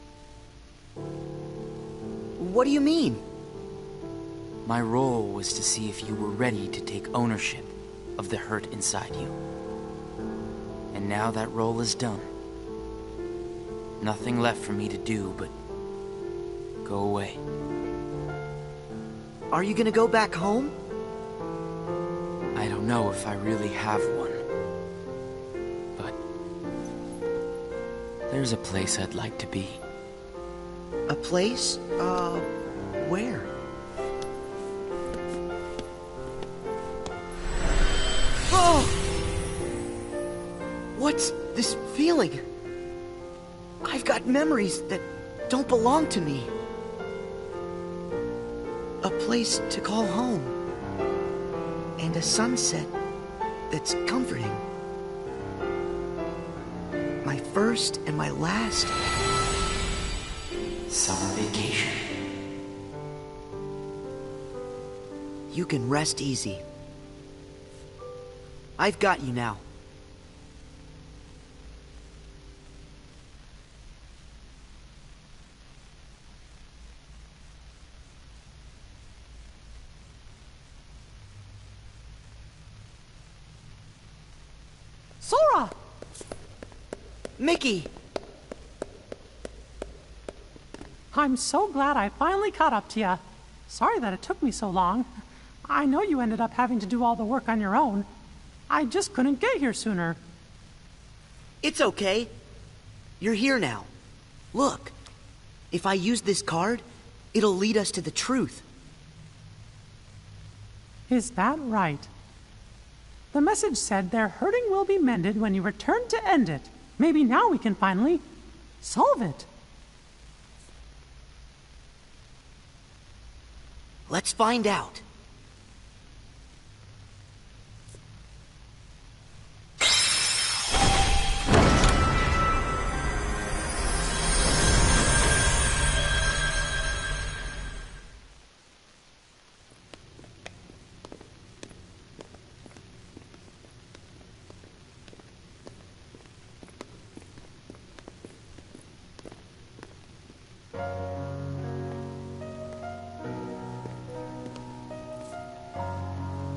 What do you mean? My role was to see if you were ready to take ownership of the hurt inside you. And now that role is done. Nothing left for me to do but go away. Are you gonna go back home? I don't know if I really have one. But there's a place I'd like to be. A place? Where? This feeling. I've got memories that don't belong to me. A place to call home. And a sunset that's comforting. My first and my last summer vacation. You can rest easy. I've got you now. Sora! Mickey! I'm so glad I finally caught up to you. Sorry that it took me so long. I know you ended up having to do all the work on your own. I just couldn't get here sooner. It's okay. You're here now. Look. If I use this card, it'll lead us to the truth. Is that right? The message said their hurting will be mended when you return to end it. Maybe now we can finally solve it. Let's find out.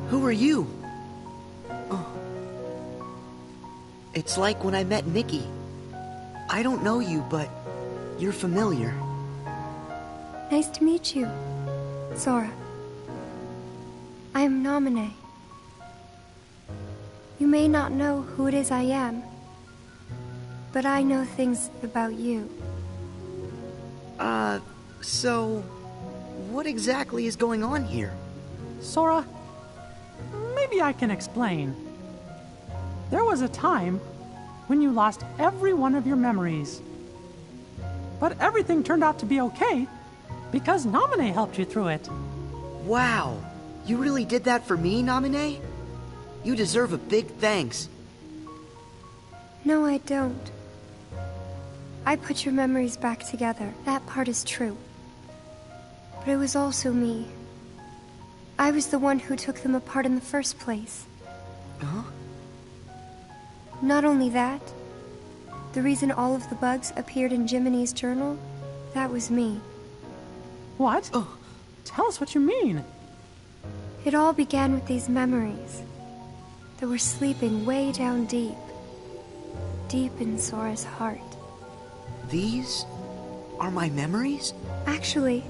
Who are you? Oh. It's like when I met Nikki. I don't know you, but you're familiar. Nice to meet you, Sora. I am Naminé. You may not know who it is I am, but I know things about you. So what exactly is going on here? Sora, maybe I can explain. There was a time when you lost every one of your memories. But everything turned out to be okay because Naminé helped you through it. Wow, you really did that for me, Naminé? You deserve a big thanks. No, I don't. I put your memories back together. That part is true. But it was also me. I was the one who took them apart in the first place. Huh? Not only that, the reason all of the bugs appeared in Jiminy's journal, that was me. What? Oh. Tell us what you mean. It all began with these memories that were sleeping way down deep. Deep in Sora's heart. These are my memories? Actually,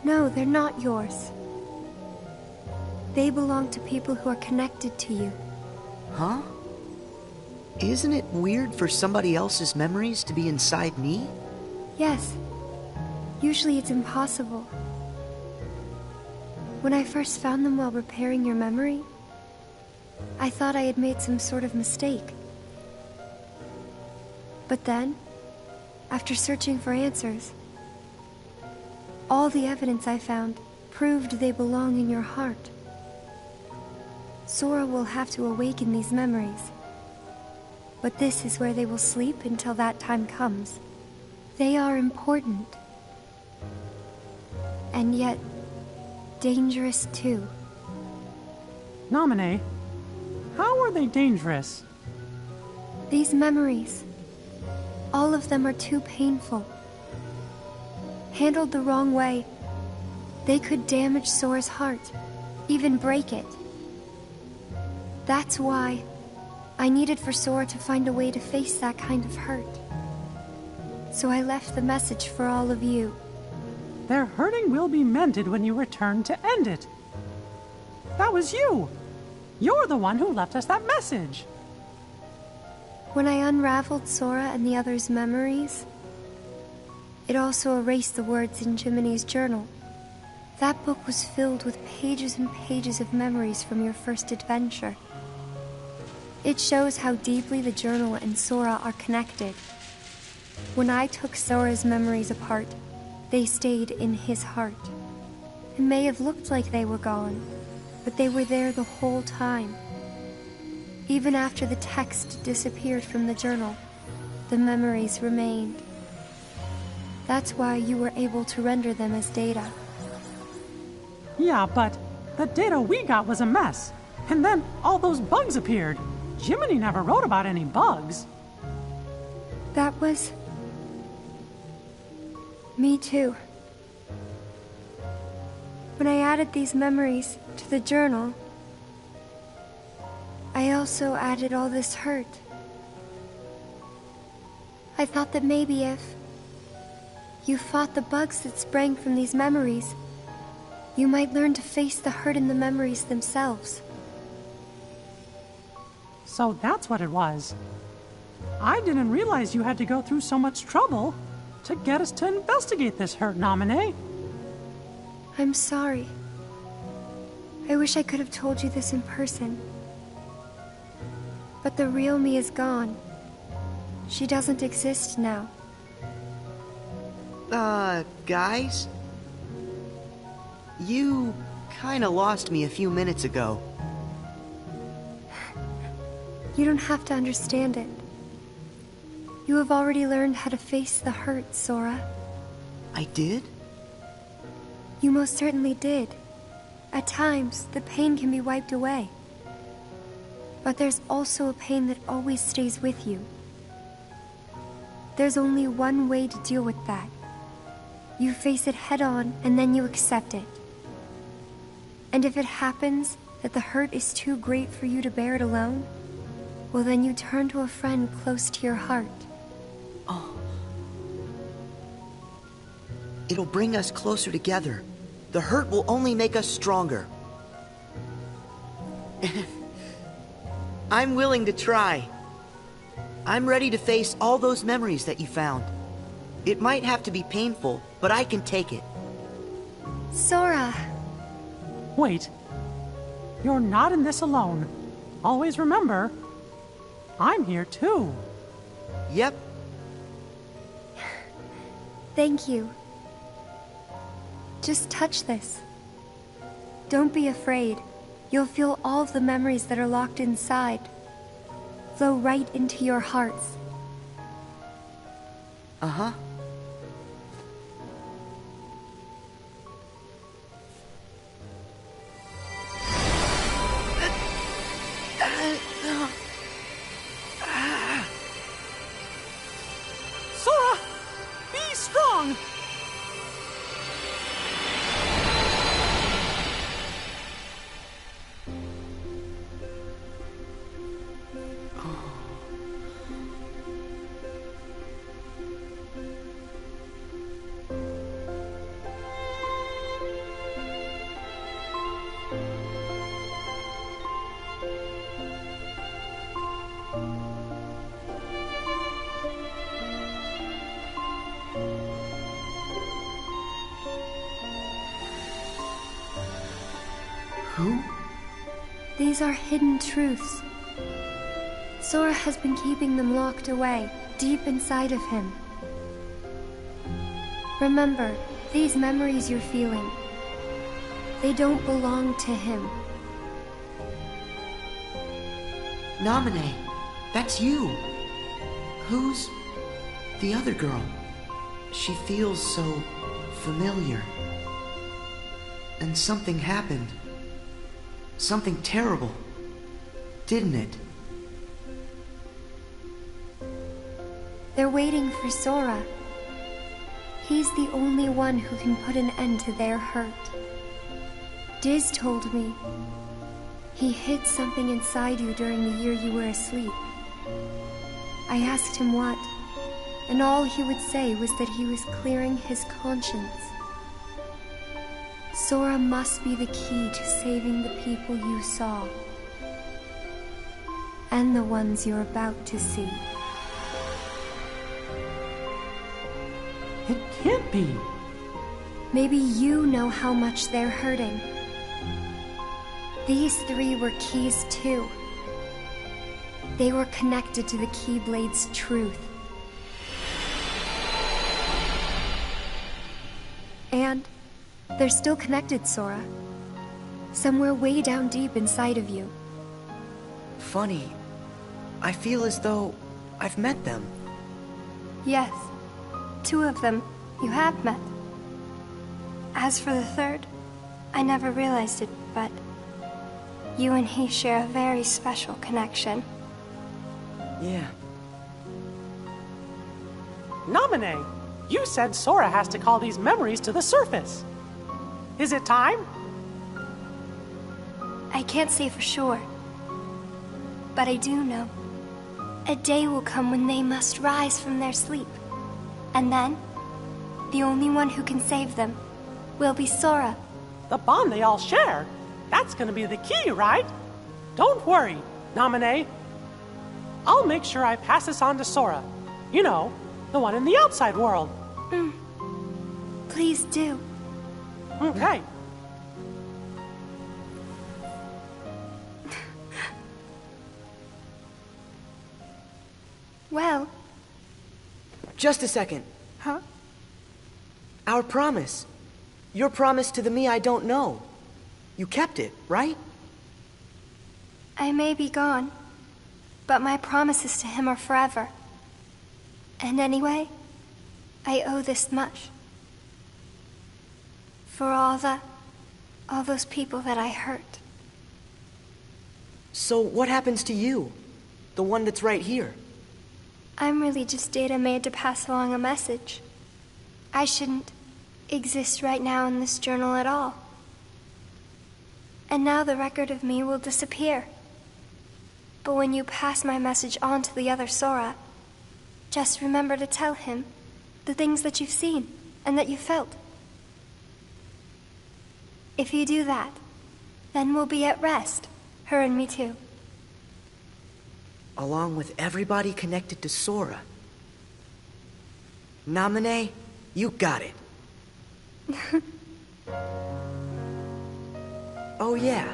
no, they're not yours. They belong to people who are connected to you. Huh? Isn't it weird for somebody else's memories to be inside me? Yes. Usually it's impossible. When I first found them while repairing your memory, I thought I had made some sort of mistake. But then, after searching for answers, all the evidence I found proved they belong in your heart. Sora will have to awaken these memories. But this is where they will sleep until that time comes. They are important. And yet, dangerous too. Naminé, how are they dangerous? These memories, all of them are too painful. Handled the wrong way, they could damage Sora's heart, even break it. That's why I needed for Sora to find a way to face that kind of hurt. So I left the message for all of you. Their hurting will be mended when you return to end it. That was you. You're the one who left us that message. When I unraveled Sora and the others' memories, it also erased the words in Jiminy's journal. That book was filled with pages and pages of memories from your first adventure. It shows how deeply the journal and Sora are connected. When I took Sora's memories apart, they stayed in his heart. It may have looked like they were gone, but they were there the whole time. Even after the text disappeared from the journal, the memories remained. That's why you were able to render them as data. Yeah, but the data we got was a mess. And then all those bugs appeared. Jiminy never wrote about any bugs. That was... me too. When I added these memories to the journal, I also added all this hurt. I thought that maybe if you fought the bugs that sprang from these memories, you might learn to face the hurt in the memories themselves. So that's what it was. I didn't realize you had to go through so much trouble to get us to investigate this hurt, Naminé. I'm sorry. I wish I could have told you this in person. But the real me is gone. She doesn't exist now. Guys? You kinda lost me a few minutes ago. You don't have to understand it. You have already learned how to face the hurt, Sora. I did? You most certainly did. At times, the pain can be wiped away. But there's also a pain that always stays with you. There's only one way to deal with that. You face it head on, and then you accept it. And if it happens that the hurt is too great for you to bear it alone, well, then you turn to a friend close to your heart. Oh. It'll bring us closer together. The hurt will only make us stronger. I'm willing to try. I'm ready to face all those memories that you found. It might have to be painful, but I can take it. Sora! Wait. You're not in this alone. Always remember, I'm here too. Yep. Thank you. Just touch this. Don't be afraid. You'll feel all of the memories that are locked inside flow right into your hearts. Uh-huh. Sora! Be strong! Who? These are hidden truths. Sora has been keeping them locked away, deep inside of him. Remember, these memories you're feeling, they don't belong to him. Naminé, that's you. Who's the other girl? She feels so familiar. And something happened. Something terrible, didn't it? They're waiting for Sora. He's the only one who can put an end to their hurt. Diz told me he hid something inside you during the year you were asleep. I asked him what, and all he would say was that he was clearing his conscience. Sora must be the key to saving the people you saw. And the ones you're about to see. It can't be. Maybe you know how much they're hurting. These three were keys too. They were connected to the Keyblade's truth. And they're still connected, Sora. Somewhere way down deep inside of you. Funny. I feel as though I've met them. Yes, 2 of them you have met. As for the third, I never realized it, but you and he share a very special connection. Yeah. Naminé, you said Sora has to call these memories to the surface. Is it time? I can't say for sure, but I do know. A day will come when they must rise from their sleep. And then, the only one who can save them will be Sora. The bond they all share? That's gonna be the key, right? Don't worry, Naminé. I'll make sure I pass this on to Sora. You know, the one in the outside world. Please do. Okay. Well... Just a second. Huh? Our promise. Your promise to the me I don't know. You kept it, right? I may be gone, but my promises to him are forever. And anyway, I owe this much. For all those people that I hurt. So what happens to you? The one that's right here? I'm really just data made to pass along a message. I shouldn't exist right now in this journal at all. And now the record of me will disappear. But when you pass my message on to the other Sora, just remember to tell him the things that you've seen and that you felt. If you do that, then we'll be at rest, her and me too. Along with everybody connected to Sora. Naminé, you got it. Oh yeah.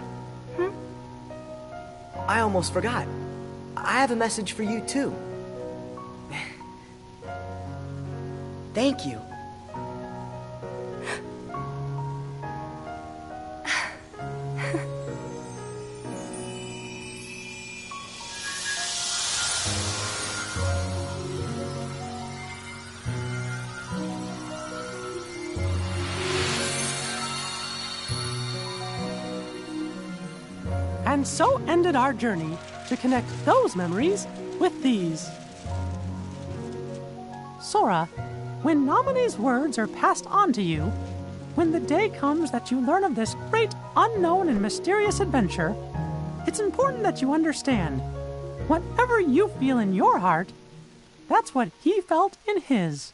I almost forgot. I have a message for you too. Thank you. And so ended our journey to connect those memories with these. Sora, when Naminé's words are passed on to you, when the day comes that you learn of this great, unknown, and mysterious adventure, it's important that you understand, whatever you feel in your heart, that's what he felt in his.